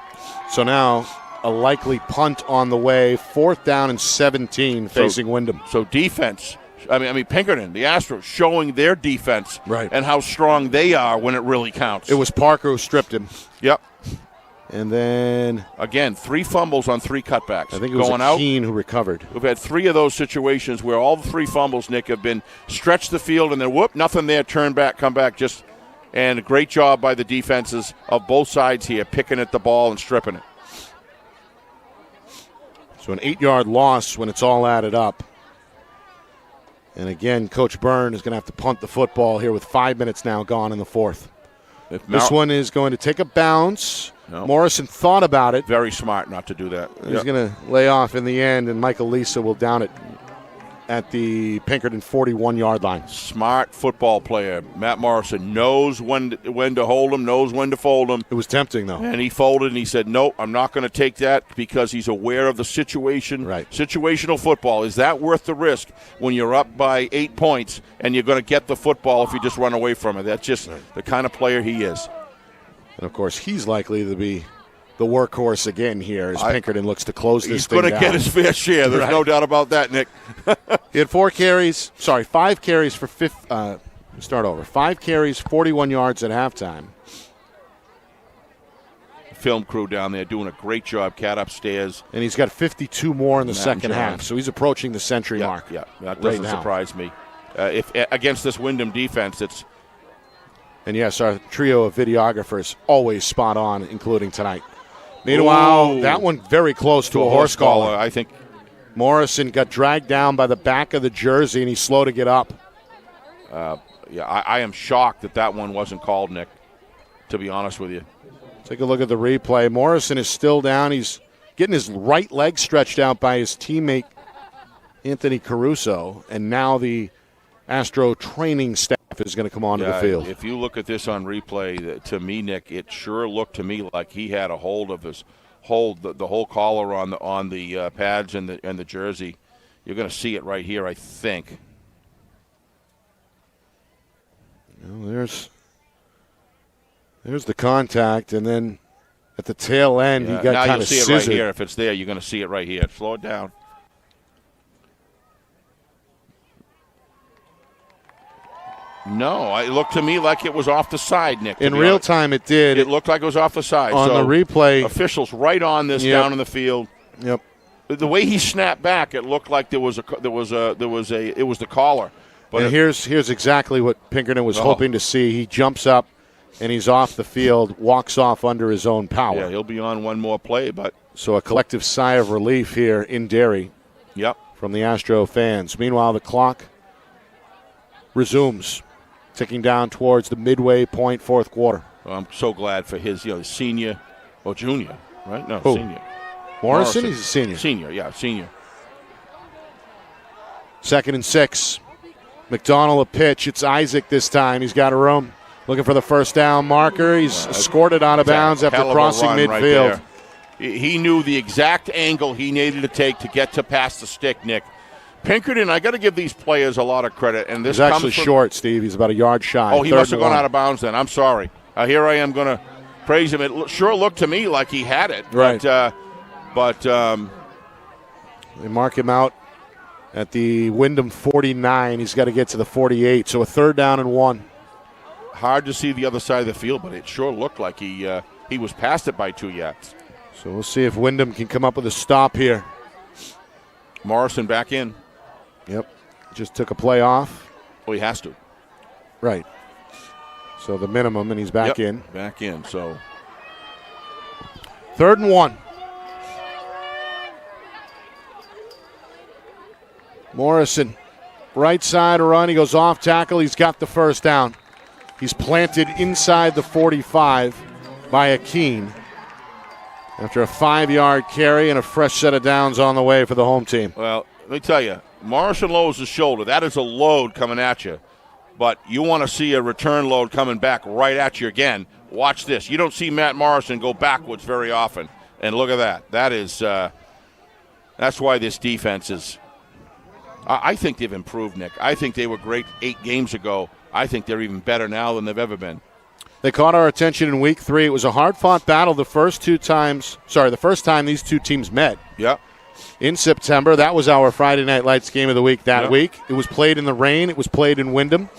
So now a likely punt on the way. 4th down and 17 facing Wyndham. So defense. I mean, Pinkerton, the Astros, showing their defense and how strong they are when it really counts. It was Parker who stripped him. Yep. And then... Again, 3 fumbles on 3 cutbacks. I think it was Keene who recovered. We've had 3 of those situations where all the 3 fumbles, Nick, have been stretched the field and then nothing there, turn back, come back, and a great job by the defenses of both sides here, picking at the ball and stripping it. So an 8-yard loss when it's all added up. And again, Coach Byrne is going to have to punt the football here with 5 minutes now gone in the 4th. This one is going to take a bounce. No. Morrison thought about it. Very smart not to do that. He's going to lay off in the end, and Michael Lisa will down it at the Pinkerton 41-yard line. Smart football player. Matt Morrison knows when to hold him, knows when to fold him. It was tempting, though. And he folded, and he said, nope, I'm not going to take that because he's aware of the situation. Right. Situational football. Is that worth the risk when you're up by 8 points and you're going to get the football if you just run away from it? That's just the kind of player he is. And, of course, he's likely to be the workhorse again here as Pinkerton looks to close this thing down. He's going to get his fair share. There's no doubt about that, Nick. He had 5 carries for 5 carries, 41 yards at halftime. Film crew down there doing a great job, cat upstairs. And he's got 52 more in the second half, so he's approaching the century mark. Yeah, that doesn't surprise me. If against this Windham defense, it's... And, yes, our trio of videographers always spot on, including tonight. Meanwhile, that one very close to a horse collar. I think Morrison got dragged down by the back of the jersey, and he's slow to get up. I am shocked that one wasn't called, Nick, to be honest with you. Take a look at the replay. Morrison is still down. He's getting his right leg stretched out by his teammate, Anthony Caruso, and now the Astro training staff is going to come onto the field. If you look at this on replay, to me, Nick, it sure looked to me like he had a hold of the whole collar on the pads and the jersey. You're going to see it right here, I think. Well, there's the contact, and then at the tail end, he got kind of scissored. Now you'll see it right here. If it's there, you're going to see it right here. Slow it down. No, it looked to me like it was off the side, Nick. In real time, it did. It looked like it was off the side. On the replay, officials right on this down in the field. Yep. The way he snapped back, it looked like it was the collar. But and here's exactly what Pinkerton was hoping to see. He jumps up, and he's off the field, walks off under his own power. Yeah, he'll be on one more play, but so a collective sigh of relief here in Derry. Yep. from the Astro fans. Meanwhile, the clock resumes, ticking down towards the midway point, fourth quarter. Well, I'm so glad for his, senior or junior, right? No, Who? senior. Morrison, he's a senior. Senior. 2nd and 6. McDonald a pitch. It's Isaac this time. He's got a room. Looking for the first down marker. He's scored it out of bounds after crossing midfield. Right, he knew the exact angle he needed to take to get to past the stick, Nick. Pinkerton, I got to give these players a lot of credit. And this He's actually short, Steve. He's about a yard shy. Oh, he must have gone out of bounds then. I'm sorry. Here I am going to praise him. It sure looked to me like he had it. Right. But they mark him out at the Windham 49. He's got to get to the 48. So a 3rd down and 1. Hard to see the other side of the field, but it sure looked like he was past it by 2 yards. So we'll see if Windham can come up with a stop here. Morrison back in. Yep. Just took a play off. Well, he has to. Right. So the minimum, and he's back in. Back in, so. 3rd and 1. Morrison, right side run. He goes off tackle. He's got the first down. He's planted inside the 45 by Akeen after a 5-yard carry and a fresh set of downs on the way for the home team. Well, let me tell you, Morrison lowers his shoulder. That is a load coming at you. But you want to see a return load coming back right at you again. Watch this. You don't see Matt Morrison go backwards very often. And look at that. That is, that's why this defense is, I think they've improved, Nick. I think they were great 8 games ago. I think they're even better now than they've ever been. They caught our attention in week 3. It was a hard-fought battle the first time these two teams met. Yep. In September. That was our Friday Night Lights game of the week that week. It was played in the rain. It was played in Windham.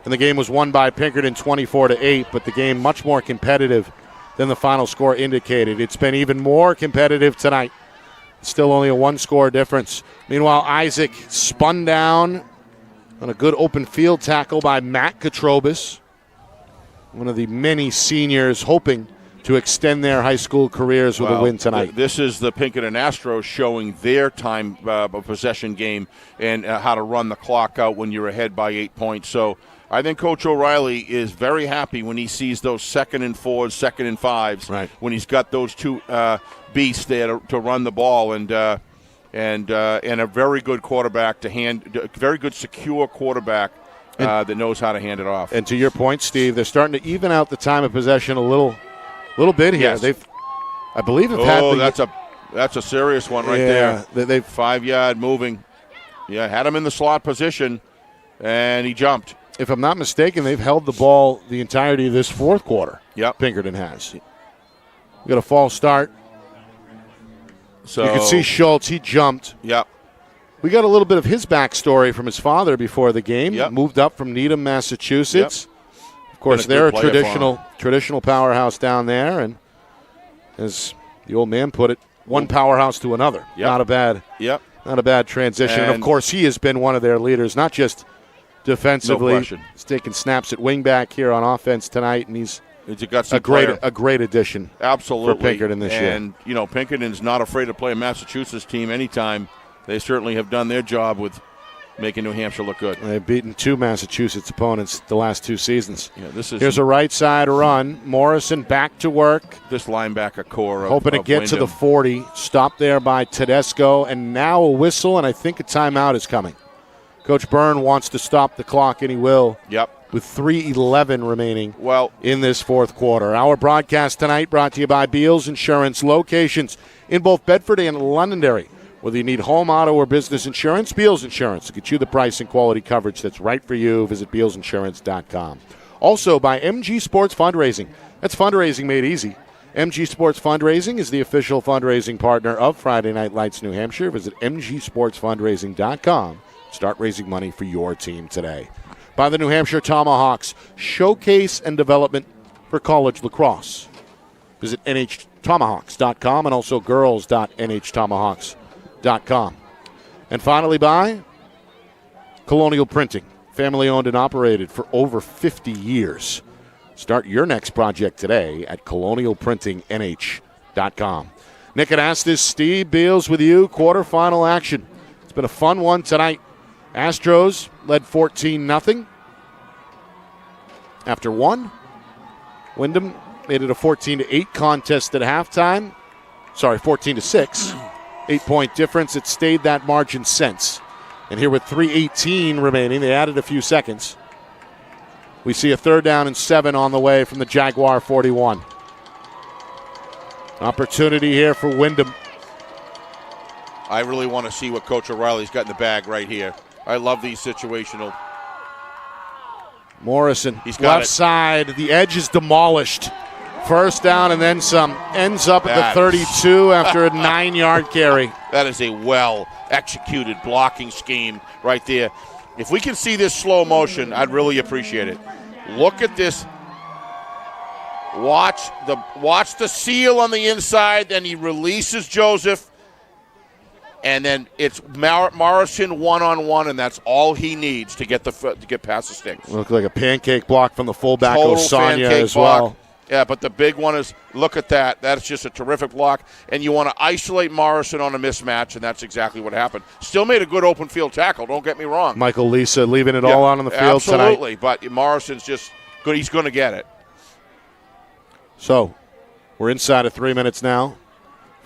And the game was won by Pinkerton 24-8, but the game much more competitive than the final score indicated. It's been even more competitive tonight. Still only a 1-score difference. Meanwhile, Isaac spun down on a good open field tackle by Matt Katrobis, one of the many seniors hoping to extend their high school careers with a win tonight. This is the Pinkerton Astros showing their time of possession game and how to run the clock out when you're ahead by 8 points. So I think Coach O'Reilly is very happy when he sees those 2nd and 4s, 2nd and 5s, right, when he's got those two beasts there to run the ball and a very good quarterback very good secure quarterback that knows how to hand it off. And to your point, Steve, they're starting to even out the time of possession a little bit here. Yes. I believe, had that's a serious one right there. They've 5-yard moving. Yeah, had him in the slot position, and he jumped. If I'm not mistaken, they've held the ball the entirety of this fourth quarter. Yep. Pinkerton has. We got a false start. So you can see Schultz. He jumped. Yep. We got a little bit of his backstory from his father before the game. Yep. Moved up from Needham, Massachusetts. Yep. Of course, they're a traditional powerhouse down there, and as the old man put it, one powerhouse to another. Yep. Not a bad transition. And of course, he has been one of their leaders, not just defensively. No question. He's taking snaps at wingback here on offense tonight, and he's a great addition. Absolutely. For Pinkerton this year. And Pinkerton's not afraid to play a Massachusetts team anytime. They certainly have done their job with making New Hampshire look good. They've beaten 2 Massachusetts opponents the last 2 seasons. Yeah, here's a right side run. Morrison back to work. This linebacker core hoping to get to the 40. Stopped there by Tedesco, and now a whistle, and I think a timeout is coming. Coach Byrne wants to stop the clock, and he will. Yep. With 3:11 remaining in this fourth quarter. Our broadcast tonight brought to you by Beals Insurance, locations in both Bedford and Londonderry. Whether you need home, auto, or business insurance, Beals Insurance will get you the price and quality coverage that's right for you. Visit BealsInsurance.com. Also by MG Sports Fundraising. That's fundraising made easy. MG Sports Fundraising is the official fundraising partner of Friday Night Lights New Hampshire. Visit MGSportsFundraising.com. Start raising money for your team today. By the New Hampshire Tomahawks, showcase and development for college lacrosse. Visit NHTomahawks.com and also girls.NHTomahawks.com. And finally by Colonial Printing, family owned and operated for over 50 years. Start your next project today at colonialprintingnh.com. Nick and Astis, Steve Beals with you. Quarterfinal action It's been a fun one tonight. Astros led 14-0 after one. Windham made it a 14-8 contest at halftime. Sorry, 14-6. 8-point difference. It stayed that margin since. And here with 3:18 remaining, they added a few seconds. We see a 3rd down and 7 on the way from the Jaguar 41. Opportunity here for Windham. I really want to see what Coach O'Reilly's got in the bag right here. I love these situational. Morrison, He's got left it. side. The edge is demolished. 1st down and then some. Ends up at the 32 after a 9-yard carry. That is a well-executed blocking scheme right there. If we can see this slow motion, I'd really appreciate it. Look at this. Watch the seal on the inside, then he releases Joseph. And then it's Morrison one-on-one, and that's all he needs to get past the sticks. Looked like a pancake block from the fullback, Total Osanya, pancake as block. well. Yeah, but the big one is, look at that. That's just a terrific block. And you want to isolate Morrison on a mismatch, and that's exactly what happened. Still made a good open field tackle, don't get me wrong. Michael Lisa leaving it all out on the field tonight. Absolutely, but Morrison's just good. He's going to get it. So we're inside of 3 minutes now.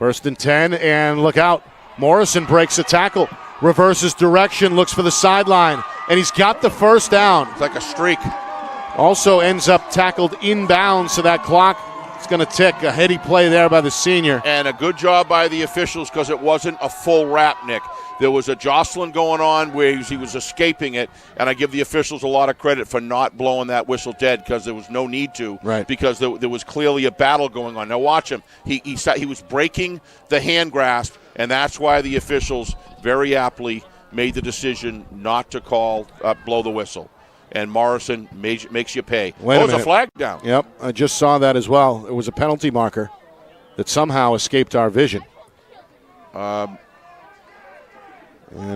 1st and 10, and look out. Morrison breaks a tackle, reverses direction, looks for the sideline, and he's got the 1st down. It's like a streak. Also ends up tackled inbounds, so that clock is going to tick. A heady play there by the senior. And a good job by the officials because it wasn't a full wrap, Nick. There was a jostling going on where he was escaping it, and I give the officials a lot of credit for not blowing that whistle dead because there was no need to. Right. Because there was clearly a battle going on. Now watch him. He was breaking the hand grasp, and that's why the officials very aptly made the decision not to blow the whistle. And Morrison makes you pay. Wait a flag down. Yep, I just saw that as well. It was a penalty marker that somehow escaped our vision. And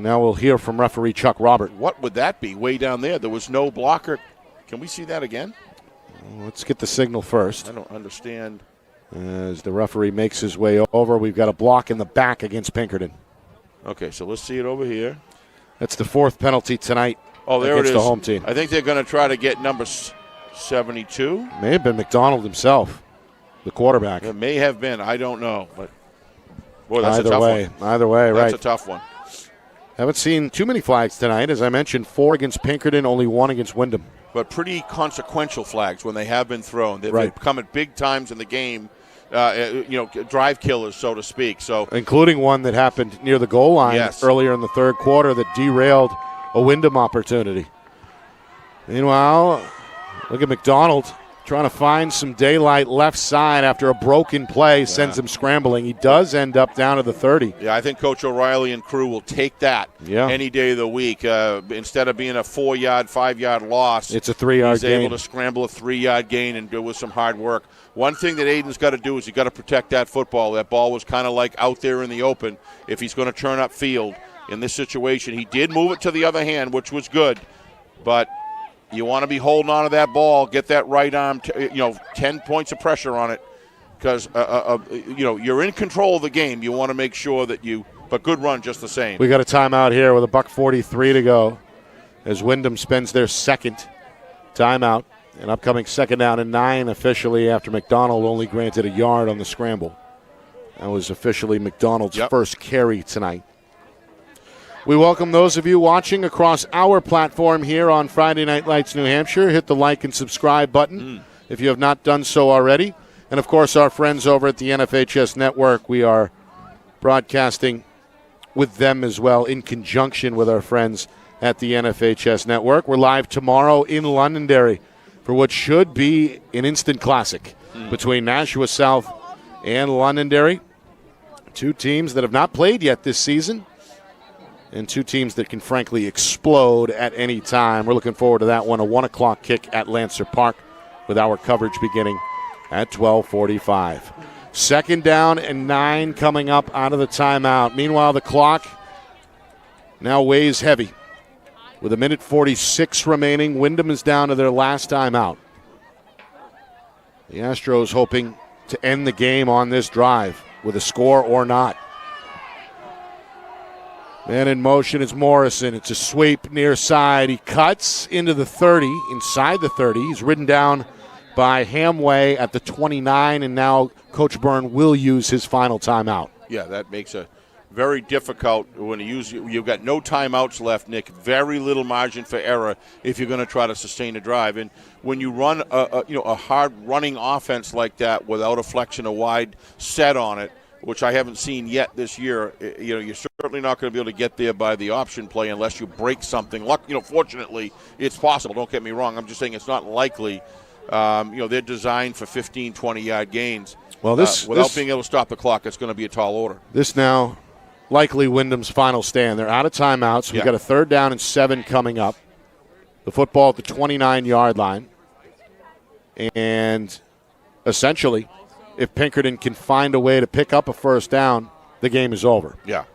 now we'll hear from referee Chuck Robert. What would that be way down there? There was no blocker. Can we see that again? Let's get the signal first. I don't understand. As the referee makes his way over, we've got a block in the back against Pinkerton. Okay, so let's see it over here. That's the 4th penalty tonight. Oh, there it against is. The home team. I think they're going to try to get number 72. May have been McDonald himself, the quarterback. It may have been. I don't know. But boy, that's Either a tough way, one. Either way, right. That's a tough one. Haven't seen too many flags tonight. As I mentioned, 4 against Pinkerton, only 1 against Windham. But pretty consequential flags when they have been thrown. They've Right. come at big times in the game, drive killers, so to speak. So, including one that happened near the goal line earlier in the 3rd quarter that derailed a Windham opportunity. Meanwhile, look at McDonald trying to find some daylight left side after a broken play, sends him scrambling. He does end up down to the 30. Yeah, I think Coach O'Reilly and crew will take that any day of the week. Instead of being a 4-yard, 5-yard loss, it's a 3-yard gain. He's able to scramble a 3-yard gain and do it with some hard work. One thing that Aiden's got to do is he's got to protect that football. That ball was kind of like out there in the open. If he's going to turn up field in this situation, he did move it to the other hand, which was good, but you want to be holding on to that ball, get that right arm, 10 points of pressure on it because, you're in control of the game. You want to make sure that but good run just the same. We got a timeout here with $1:43 to go as Windham spends their 2nd timeout. An upcoming 2nd down and 9 officially after McDonald only granted a yard on the scramble. That was officially McDonald's first carry tonight. We welcome those of you watching across our platform here on Friday Night Lights New Hampshire. Hit the like and subscribe button if you have not done so already. And, of course, our friends over at the NFHS Network. We are broadcasting with them as well in conjunction with our friends at the NFHS Network. We're live tomorrow in Londonderry for what should be an instant classic between Nashua South and Londonderry. 2 teams that have not played yet this season. And 2 teams that can, frankly, explode at any time. We're looking forward to that one, a 1 o'clock kick at Lancer Park with our coverage beginning at 12:45. 2nd down and 9 coming up out of the timeout. Meanwhile, the clock now weighs heavy. With 1:46 remaining, Windham is down to their last timeout. The Astros hoping to end the game on this drive with a score or not. Man in motion is Morrison. It's a sweep near side. He cuts into the 30, inside the 30. He's ridden down by Hamway at the 29, and now Coach Byrne will use his final timeout. Yeah, that makes a very difficult when you've got no timeouts left, Nick. Very little margin for error if you're going to try to sustain a drive. And when you run a hard running offense like that without a flexion, a wide set on it, which I haven't seen yet this year, you're certainly not going to be able to get there by the option play unless you break something. Fortunately, it's possible. Don't get me wrong. I'm just saying it's not likely. They're designed for 15, 20-yard gains. Well, without being able to stop the clock, it's going to be a tall order. This now likely Windham's final stand. They're out of timeouts. We've got a 3rd down and 7 coming up. The football at the 29-yard line. And essentially, if Pinkerton can find a way to pick up a 1st down, the game is over. Yeah.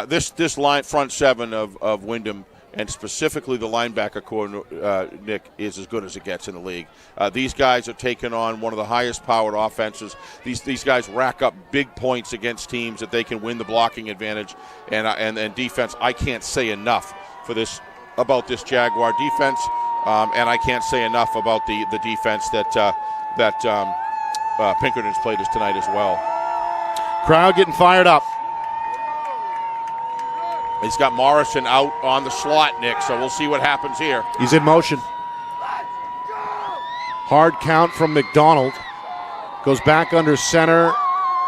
This line front 7 of Windham, and specifically the linebacker core, Nick, is as good as it gets in the league. These guys are taking on one of the highest powered offenses. These guys rack up big points against teams that they can win the blocking advantage and defense. I can't say enough about this Jaguar defense, and I can't say enough about the defense that Pinkerton's played us tonight as well. Crowd getting fired up. He's got Morrison out on the slot, Nick, so we'll see what happens here. He's in motion. Hard count from McDonald. Goes back under center.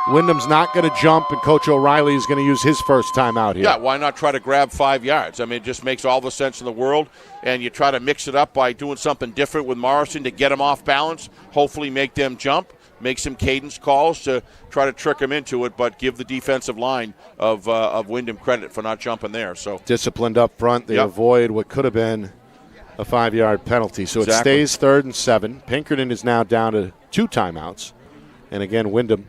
Wyndham's not going to jump, and Coach O'Reilly is going to use his first timeout here. Yeah, why not try to grab 5 yards? I mean, it just makes all the sense in the world, and you try to mix it up by doing something different with Morrison to get him off balance, hopefully make them jump. Make some cadence calls to try to trick them into it, but give the defensive line of Windham credit for not jumping there. So disciplined up front. They avoid what could have been a 5-yard penalty. So It stays 3rd and 7. Pinkerton is now down to 2 timeouts. And again, Windham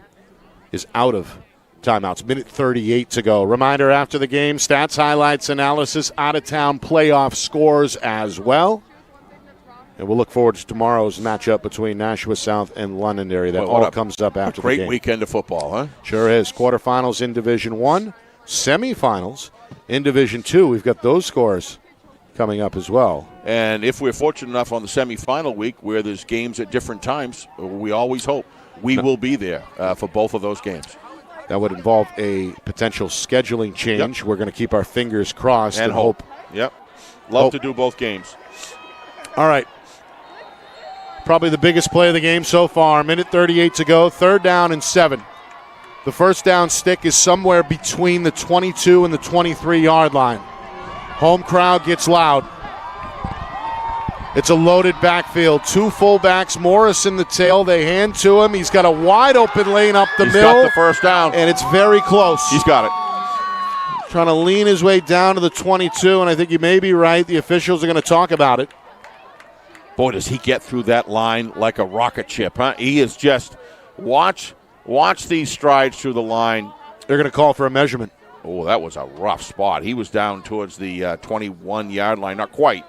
is out of timeouts. Minute 38 to go. Reminder after the game, stats, highlights, analysis, out-of-town playoff scores as well. And we'll look forward to tomorrow's matchup between Nashua South and Londonderry. That all comes up after the game. Great weekend of football, huh? Sure is. Quarterfinals in Division 1, semifinals in Division 2. We've got those scores coming up as well. And if we're fortunate enough on the semifinal week where there's games at different times, we always hope we will be there for both of those games. That would involve a potential scheduling change. Yep. We're going to keep our fingers crossed and hope. Yep. Love to do both games. All right. Probably the biggest play of the game so far. Minute 38 to go. 3rd down and 7. The first down stick is somewhere between the 22 and the 23-yard line. Home crowd gets loud. It's a loaded backfield. 2 fullbacks. Morrison the tail. They hand to him. He's got a wide open lane up the middle. He's got the first down. And it's very close. He's got it. Trying to lean his way down to the 22, and I think you may be right. The officials are going to talk about it. Boy, does he get through that line like a rocket ship, huh? He is just watch these strides through the line. They're going to call for a measurement. Oh, that was a rough spot. He was down towards the 21-yard line. Not quite,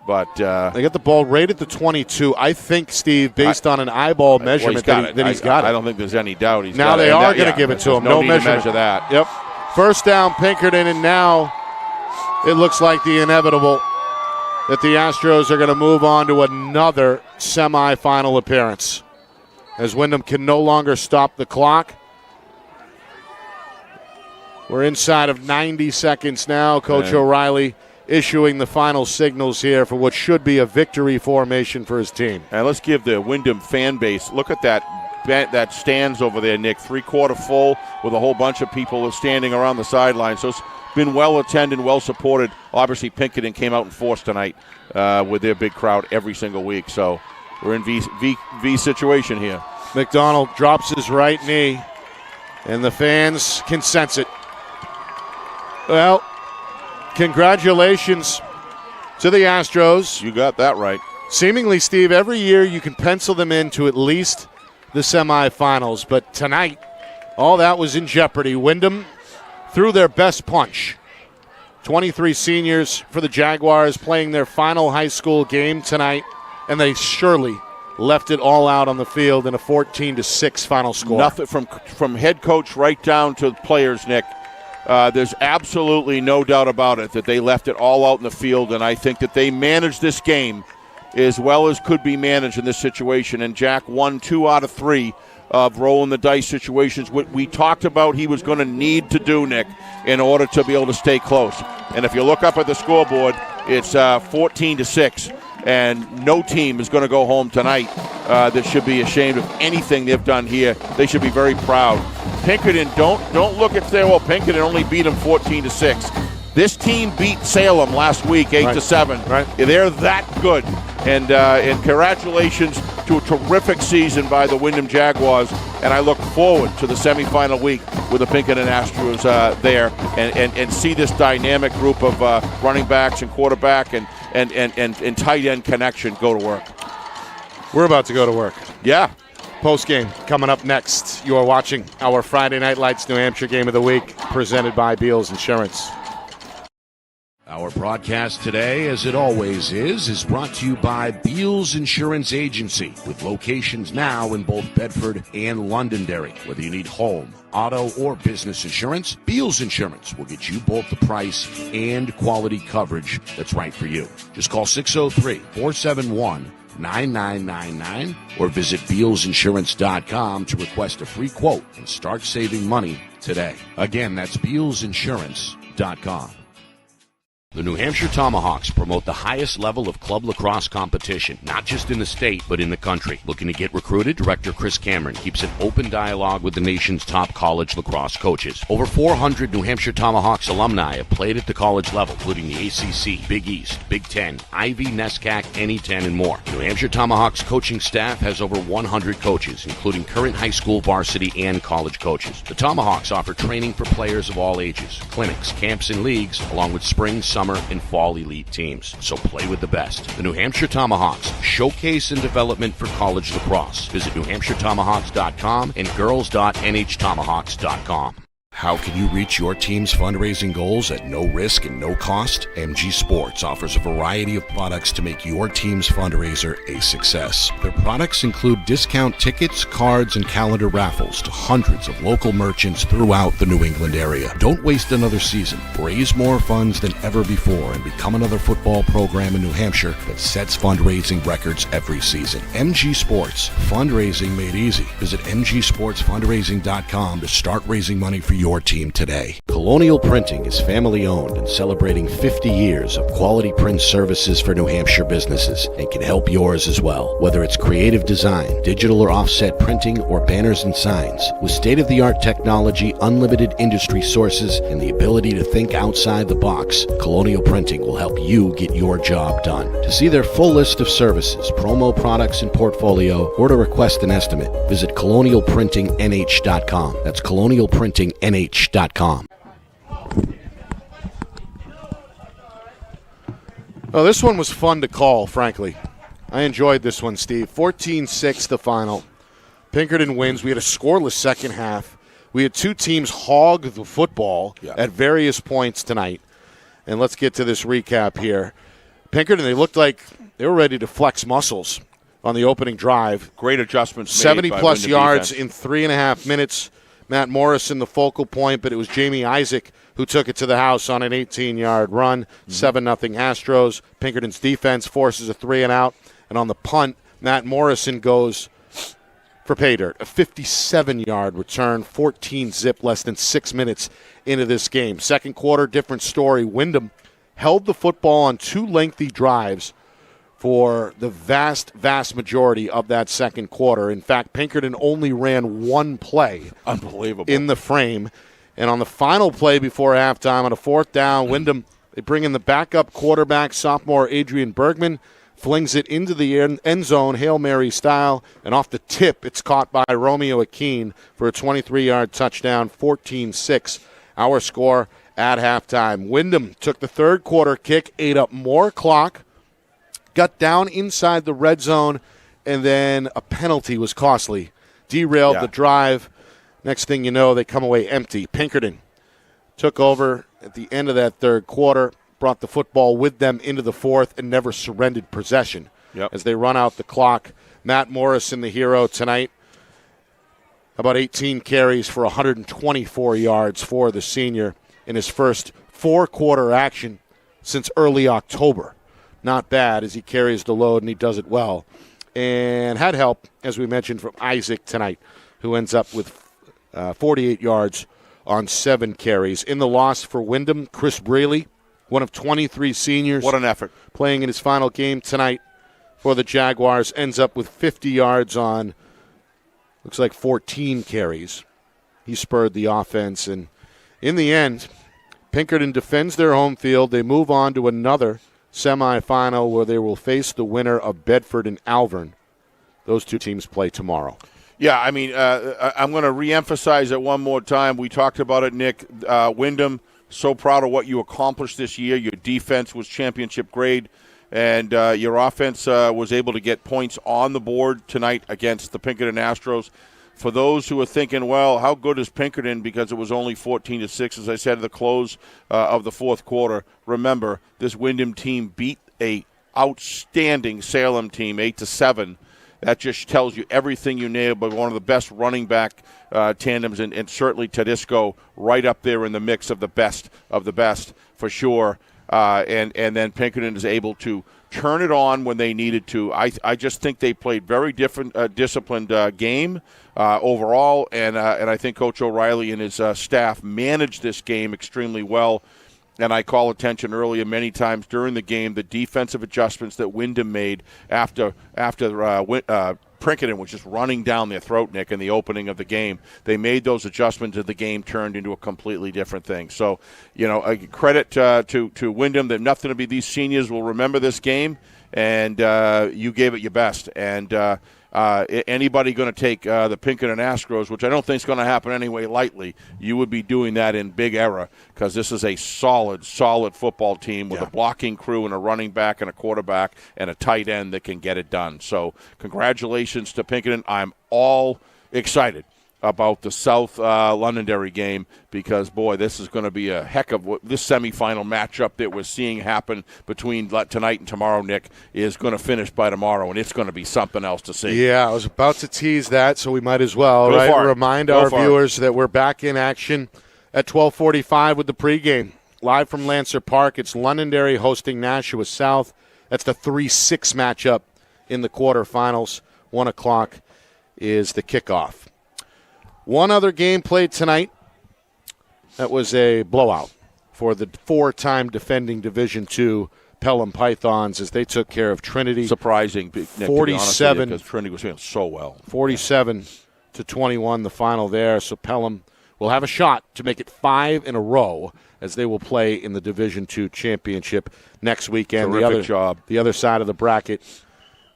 but they got the ball right at the 22. I think, Steve, based on an eyeball measurement, he's got it. I don't think there's any doubt he's now got it. Now they are going to give it to him. No measurement. To measure that. Yep. First down, Pinkerton, and now it looks like the inevitable that the Astros are going to move on to another semifinal appearance as Windham can no longer stop the clock. We're inside of 90 seconds now. Coach O'Reilly issuing the final signals here for what should be a victory formation for his team. And let's give the Windham fan base, look at that stands over there, Nick, 3/4 full with a whole bunch of people standing around the sideline. So it's been well attended, well supported. Obviously, Pinkerton came out in force tonight with their big crowd every single week. So we're in V situation here. McDonald drops his right knee, and the fans can sense it. Well, congratulations to the Astros. You got that right. Seemingly, Steve, every year you can pencil them into at least the semifinals. But tonight, all that was in jeopardy. Windham threw their best punch. 23 seniors for the Jaguars playing their final high school game tonight, and they surely left it all out on the field in a 14-6 final score. Nothing from head coach right down to players, Nick. There's absolutely no doubt about it that they left it all out in the field, and I think that they managed this game as well as could be managed in this situation. And Jack won 2 out of 3 of rolling the dice situations. What we talked about he was going to need to do, Nick, in order to be able to stay close. And if you look up at the scoreboard, it's 14-6. And no team is going to go home tonight that should be ashamed of anything they've done here. They should be very proud. Pinkerton, don't look at say, well, Pinkerton only beat them 14-6. This team beat Salem last week 8-7. Right. They're that good. And congratulations to a terrific season by the Windham Jaguars. And I look forward to the semifinal week with the Pinkerton Astros there and see this dynamic group of running backs and quarterback and tight end connection go to work. We're about to go to work. Yeah. Post-game coming up next. You are watching our Friday Night Lights New Hampshire Game of the Week presented by Beals Insurance. Our broadcast today, as it always is brought to you by Beals Insurance Agency, with locations now in both Bedford and Londonderry. Whether you need home, auto, or business insurance, Beals Insurance will get you both the price and quality coverage that's right for you. Just call 603-471-9999 or visit BealsInsurance.com to request a free quote and start saving money today. Again, that's BealsInsurance.com. The New Hampshire Tomahawks promote the highest level of club lacrosse competition, not just in the state, but in the country. Looking to get recruited? Director Chris Cameron keeps an open dialogue with the nation's top college lacrosse coaches. Over 400 New Hampshire Tomahawks alumni have played at the college level, including the ACC, Big East, Big Ten, Ivy, NESCAC, NE10, and more. New Hampshire Tomahawks coaching staff has over 100 coaches, including current high school, varsity, and college coaches. The Tomahawks offer training for players of all ages, clinics, camps, and leagues, along with spring, summer, and fall elite teams. So play with the best. The New Hampshire Tomahawks, showcase and development for college lacrosse. Visit NewHampshireTomahawks.com and girls.nhtomahawks.com. How can you reach your team's fundraising goals at no risk and no cost? MG Sports offers a variety of products to make your team's fundraiser a success. Their products include discount tickets, cards, and calendar raffles to hundreds of local merchants throughout the New England area. Don't waste another season. Raise more funds than ever before and become another football program in New Hampshire that sets fundraising records every season. MG Sports, fundraising made easy. Visit mgsportsfundraising.com to start raising money for your team today. Colonial Printing is family owned and celebrating 50 years of quality print services for New Hampshire businesses and can help yours as well. Whether it's creative design, digital or offset printing, or banners and signs, with state-of-the-art technology, unlimited industry sources, and the ability to think outside the box, Colonial Printing will help you get your job done. To see their full list of services, promo products, and portfolio, or to request an estimate, visit colonialprintingnh.com. That's colonialprintingnh.com. Oh, this one was fun to call, frankly. I enjoyed this one, Steve. 14-6 the final. Pinkerton wins. We had a scoreless second half. We had two teams hog the football at various points tonight. And let's get to this recap here. Pinkerton, they looked like they were ready to flex muscles on the opening drive. Great adjustments. 70-plus yards in 3.5 minutes. Matt Morrison, the focal point, but it was Jamie Isaac who took it to the house on an 18-yard run. 7-0 Astros. Pinkerton's defense forces a 3-and-out. And on the punt, Matt Morrison goes for pay dirt. A 57-yard return, 14-zip, less than 6 minutes into this game. Second quarter, different story. Windham held the football on 2 lengthy drives for the vast majority of that second quarter. In fact, Pinkerton only ran 1 play. Unbelievable. In the frame. And on the final play before halftime, on a 4th down, Windham, they bring in the backup quarterback, sophomore Adrian Bergman, flings it into the end zone, Hail Mary style, and off the tip, it's caught by Romeo Akeen for a 23-yard touchdown, 14-6. Our score at halftime. Windham took the third quarter kick, ate up more clock, got down inside the red zone, and then a penalty was costly. Derailed the drive. Next thing you know, they come away empty. Pinkerton took over at the end of that third quarter, brought the football with them into the fourth, and never surrendered possession as they run out the clock. Matt Morrison, the hero tonight, about 18 carries for 124 yards for the senior in his first 4-quarter action since early October. Not bad as he carries the load, and he does it well. And had help, as we mentioned, from Isaac tonight, who ends up with 48 yards on 7 carries. In the loss for Windham, Chris Braley, one of 23 seniors. What an effort. Playing in his final game tonight for the Jaguars, ends up with 50 yards on, looks like 14 carries. He spurred the offense, and in the end, Pinkerton defends their home field. They move on to another semifinal where they will face the winner of Bedford and Alvern. Those two teams play tomorrow. Yeah, I mean, I'm going to reemphasize it one more time. We talked about it, Nick. Windham, so proud of what you accomplished this year. Your defense was championship grade, and your offense was able to get points on the board tonight against the Pinkerton Astros. For those who are thinking, well, how good is Pinkerton because it was only 14-6, as I said at the close of the fourth quarter, remember, this Windham team beat a outstanding Salem team 8-7. That just tells you everything you need about one of the best running back tandems, and certainly Tedesco right up there in the mix of the best for sure. And then Pinkerton is able to turn it on when they needed to. I just think they played very disciplined game overall, and I think Coach O'Reilly and his staff managed this game extremely well. And I call attention earlier many times during the game, the defensive adjustments that Windham made after Pinkerton was just running down their throat, Nick, in the opening of the game. They made those adjustments and the game turned into a completely different thing. So, a credit to Windham. That nothing to be. These seniors will remember this game, and you gave it your best. And anybody going to take the Pinkerton Astros, which I don't think is going to happen anyway lightly, you would be doing that in big error because this is a solid football team with a blocking crew and a running back and a quarterback and a tight end that can get it done. So congratulations to Pinkerton. I'm all excited about the South Londonderry game because, boy, this is going to be a heck of this semifinal matchup that we're seeing happen between tonight and tomorrow, Nick, is going to finish by tomorrow, and it's going to be something else to see. Yeah, I was about to tease that, so we might as well, remind our viewers that we're back in action at 12:45 with the pregame. Live from Lancer Park, it's Londonderry hosting Nashua South. That's the 3-6 matchup in the quarterfinals. 1 o'clock is the kickoff. One other game played tonight. That was a blowout for the 4-time defending Division II Pelham Pythons as they took care of Trinity. Surprising, Nick, 47 because Trinity was playing so well. 47-21 the final there. So Pelham will have a shot to make it 5 in a row as they will play in the Division II championship next weekend. Terrific job. The other side of the bracket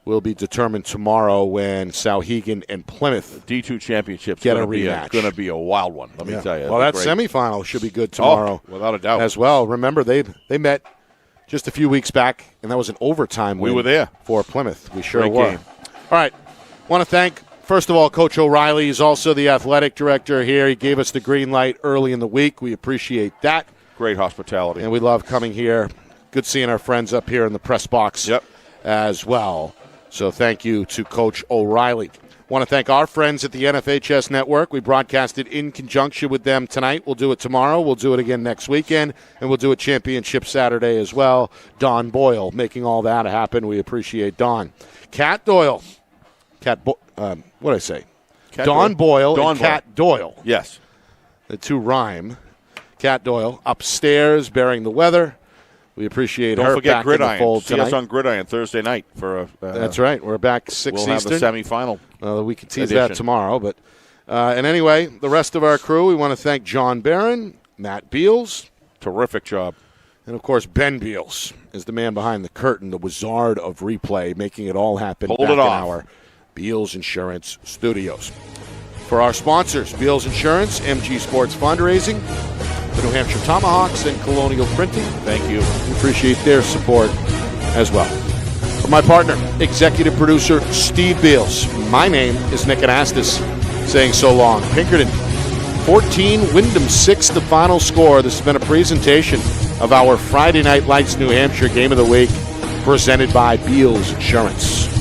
will be determined tomorrow when Sauhegan and Plymouth D2 championships get a rematch. Going to be a wild one, let me tell you. Well, that semifinal should be good tomorrow. Without a doubt. As well. Remember, they met just a few weeks back, and that was an overtime win. We were there. For Plymouth. We sure Great were. game. All right. Want to thank, first of all, Coach O'Reilly. He's also the athletic director here. He gave us the green light early in the week. We appreciate that. Great hospitality. And we love coming here. Good seeing our friends up here in the press box as well. So thank you to Coach O'Reilly. Want to thank our friends at the NFHS Network. We broadcasted in conjunction with them tonight. We'll do it tomorrow. We'll do it again next weekend. And we'll do a championship Saturday as well. Don Boyle making all that happen. We appreciate Don. Cat Doyle. What did I say? Don Boyle and Cat Doyle. Yes. The two rhyme. Cat Doyle upstairs bearing the weather. We appreciate her back in the fold tonight. See us on Gridiron Thursday night for that's right. We're back 6 Eastern. We'll have the semifinal. We can tease that tomorrow. But and anyway, the rest of our crew, we want to thank John Barron, Matt Beals. Terrific job. And, of course, Ben Beals is the man behind the curtain, the wizard of replay, making it all happen Hold back it in off. our Beals Insurance Studios. For our sponsors, Beals Insurance, MG Sports Fundraising, the New Hampshire Tomahawks, and Colonial Printing. Thank you. We appreciate their support as well. For my partner, executive producer Steve Beals, my name is Nick Anastas, saying so long. Pinkerton, 14, Windham 6, the final score. This has been a presentation of our Friday Night Lights New Hampshire Game of the Week, presented by Beals Insurance.